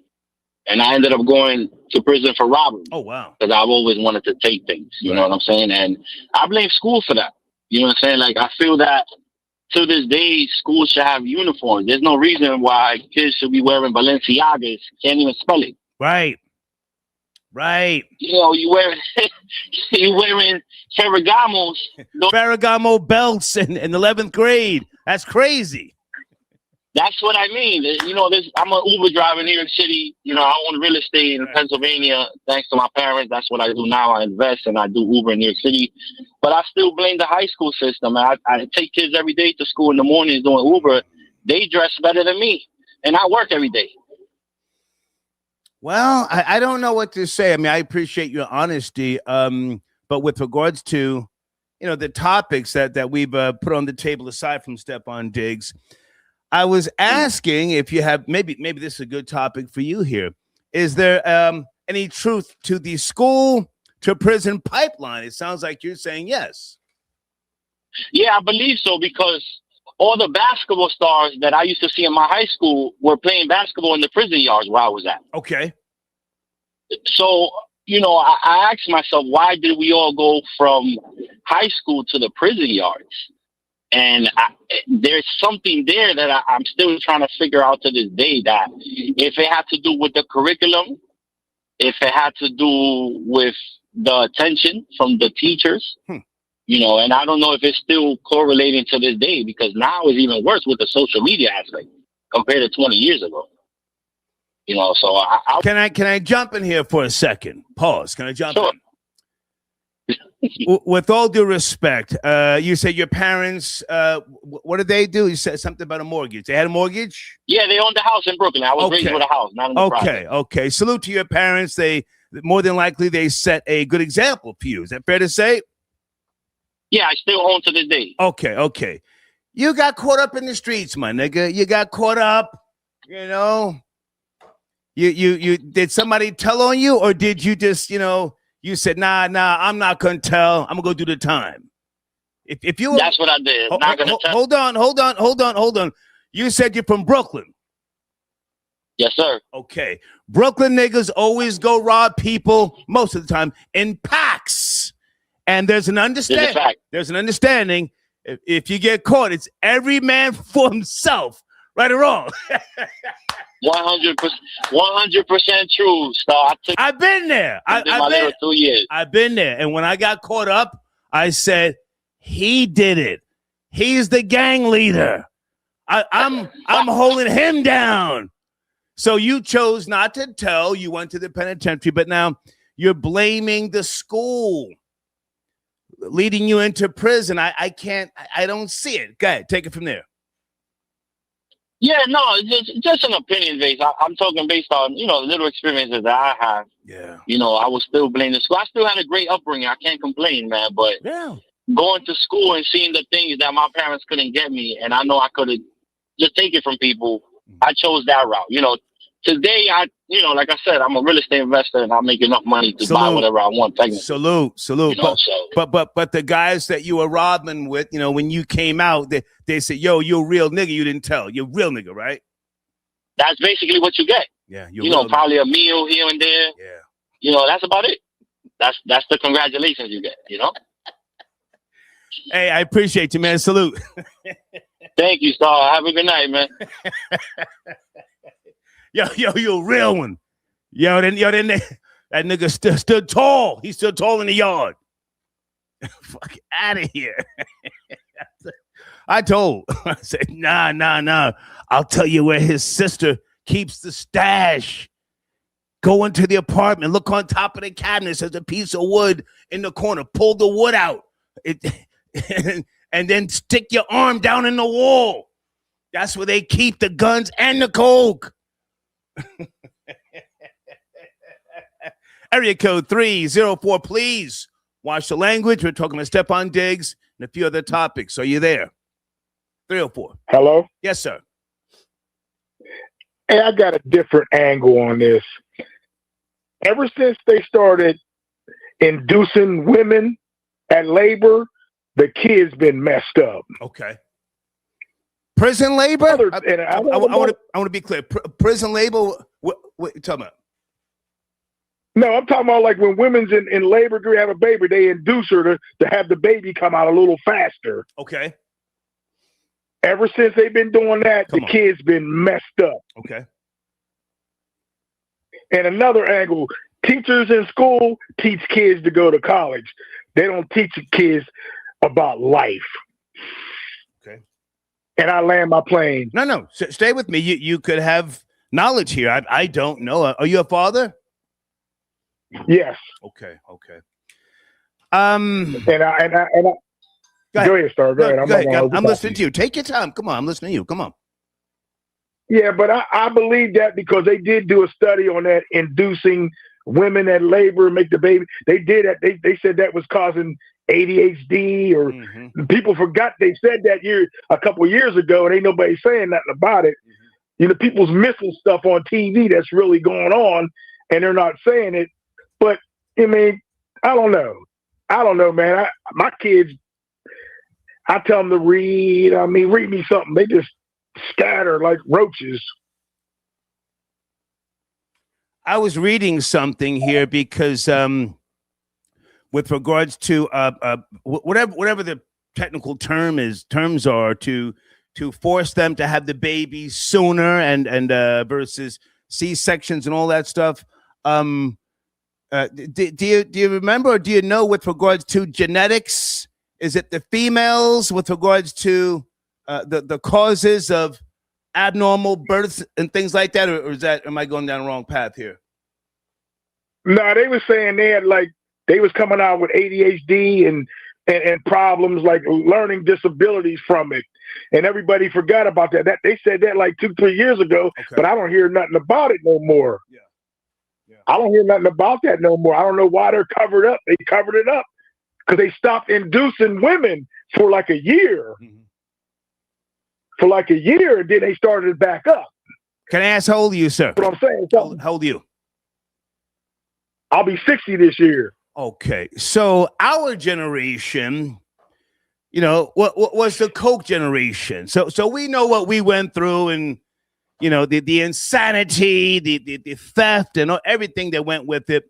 And I ended up going to prison for robbery. Oh, wow. Because I've always wanted to take things, you know what I'm saying? And I blame school for that. You know what I'm saying? Like, I feel that to this day, schools should have uniforms. There's no reason why kids should be wearing Balenciagas. Can't even spell it. Right. You wearing Ferragamos. Ferragamo belts in 11th grade. That's crazy. That's what I mean. I'm an Uber driver in New York City. I own real estate in Pennsylvania. Thanks to my parents, that's what I do now. I invest and I do Uber in New York City. But I still blame the high school system. I take kids every day to school in the mornings doing Uber. They dress better than me, and I work every day. Well, I don't know what to say. I mean, I appreciate your honesty. But with regards to, the topics that we've put on the table aside from Stefon Diggs, I was asking if you have, maybe this is a good topic for you here. Is there any truth to the school to prison pipeline? It sounds like you're saying yes. Yeah, I believe so, because all the basketball stars that I used to see in my high school were playing basketball in the prison yards where I was at. Okay. So, I asked myself, why did we all go from high school to the prison yards? And there's something there that I'm still trying to figure out to this day, that if it had to do with the curriculum, if it had to do with the attention from the teachers, You know, and I don't know if it's still correlating to this day, because now it's even worse with the social media aspect compared to 20 years ago. You know, so Can I jump in here for a second? Pause. Can I jump in? With all due respect, you said your parents, what did they do? You said something about a mortgage. They had a mortgage? Yeah, they owned the house in Brooklyn. I was raised with a house, not in the project. Okay. Salute to your parents. They more than likely they set a good example for you. Is that fair to say? Yeah, I still own to this day. Okay. You got caught up in the streets, my nigga. You got caught up, you know. You did somebody tell on you, or did you just, you know, you said, nah, I'm not gonna tell. I'm gonna go do the time. If you That's what I did. Not gonna tell. Hold on. You said you're from Brooklyn. Yes, sir. Okay. Brooklyn niggas always go rob people most of the time in packs. And there's an understanding. If you get caught, it's every man for himself. Right or wrong? 100% true, Star. I've been there. I've been 2 years. I've been there. And when I got caught up, I said, he did it. He's the gang leader. I'm holding him down. So you chose not to tell. You went to the penitentiary, but now you're blaming the school, leading you into prison. I don't see it. Go ahead, take it from there. Yeah, no, just an opinion based. I'm talking based on, you know, the little experiences that I have. Yeah. You know, I was still blaming the school. I still had a great upbringing. I can't complain, man. But going to school and seeing the things that my parents couldn't get me, and I know I could have just take it from people, I chose that route. You know, today, like I said, I'm a real estate investor, and I make enough money to buy whatever I want. Salute. You know, but the guys that you were robbing with, you know, when you came out, they said, yo, you're a real nigga. You didn't tell. You're a real nigga, right? That's basically what you get. Yeah. You know, probably a meal here and there. Yeah. You know, that's about it. That's the congratulations you get, you know? Hey, I appreciate you, man. Salute. Thank you, Star. Have a good night, man. Yo, you a real one. Then that nigga stood tall. He stood tall in the yard. Fuck out of here. I said, nah. I'll tell you where his sister keeps the stash. Go into the apartment, look on top of the cabinets. There's a piece of wood in the corner. Pull the wood out. And then stick your arm down in the wall. That's where they keep the guns and the coke. Area code 304, please. Watch the language. We're talking to Stefon Diggs and a few other topics. Are you there? 304. Hello? Yes, sir. Hey, I got a different angle on this. Ever since they started inducing women at labor, the kids been messed up. Okay. Prison labor? I want to be clear. Prison labor, what you talking about? No, I'm talking about like when women's in labor to have a baby, they induce her to have the baby come out a little faster. Okay. Ever since they've been doing that, the kids been messed up. Okay. And another angle, teachers in school teach kids to go to college. They don't teach kids about life. Okay. And I land my plane. No. Stay with me. You could have knowledge here. I don't know. Are you a father? Yes. Okay. And I go ahead, Star. Go ahead. I'm listening to you. Take your time. Come on. I'm listening to you. Come on. Yeah, but I believe that because they did do a study on that, inducing women at labor, make the baby. They did that. They said that was causing ADHD, or people forgot they said that a couple of years ago, and ain't nobody saying nothing about it. You know, people's missing stuff on TV that's really going on, and they're not saying it. But I mean, I don't know, man. My kids, I tell them to read. I mean, read me something. They just scatter like roaches. I was reading something here because with regards to whatever the technical terms are to force them to have the baby sooner and versus C-sections and all that stuff. Do you remember, or do you know with regards to genetics Is it the females with regards to the causes of abnormal births and things like that, or is that, am I going down the wrong path here? No, they were saying they was coming out with ADHD and problems like learning disabilities from it, and everybody forgot about that. That they said that like 2-3 years ago, but I don't hear nothing about it no more. Yeah. I don't hear nothing about that no more. I don't know why they're covered up. They covered it up because they stopped inducing women for like a year. For like a year, and then they started it back up. Can I ask how old are you, sir? What I'm saying. How old are you? I'll be 60 this year. Okay, so our generation, you know, what was the Coke generation? So we know what we went through, and you know the insanity, the theft, and everything that went with it.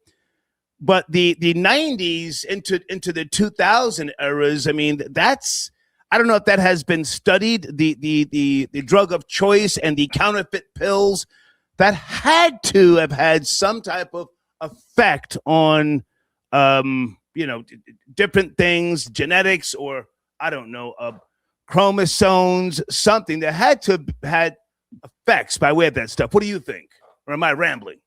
But the 90s into the 2000 eras, I mean, that's, I don't know if that has been studied. The drug of choice and the counterfeit pills that had to have had some type of effect on, you know, different things, genetics, or I don't know, chromosomes, something that had to have had effects by way of that stuff. What do you think? Or am I rambling?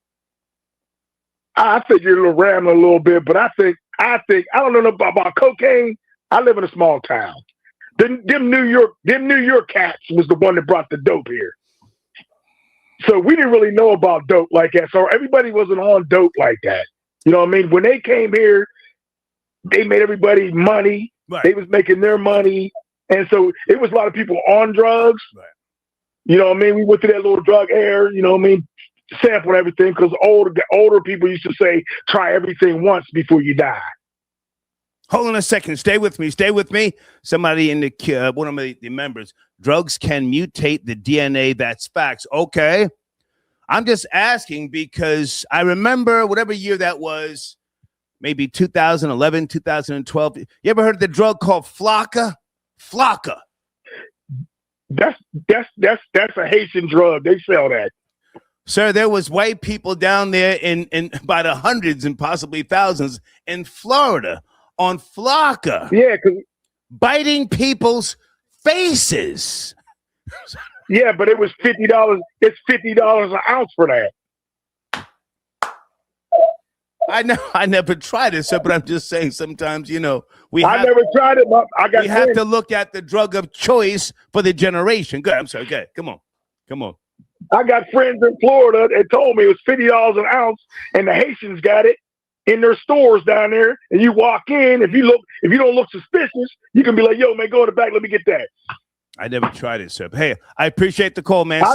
I think you're rambling a little bit, but I think I don't know about cocaine. I live in a small town. Them New York cats was the one that brought the dope here. So we didn't really know about dope like that. So everybody wasn't on dope like that. You know what I mean? When they came here, they made everybody money. Right. They was making their money. And so it was a lot of people on drugs. Right. You know what I mean? We went through that little drug era, you know what I mean? Sample everything, because older people used to say, try everything once before you die. Hold on a second. Stay with me. Stay with me. Somebody in the one of the members. Drugs can mutate the DNA. That's facts. Okay. I'm just asking because I remember whatever year that was, maybe 2011, 2012. You ever heard of the drug called Flocka? Flocka. That's a Haitian drug. They sell that. Sir, there was white people down there in by the hundreds and possibly thousands in Florida on Flocka. Yeah, biting people's faces. Yeah, but it was $50. It's $50 an ounce for that. I know. I never tried it, sir, but I'm just saying sometimes, you know, I never tried it. We have to look at the drug of choice for the generation. Good. I'm sorry. Good. Come on. I got friends in Florida that told me it was $50 an ounce, and the Haitians got it in their stores down there. And you walk in, if you don't look suspicious, you can be like, "Yo, man, go in the back. Let me get that." I never tried it, sir. Hey, I appreciate the call, man.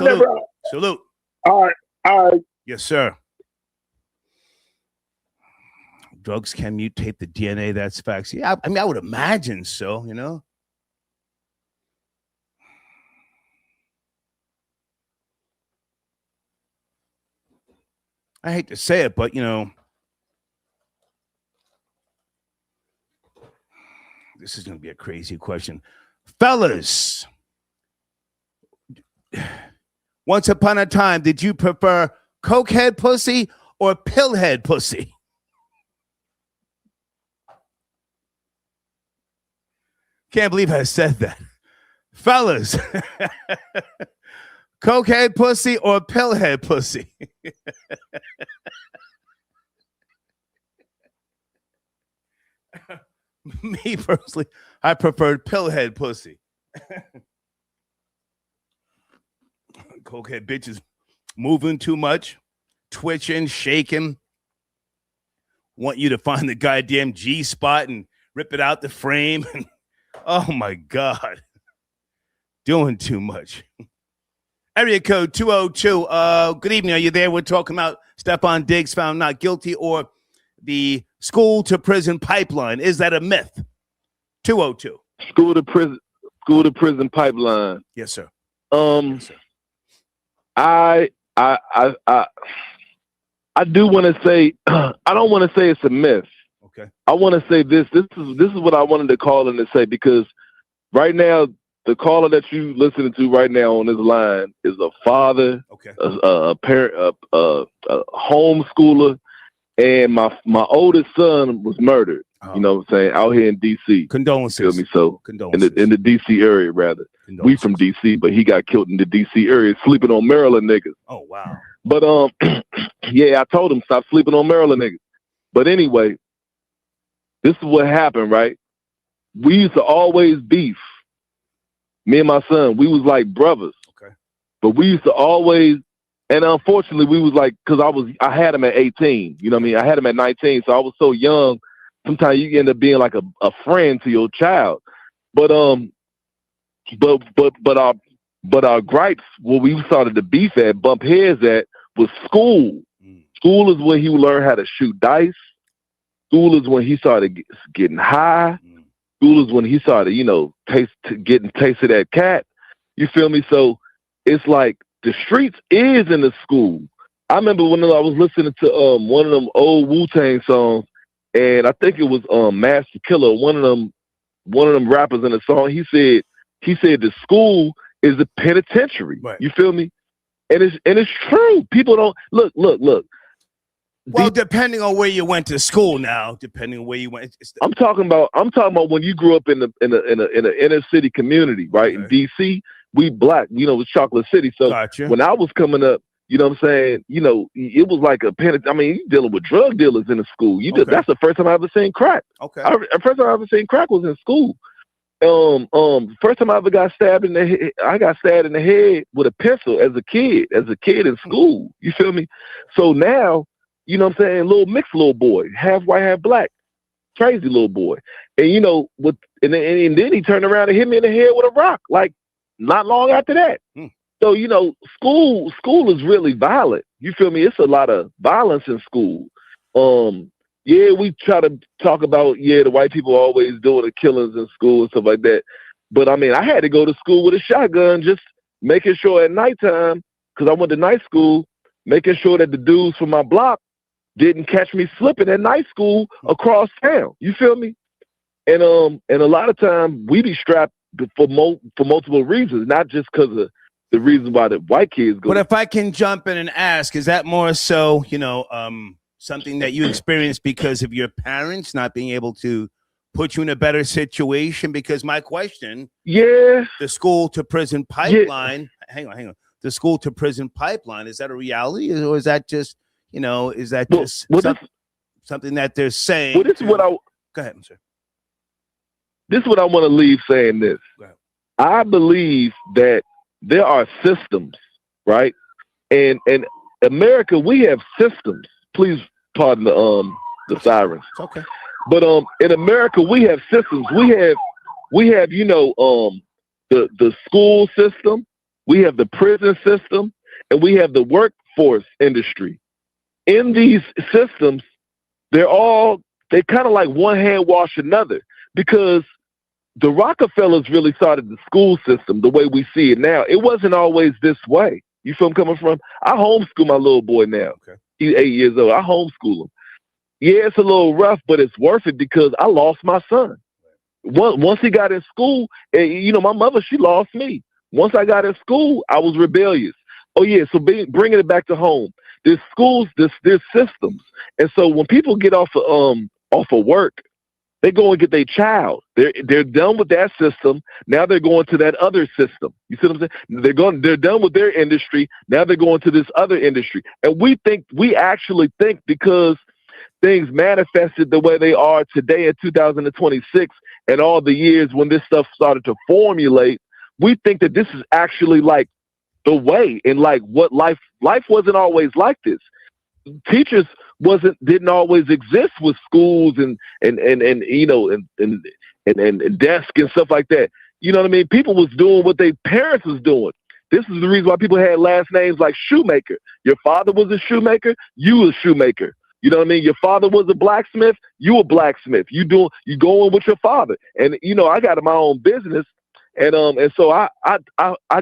Salute. All right. Yes, sir. Drugs can mutate the DNA. That's facts. Yeah, I mean, I would imagine so. You know. I hate to say it, but, you know, this is going to be a crazy question. Fellas, once upon a time, did you prefer cokehead pussy or pillhead pussy? Can't believe I said that. Fellas, cokehead pussy or pillhead pussy? Me personally, I preferred pillhead pussy. Cokehead bitches moving too much, twitching, shaking. Want you to find the goddamn G spot and rip it out the frame. Oh my God. Doing too much. Area code 202. Good evening. Are you there? We're talking about Stefon Diggs found not guilty or the school to prison pipeline. Is that a myth? 202. School to prison pipeline. Yes, sir. Yes, sir. I do want to say I don't want to say it's a myth. Okay. I want to say this is what I wanted to call in to say, because right now the caller that you listening to right now on this line is a father, okay, a parent, a homeschooler, and my oldest son was murdered. You know what I'm saying? Out here in D.C. Condolences. Feel me? So Condolences. in the D.C. area, rather. We from D.C., but he got killed in the D.C. area, sleeping on Maryland niggas. Oh wow. But yeah, I told him stop sleeping on Maryland niggas. But anyway, this is what happened, right? We used to always beef. Me and my son, we was like brothers. Okay. But we used to always, and unfortunately, we was like, because I had him at 18. You know what I mean? I had him at 19, so I was so young. Sometimes you end up being like a friend to your child. But our gripes, where we started to beef at, bump heads at, was school. School is when he learned how to shoot dice. School is when he started getting high. School is when he started, getting tasted that cat. You feel me? So it's like the streets is in the school. I remember when I was listening to one of them old Wu-Tang songs, and I think it was Master Killer, one of them rappers in the song. He said the school is the penitentiary. Right. You feel me? And it's true. People don't look. Well, depending on where you went to school now, depending on where you went. I'm talking about when you grew up in the inner city community, right? Okay. In D.C., we black, it's Chocolate City. So when I was coming up, you know what I'm saying? It was like a penitentiary. I mean, you dealing with drug dealers in the school. That's the first time I ever seen crack. Okay. The first time I ever seen crack was in school. First time I ever got stabbed in the head, I got stabbed in the head with a pencil as a kid in school. You feel me? So now, you know what I'm saying, little boy, half white, half black, crazy little boy. And and then he turned around and hit me in the head with a rock, like not long after that. So, school is really violent. You feel me? It's a lot of violence in school. Yeah, we try to talk about, the white people always doing the killings in school and stuff like that. But, I mean, I had to go to school with a shotgun, just making sure at nighttime, because I went to night school, making sure that the dudes from my block didn't catch me slipping at night school across town. You feel me? And a lot of times we be strapped for multiple reasons, not just because of the reason why the white kids go. But if I can jump in and ask, is that more so, something that you experienced because of your parents not being able to put you in a better situation? Because my question, the school to prison pipeline, hang on. The school to prison pipeline, is that a reality? Or is that just, something that they're saying? Well, this is what go ahead, sir. This is what I want to leave saying this. I believe that there are systems, right? And in America, we have systems. Please pardon the sirens. It's okay. But in America, we have systems. We have the school system, we have the prison system, and we have the workforce industry. In these systems, they kind of like one hand wash another, because the Rockefellers really started the school system the way we see it now. It wasn't always this way. You feel I'm coming from? I homeschool my little boy now. Okay. He's 8 years old. I homeschool him. Yeah, it's a little rough, but it's worth it because I lost my son. Once he got in school, my mother, she lost me. Once I got in school, I was rebellious. Oh, yeah, so bringing it back to home. There's schools, there's systems. And so when people get off of work, they go and get their child. They're done with that system. Now they're going to that other system. You see what I'm saying? They're done with their industry. Now they're going to this other industry. And we actually think because things manifested the way they are today in 2026 and all the years when this stuff started to formulate, we think that this is actually like the way, and like what life wasn't always like this. Teachers didn't always exist with schools and desks and stuff like that. You know what I mean? People was doing what their parents was doing. This is the reason why people had last names like Shoemaker. Your father was a shoemaker, you was a shoemaker. You know what I mean? Your father was a blacksmith, you a blacksmith. You going with your father. And I got my own business, and so I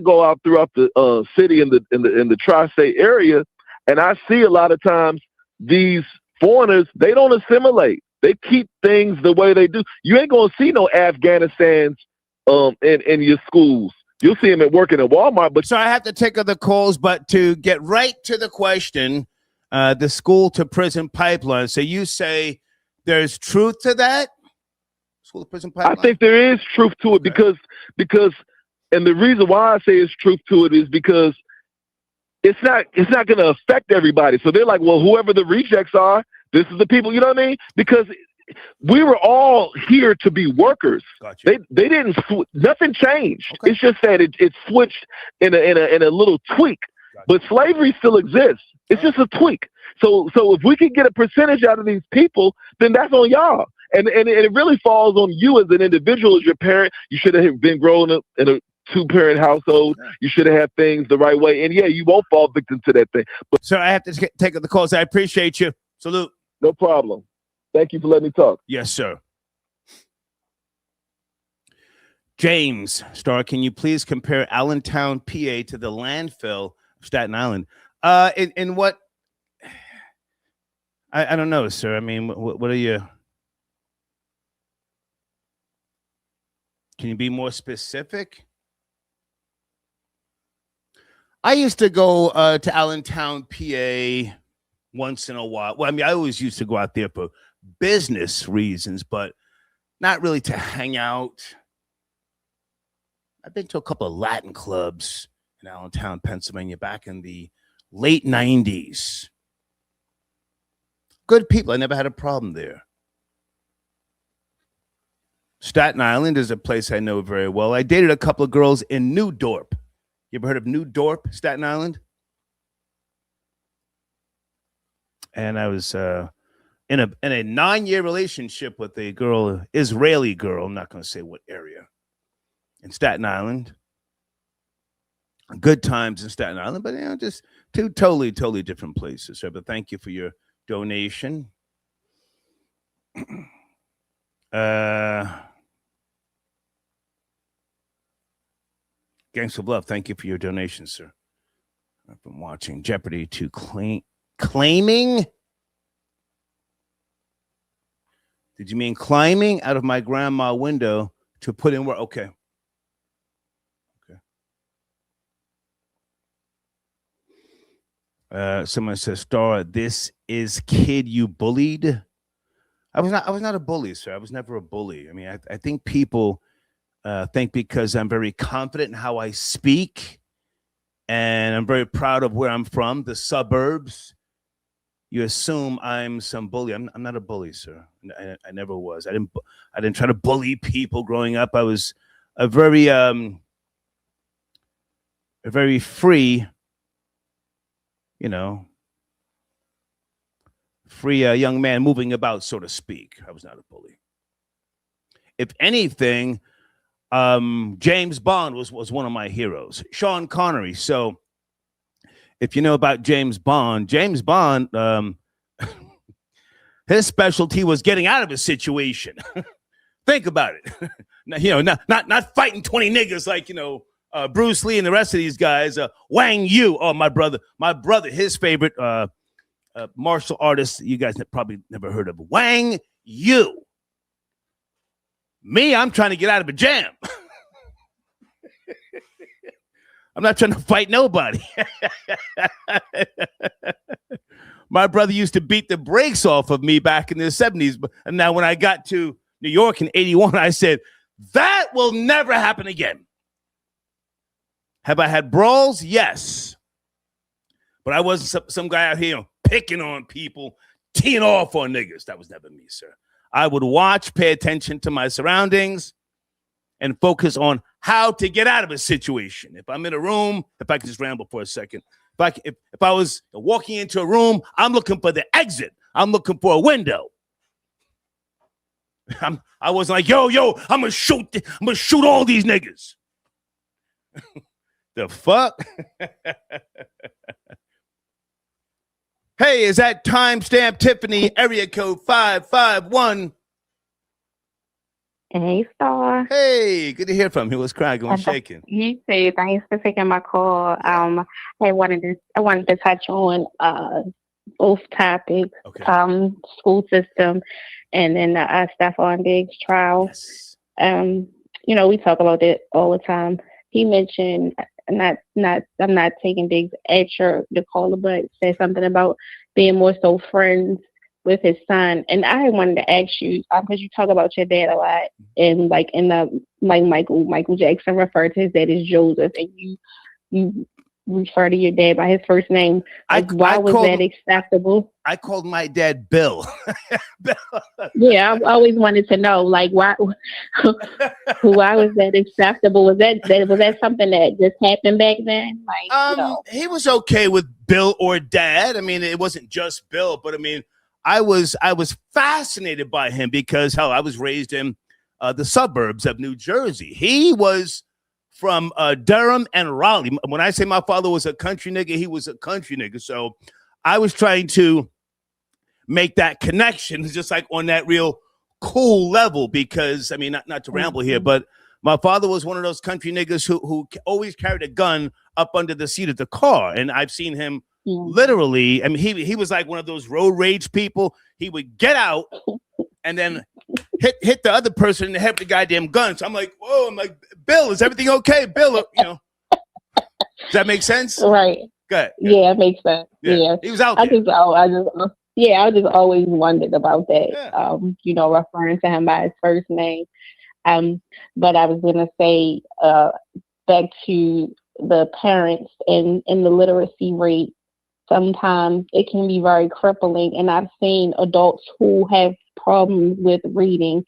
go out throughout the city in the tri-state area, and I see a lot of times these foreigners, they don't assimilate. They keep things the way they do. You ain't gonna see no Afghanistans in your schools. You'll see them working at Walmart. But so I have to take other calls, but to get right to the question, the school to prison pipeline. So you say there's truth to that? School to prison pipeline? I think there is truth to it because, and the reason why I say it's truth to it is because it's not going to affect everybody. So they're like, well, whoever the rejects are, this is the people. You know what I mean? Because we were all here to be workers. Gotcha. They didn't. Nothing changed. Okay. It's just that it switched in a little tweak. Gotcha. But slavery still exists. It's just a tweak. So if we can get a percentage out of these people, then that's on y'all. And it really falls on you as an individual, as your parent. You should have been growing up in a 2-parent household. You should have had things the right way. And yeah, you won't fall victim to that thing. But sir, I have to take the calls. I appreciate you. Salute. No problem. Thank you for letting me talk. Yes, sir. James, Star, can you please compare Allentown, PA to the landfill of Staten Island? In what? I don't know, sir. I mean, what are you? Can you be more specific? I used to go to Allentown, PA once in a while. Well, I mean, I always used to go out there for business reasons, but not really to hang out. I've been to a couple of Latin clubs in Allentown, Pennsylvania, back in the late 90s. Good people. I never had a problem there. Staten Island is a place I know very well. I dated a couple of girls in New Dorp. You ever heard of New Dorp, Staten Island? And I was in a 9-year relationship with a girl, Israeli girl. I'm not going to say what area. In Staten Island. Good times in Staten Island, but just two totally different places. So, but thank you for your donation. Gangs of Love, thank you for your donation, sir. I've been watching Jeopardy to claiming. Did you mean climbing out of my grandma window to put in work? Okay. Someone says, Star, this is kid you bullied. I was not a bully, sir. I was never a bully. I mean, I think people think because I'm very confident in how I speak and I'm very proud of where I'm from, the suburbs, you assume I'm some bully. I'm not a bully, sir. I never was. I didn't try to bully people growing up. I was a very free, free young man moving about, so to speak. I was not a bully. If anything, James Bond was one of my heroes. Sean Connery. So if you know about James Bond, his specialty was getting out of a situation. Think about it. Not fighting 20 niggas like, Bruce Lee and the rest of these guys. Wang Yu, my brother, his favorite martial artist you guys probably never heard of. Wang Yu. Me, I'm trying to get out of a jam. I'm not trying to fight nobody. My brother used to beat the brakes off of me back in the 70s. And now when I got to New York in 81, I said, that will never happen again. Have I had brawls? Yes. But I wasn't some guy out here picking on people, teeing off on niggas. That was never me, sir. I would watch, pay attention to my surroundings, and focus on how to get out of a situation. If I'm in a room, if I can just ramble for a second, if I was walking into a room, I'm looking for the exit. I'm looking for a window. I wasn't like, yo, I'm gonna shoot all these niggas. The fuck? Hey, is that timestamp Tiffany, area code 551? Hey, Star. Hey, good to hear from you. What's cracking? What's shaking? You say thanks for taking my call. I wanted to touch on both topics, school system, and then the Stefon Diggs trial. Yes. We talk about it all the time. He mentioned, I'm not taking Diggs at the caller, but said something about being more so friends with his son. And I wanted to ask you, because you talk about your dad a lot, and like in the Michael Jackson referred to his dad as Joseph, and you refer to your dad by his first name. Like, why was that acceptable? I called my dad Bill. Yeah, I always wanted to know, like, why was that acceptable? Was that something that just happened back then? Like, he was okay with Bill or Dad. I mean, it wasn't just Bill, but I mean, I was fascinated by him because hell, I was raised in the suburbs of New Jersey. He was from Durham and Raleigh. When I say my father was a country nigga, he was a country nigga. So I was trying to make that connection just like on that real cool level because, I mean, not to ramble here, but my father was one of those country niggas who always carried a gun up under the seat of the car. And I've seen him literally, I mean, he was like one of those road rage people. He would get out and then hit the other person in the head with the goddamn gun. So I'm like, whoa, I'm like, Bill, is everything okay? Bill, you know. Does that make sense? Right. Good. Yeah, it makes sense. Yeah. He was out I there. I just always wondered about that. You know, referring to him by his first name. But I was gonna say, back to the parents and the literacy rate. Sometimes it can be very crippling, and I've seen adults who have problems with reading,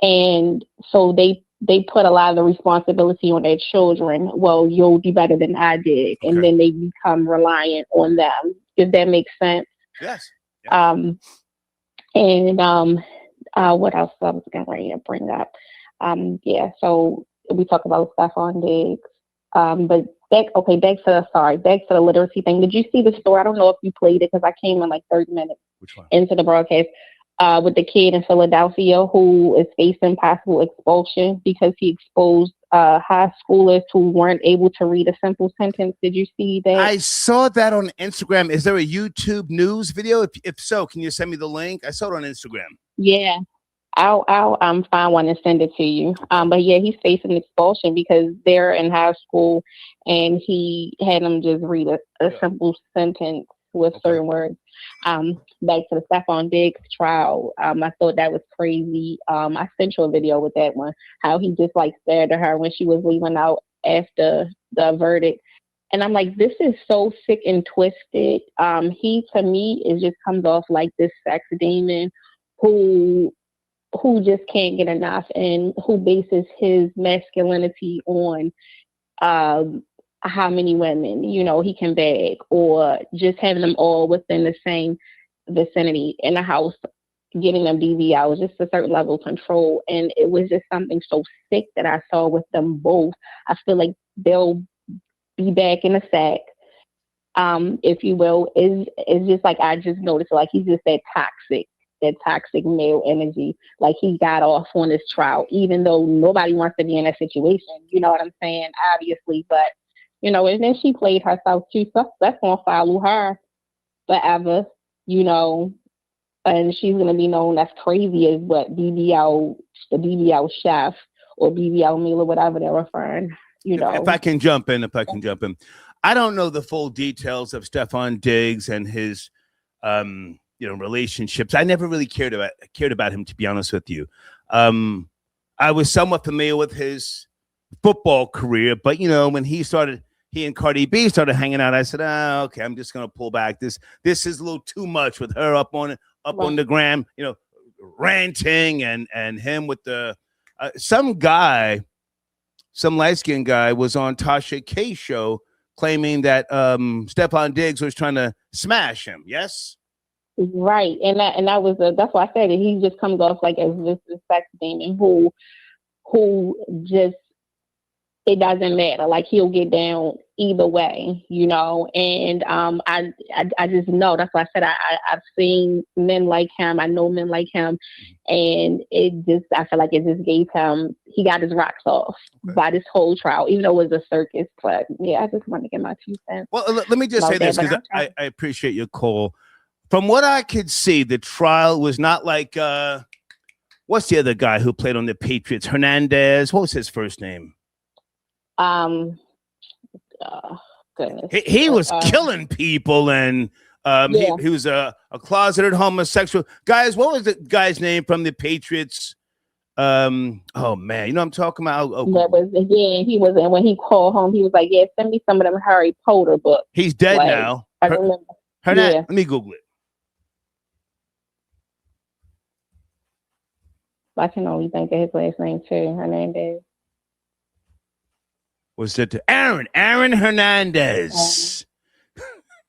and so they put a lot of the responsibility on their children. Well, you'll do better than I did, and then they become reliant on them. If that makes sense. Yes. And what else I was going to bring up? So we talk about Stefon Diggs, but back to the literacy thing. Did you see the story? I don't know if you played it because I came in like 30 minutes into the broadcast. With the kid in Philadelphia who is facing possible expulsion because he exposed high schoolers who weren't able to read a simple sentence. Did you see that? I saw that on Instagram. Is there a YouTube news video? If so, can you send me the link? I saw it on Instagram. Yeah, I'll find one and send it to you. But yeah, he's facing expulsion because they're in high school and he had them just read a simple sentence with certain words. Back to the Stefon Diggs trial, I thought that was crazy. I sent you a video with that one, how he just like stared at her when she was leaving out after the verdict. And I'm like, this is so sick and twisted. He, to me, it just comes off like this sex demon who just can't get enough and who bases his masculinity on how many women, you know, he can bag, or just having them all within the same vicinity in the house, getting them DV was just a certain level of control. And it was just something so sick that I saw with them both. I feel like they'll be back in the sack, if you will. It's just like, I just noticed, like, he's just that toxic male energy. Like, he got off on this trial, even though nobody wants to be in that situation. You know what I'm saying? Obviously, but you know, and then she played herself too. So that's gonna follow her forever, you know. And she's gonna be known as crazy as what BBL, the BBL chef, or BBL Mila, whatever they're referring. You know. If I can jump in, I don't know the full details of Stefon Diggs and his, relationships. I never really cared about him, to be honest with you. I was somewhat familiar with his football career, but you know, when he and Cardi B started hanging out, I said, okay, I'm just gonna pull back. This is a little too much with her up on the gram, you know, ranting and him with the some light-skinned guy was on Tasha K's show claiming that Stefon Diggs was trying to smash him. Yes. Right, and that's why I said it. He just comes off like as this sex demon who just, it doesn't matter. Like, he'll get down either way, you know. And I just know. That's why I said I've seen men like him. I know men like him, and I feel like it just gave him. He got his rocks off by this whole trial, even though it was a circus. But yeah, I just want to get my 2 cents. Well, let me just say this, because I appreciate your call. From what I could see, the trial was not like what's the other guy who played on the Patriots? Hernandez. What was his first name? Goodness. He was killing people, and He was a closeted homosexual. Guys, what was the guy's name from the Patriots? Oh man, you know what I'm talking about? That was he was, and when he called home, he was like, "Yeah, send me some of them Harry Potter books." He's dead like, now. I remember. Let me Google it. I can only think of his last name too. Hernandez. Was it Aaron Hernandez?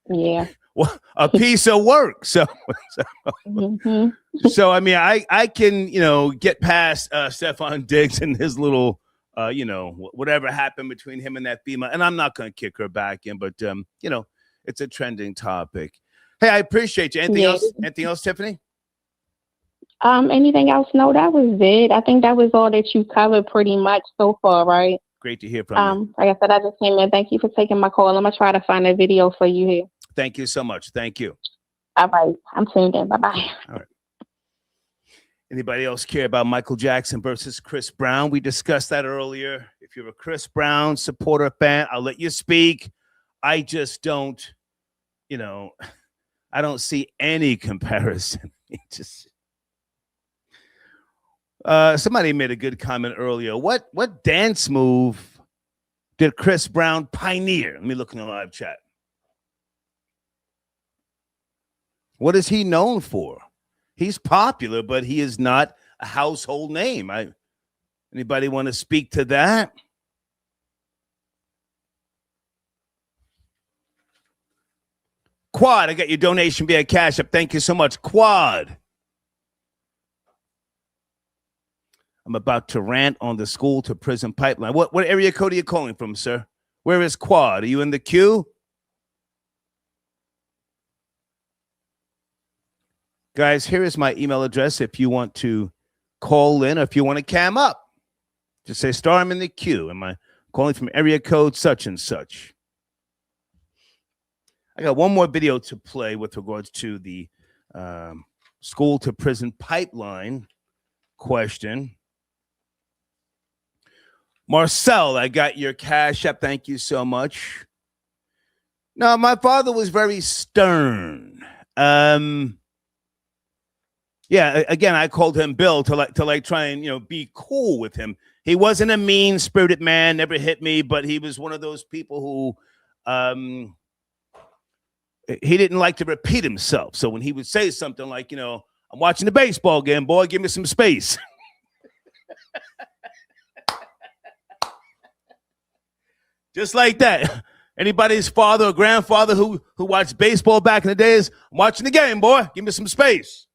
Yeah. Well, a piece of work. So so I mean, I can get past Stefon Diggs and his little whatever happened between him and that female, and I'm not going to kick her back in, but it's a trending topic. Hey, I appreciate you. Anything else? Anything else, Tiffany? Anything else? No, that was it. I think that was all that you covered pretty much so far, right? Great to hear from you. Like I said, I just came in. Thank you for taking my call. I'm gonna try to find a video for you here. Thank you so much. Thank you. All right. I'm tuned in. Bye-bye. All right. Anybody else care about Michael Jackson versus Chris Brown? We discussed that earlier. If you're a Chris Brown supporter fan, I'll let you speak. I just don't, I don't see any comparison. Somebody made a good comment earlier. What dance move did Chris Brown pioneer? Let me look in the live chat. What is he known for? He's popular, but he is not a household name. Anybody want to speak to that? Quad, I got your donation via Cash App. Thank you so much, Quad. I'm about to rant on the school to prison pipeline. What area code are you calling from, sir? Where is Quad? Are you in the queue? Guys, here is my email address if you want to call in or if you want to cam up. Just say, Star, I'm in the queue. Am I calling from area code such and such? I got one more video to play with regards to the school to prison pipeline question. Marcel, I got your Cash App. Thank you so much. No, my father was very stern. Yeah, again, I called him Bill to try and be cool with him. He wasn't a mean-spirited man, never hit me, but he was one of those people who he didn't like to repeat himself. So when he would say something like, I'm watching the baseball game, boy, give me some space. Just like that. Anybody's father or grandfather who watched baseball back in the days, I'm watching the game, boy, give me some space.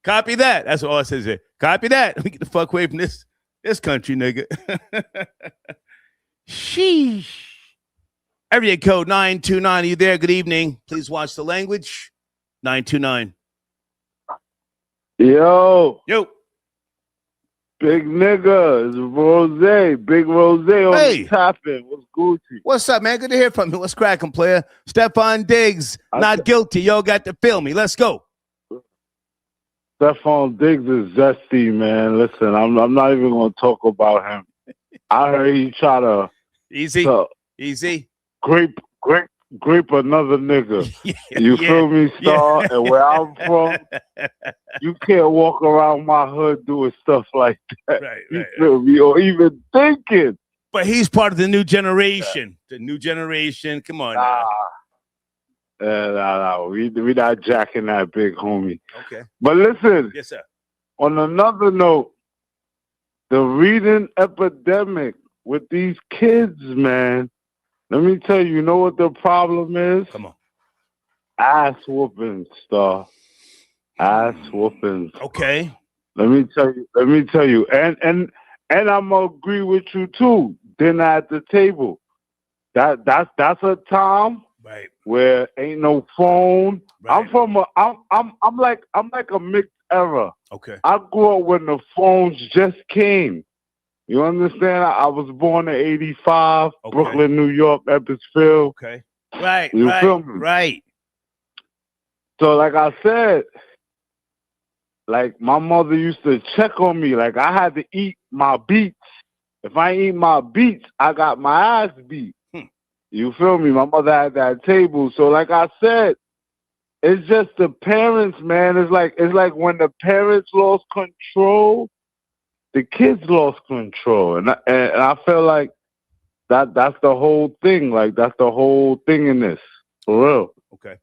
Copy that. That's all it says here. Copy that. Let me get the fuck away from this country, nigga. Sheesh. Area code 929. Are you there? Good evening. Please watch the language. 929. Yo. Big nigga, it's Rose, Big Rose on the topic. What's Gucci? What's up, man? Good to hear from you. What's cracking, player? Stefon Diggs, not guilty. Yo, got to feel me. Let's go. Stefon Diggs is zesty, man. Listen, I'm not even going to talk about him. I heard he try to easy grape another nigga. You feel me, Star? And where I'm from, you can't walk around my hood doing stuff like that. You feel me? Or even thinking. But he's part of the new generation. The new generation. Come on now. No. We not jacking that, big homie. Okay. But listen. Yes, sir. On another note, the reading epidemic with these kids, man. Let me tell you, know what the problem is? Come on. Ass whoopings, Star. Ass whoopings. Okay. Let me tell you. And I'm gonna agree with you too. Dinner at the table. That's a time where ain't no phone. Right. I'm like a mixed era. Okay. I grew up when the phones just came. You understand? I was born in 85, Brooklyn, New York, Episfield. Okay. Right, you feel me? Right. So like I said, like my mother used to check on me. Like I had to eat my beets if I ain't eat my beets, I got my ass beat. You feel me? My mother had that table. So like I said, it's just the parents, man. It's like when the parents lost control, the kids lost control. And I feel like that's the whole thing. Like that's the whole thing in this. For real. Okay.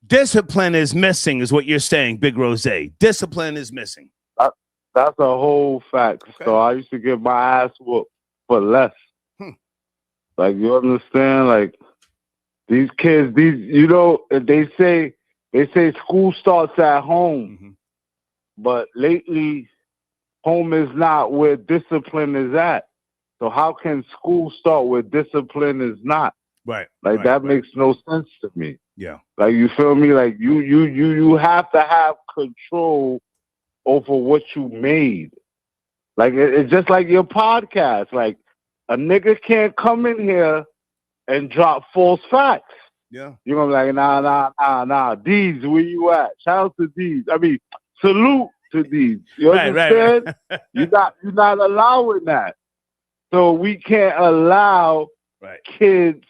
Discipline is missing, is what you're saying, Big Rose. Discipline is missing. That's a whole fact. Okay. So I used to get my ass whooped for less. Like, you understand? Like, these kids, they say school starts at home. But lately, home is not where discipline is at. So how can school start where discipline is not? Right. Like, that makes no sense to me. Yeah. Like, you feel me? Like, you have to have control over what you made. Like, it's just like your podcast. Like, a nigga can't come in here and drop false facts. Yeah. You're going to be like, nah. Deeds, where you at? Shout out to Deeds. I mean, salute to Deeds. You understand? Right. You're not allowing that. So we can't allow kids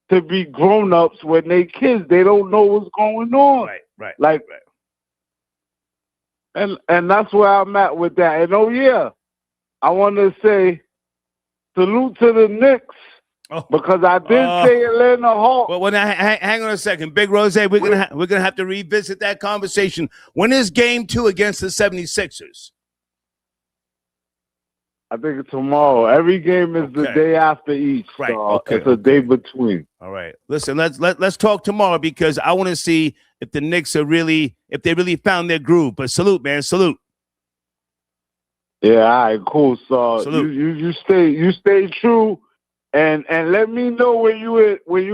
to be grown-ups when they kids. They don't know what's going on. Right. And that's where I'm at with that. And I want to say salute to the Knicks because I did say Atlanta Hawks. Well, now, hang on a second, Big Rose. We're gonna have to revisit that conversation. When is Game 2 against the 76ers? I think it's tomorrow. Every game is the day after each. Right. So it's a day between. All right. Listen, let's talk tomorrow because I want to see if the Knicks if they really found their groove. But salute, man. Salute. Yeah, all right, cool. So salute. you stay true and let me know when you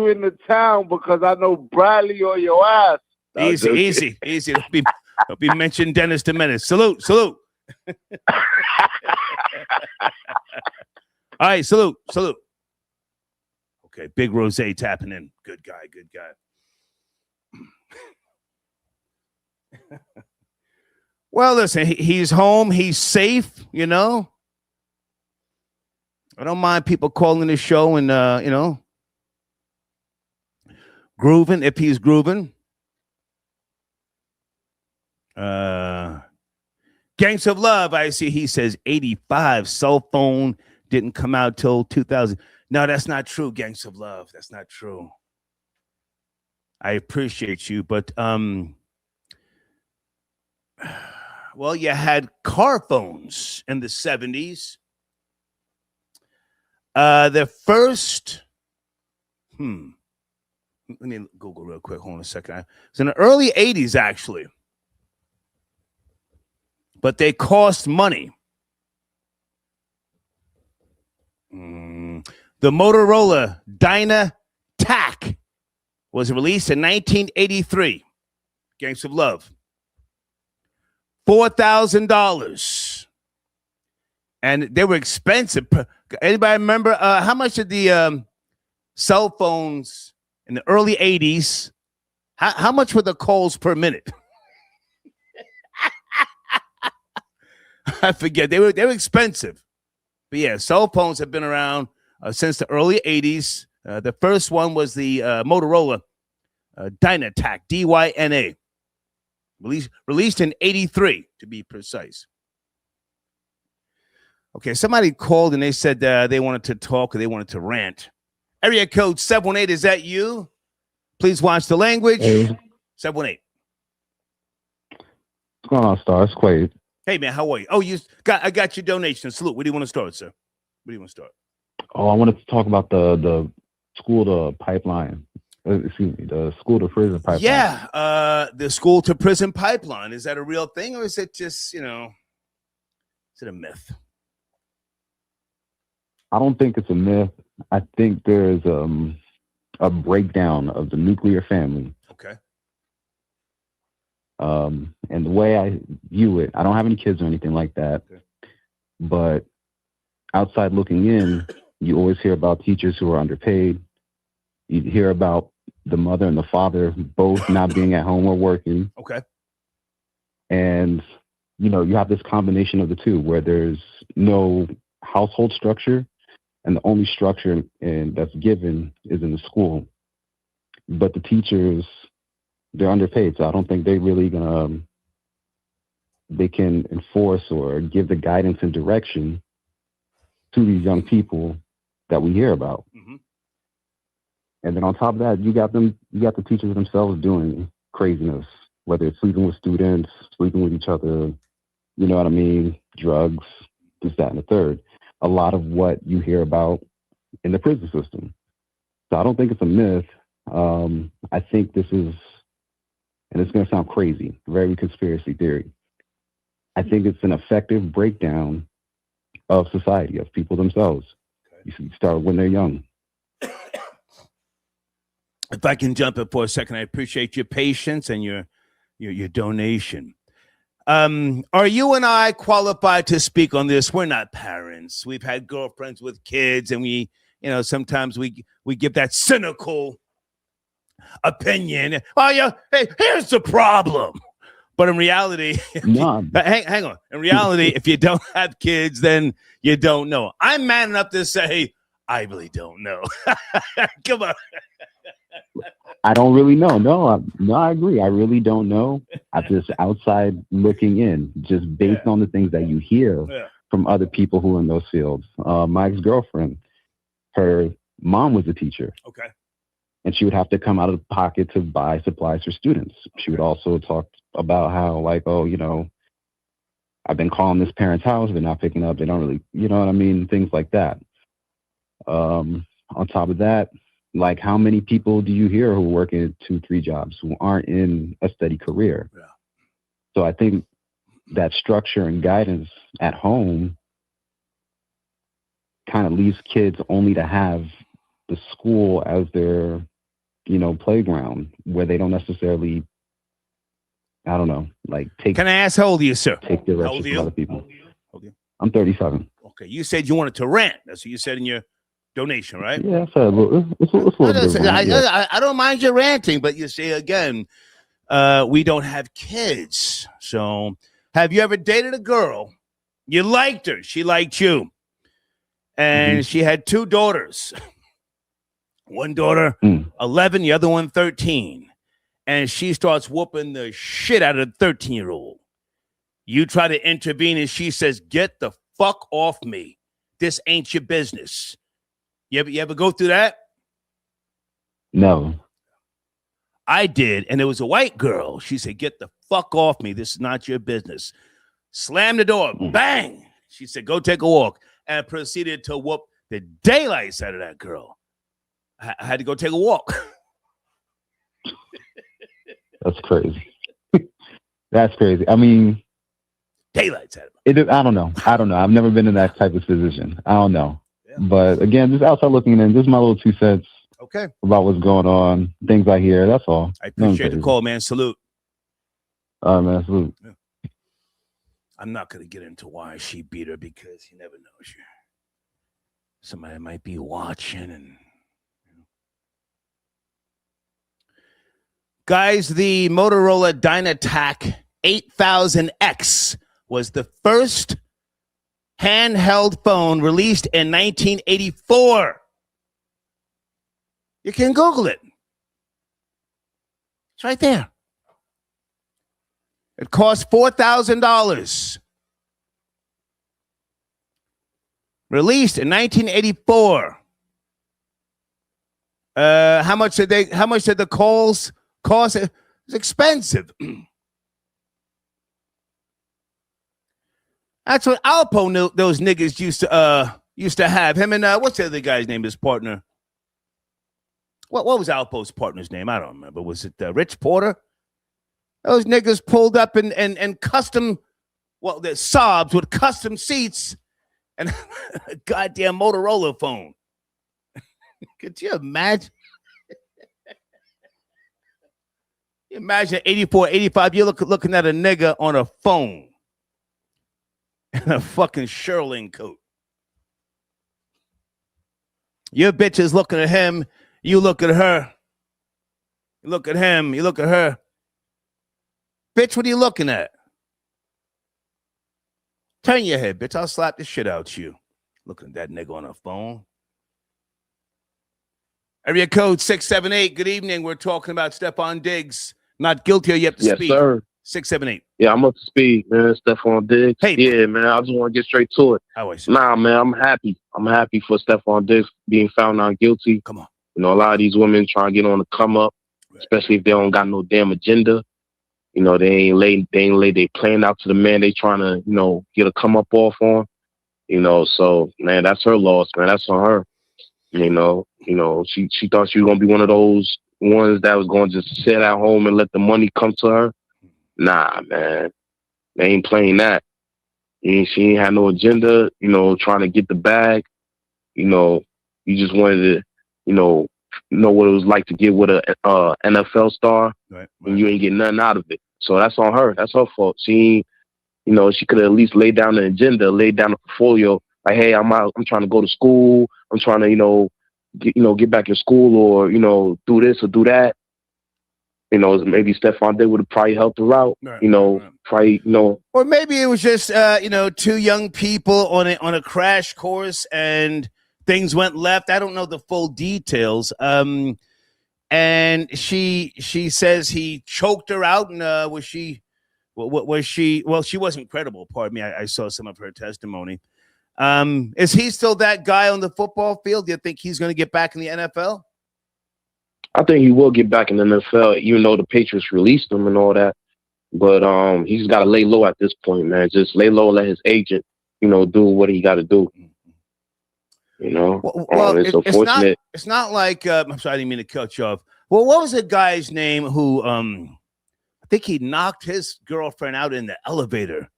in the town because I know Bradley on your ass. Easy. Don't be mentioning Dennis the Menace. Salute. All right, salute. Okay, Big Rose tapping in. Good guy. Well, listen, he's home. He's safe, I don't mind people calling the show and, grooving if he's grooving. Gangs of Love, I see he says 85 cell phone didn't come out till 2000. No, that's not true, Gangs of Love. That's not true. I appreciate you, but well, you had car phones in the 70s. The first, let me Google real quick. Hold on a second. It's in the early 80s, actually. But they cost money. The Motorola Dynatac was released in 1983. Gangs of Love. $4,000. And they were expensive. Anybody remember how much of the cell phones in the early 80s, how much were the calls per minute? I forget. They were expensive. But yeah, cell phones have been around since the early 80s. The first one was the Motorola Dynatac, D-Y-N-A. Released in 83, to be precise. Okay, somebody called and they said they wanted to talk or they wanted to rant. Area code 718, is that you? Please watch the language. Hey. 718. What's going on, Star? It's Quaid. Hey, man, how are you? Oh, I got your donation. Salute. Where do you want to start, sir? Where do you want to start? Oh, I wanted to talk about the school to pipeline. Excuse me, the school to prison pipeline. Yeah, the school to prison pipeline. Is that a real thing or is it just, is it a myth? I don't think it's a myth. I think there's a breakdown of the nuclear family. Okay. And the way I view it, I don't have any kids or anything like that. Okay. But outside looking in, you always hear about teachers who are underpaid. You hear about the mother and the father both not being at home or working. Okay. And, you have this combination of the two where there's no household structure, and the only structure that's given is in the school. But the teachers, they're underpaid, so I don't think they really they can enforce or give the guidance and direction to these young people that we hear about. Mm-hmm. And then on top of that, you got the teachers themselves doing craziness, whether it's sleeping with students, sleeping with each other, you know what I mean, drugs, this, that, and the third. A lot of what you hear about in the prison system. So I don't think it's a myth. I think this is, and it's going to sound crazy, very conspiracy theory. I think it's an effective breakdown of society, of people themselves. You should start when they're young. If I can jump in for a second, I appreciate your patience and your donation. Are you and I qualified to speak on this? We're not parents. We've had girlfriends with kids, and we, sometimes we give that cynical opinion. Oh, yeah, hey, here's the problem. But in reality, hang on. In reality, if you don't have kids, then you don't know. I'm man enough to say, I really don't know. Come on. I don't really know. No, I agree. I really don't know. I'm just outside looking in, just based on the things that you hear from other people who are in those fields. My ex-girlfriend, her mom was a teacher. Okay. And she would have to come out of pocket to buy supplies for students. She would also talk about how, like, oh, I've been calling this parent's house, they're not picking up, they don't really, you know what I mean? Things like that. On top of that, like, how many people do you hear who work in 2-3 jobs who aren't in a steady career? Yeah. So I think that structure and guidance at home kind of leaves kids only to have the school as their, playground, where they don't necessarily, I don't know, like take. Can I ask how old are you, sir? Take direction from other people. I'm 37. Okay, you said you wanted to rant. That's what you said in your donation, right? Yeah, it's a little bit of rant, yeah. I don't mind your ranting, but you say again, we don't have kids. So, have you ever dated a girl? You liked her, she liked you, and she had 2 daughters. One daughter, 11, the other one, 13. And she starts whooping the shit out of the 13-year-old. You try to intervene, and she says, "Get the fuck off me. This ain't your business." You ever go through that? No. I did, and it was a white girl. She said, "Get the fuck off me. This is not your business." Slam the door. Bang. She said, "Go take a walk," and proceeded to whoop the daylights out of that girl. I had to go take a walk. That's crazy. That's crazy. I mean, daylights out of it. I don't know. I've never been in that type of position. I don't know. Yeah. But again, just outside looking in, this is my little 2 cents. Okay. About what's going on, things I hear. That's all. I appreciate the call, man. Salute. All right, man. Salute. Yeah. I'm not going to get into why she beat her, because you never know. Somebody might be watching. And guys, the Motorola Dynatac 8000X was the first handheld phone released in 1984. You can Google it. It's right there. It cost $4,000. Released in 1984. How much did the calls cost? It was expensive. That's what Alpo knew. Those niggas used to have him and what's the other guy's name? His partner. What was Alpo's partner's name? I don't remember. Was it Rich Porter? Those niggas pulled up in custom, the Saabs with custom seats and a goddamn Motorola phone. Could you imagine? Imagine 84, 85, you're looking at a nigga on a phone and a fucking Sherling coat. Your bitch is looking at him, you look at her. You look at him, you look at her. Bitch, what are you looking at? Turn your head, bitch. I'll slap the shit out you. Looking at that nigga on a phone. Area code 678. Good evening. We're talking about Stefon Diggs. Not guilty or you have to speak. Yes, sir. 678. Yeah, I'm up to speed, man. Stefon Diggs. Hey, yeah, man. I just want to get straight to it. Nah, man. I'm happy. I'm happy for Stefon Diggs being found not guilty. Come on. You know, a lot of these women trying to get on the come up, especially if they don't got no damn agenda. You know, they ain't laid they plan out to the man they trying to, you know, get a come up off on. You know, so man, that's her loss, man. That's on her. You know, she thought she was gonna be one of those ones that was gonna just sit at home and let the money come to her. Nah, man. They ain't playing that. She ain't had no agenda, you know, trying to get the bag. You know, you just wanted to, you know what it was like to get with a NFL star, and you ain't getting nothing out of it. So that's on her. That's her fault. She could have at least laid down an agenda, laid down a portfolio. Like, hey, I'm trying to go to school. I'm trying to, get back in school, or do this or do that. Maybe Stefon Diggs would have probably helped her out. Or maybe it was just two young people on a crash course and things went left. I don't know the full details. And she says he choked her out, and was she? Well, she wasn't credible. Pardon me. I saw some of her testimony. Is he still that guy on the football field? Do you think he's going to get back in the NFL? I think he will get back in the NFL, even though the Patriots released him and all that. But he's got to lay low at this point, man. Just lay low, let his agent, do what he got to do. It's unfortunate. It's not like I'm sorry, I didn't mean to cut you off. Well, what was the guy's name who I think he knocked his girlfriend out in the elevator?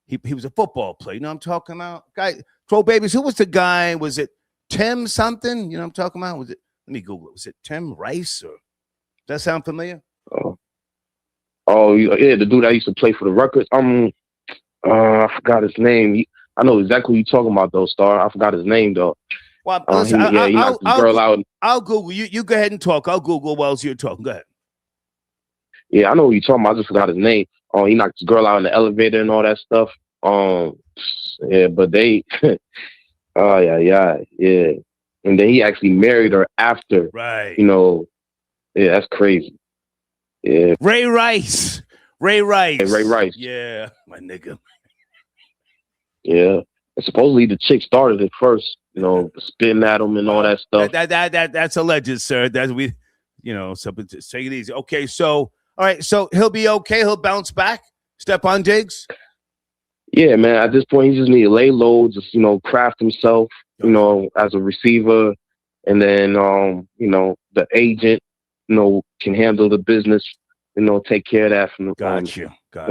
He was a football player. You know what I'm talking about? Guy, throw babies. Who was the guy? Was it Tim something? You know what I'm talking about? Was it? Let me Google it. Was it Tim Rice? Or does that sound familiar? Oh yeah, the dude that used to play for the Rutgers. I forgot his name. I know exactly what you're talking about, though, Star. I forgot his name, though. Well, he knocked his girl out. I'll Google. You go ahead and talk. I'll Google while you're talking. Go ahead. Yeah, I know what you're talking about. I just forgot his name. He knocked his girl out in the elevator and all that stuff. Yeah, but they, yeah. And then he actually married her after. Right. Yeah, that's crazy. Yeah. Ray Rice. Hey, Ray Rice. Yeah, my nigga. Yeah. And supposedly the chick started it first, spitting at him and all that stuff. That's alleged, sir. That's so take it easy. Okay, so all right, so he'll be okay. He'll bounce back. Stefon Diggs. Yeah, man. At this point, he just need to lay low, just craft himself, as a receiver, and then the agent, can handle the business, take care of that from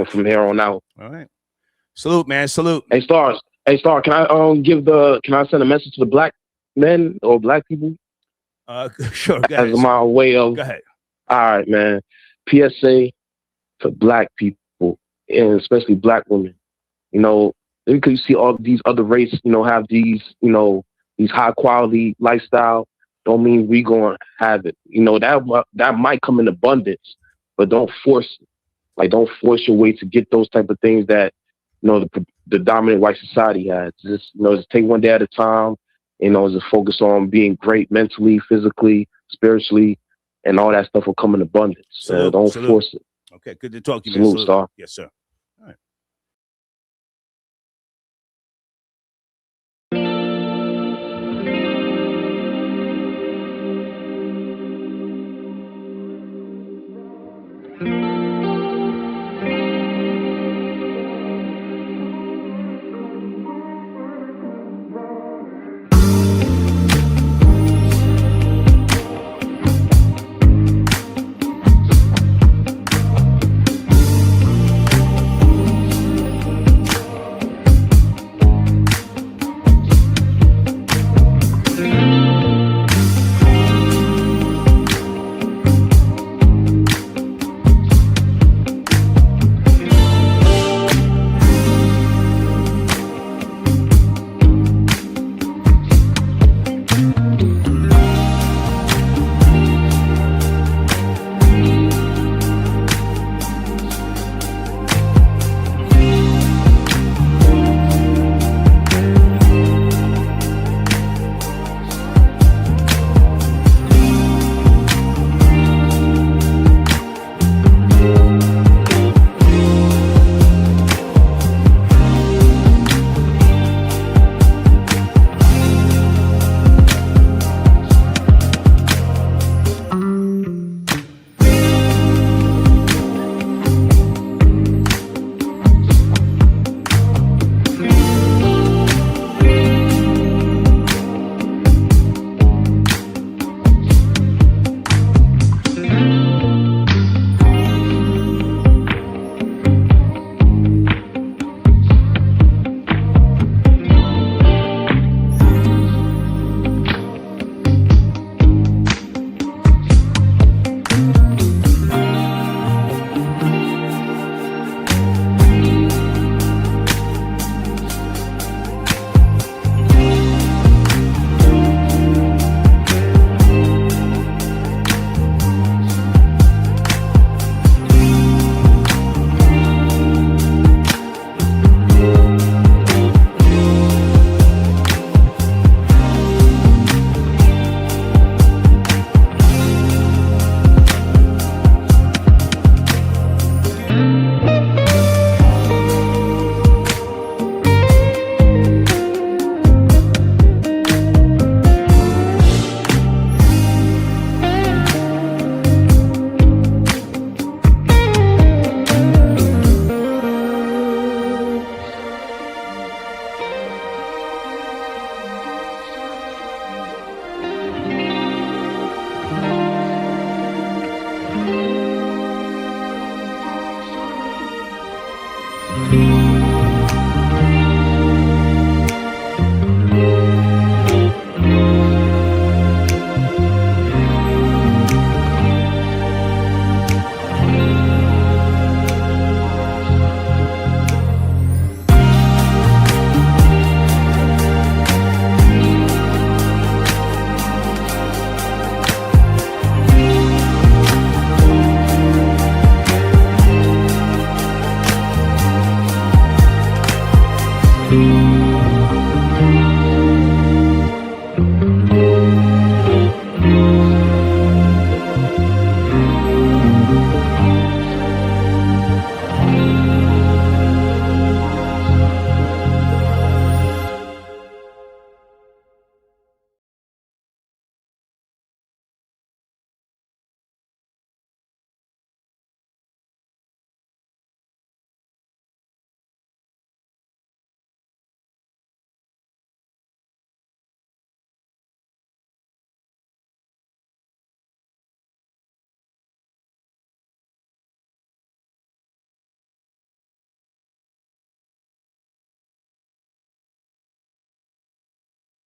from here on out. All right. Salute, man. Salute. Hey, Star, can I send a message to the black men or black people? Sure. Go ahead. As my way of. Go ahead. All right, man. PSA for black people, and especially black women. Because you see all these other races, have these, these high quality lifestyle. Don't mean we gonna have it. That might come in abundance, but don't force it. Like, don't force your way to get those type of things that, the dominant white society has. Just take one day at a time. Just focus on being great mentally, physically, spiritually, and all that stuff will come in abundance. So don't force it. Okay, good to talk to you, man. Salute, Star. Yes, sir.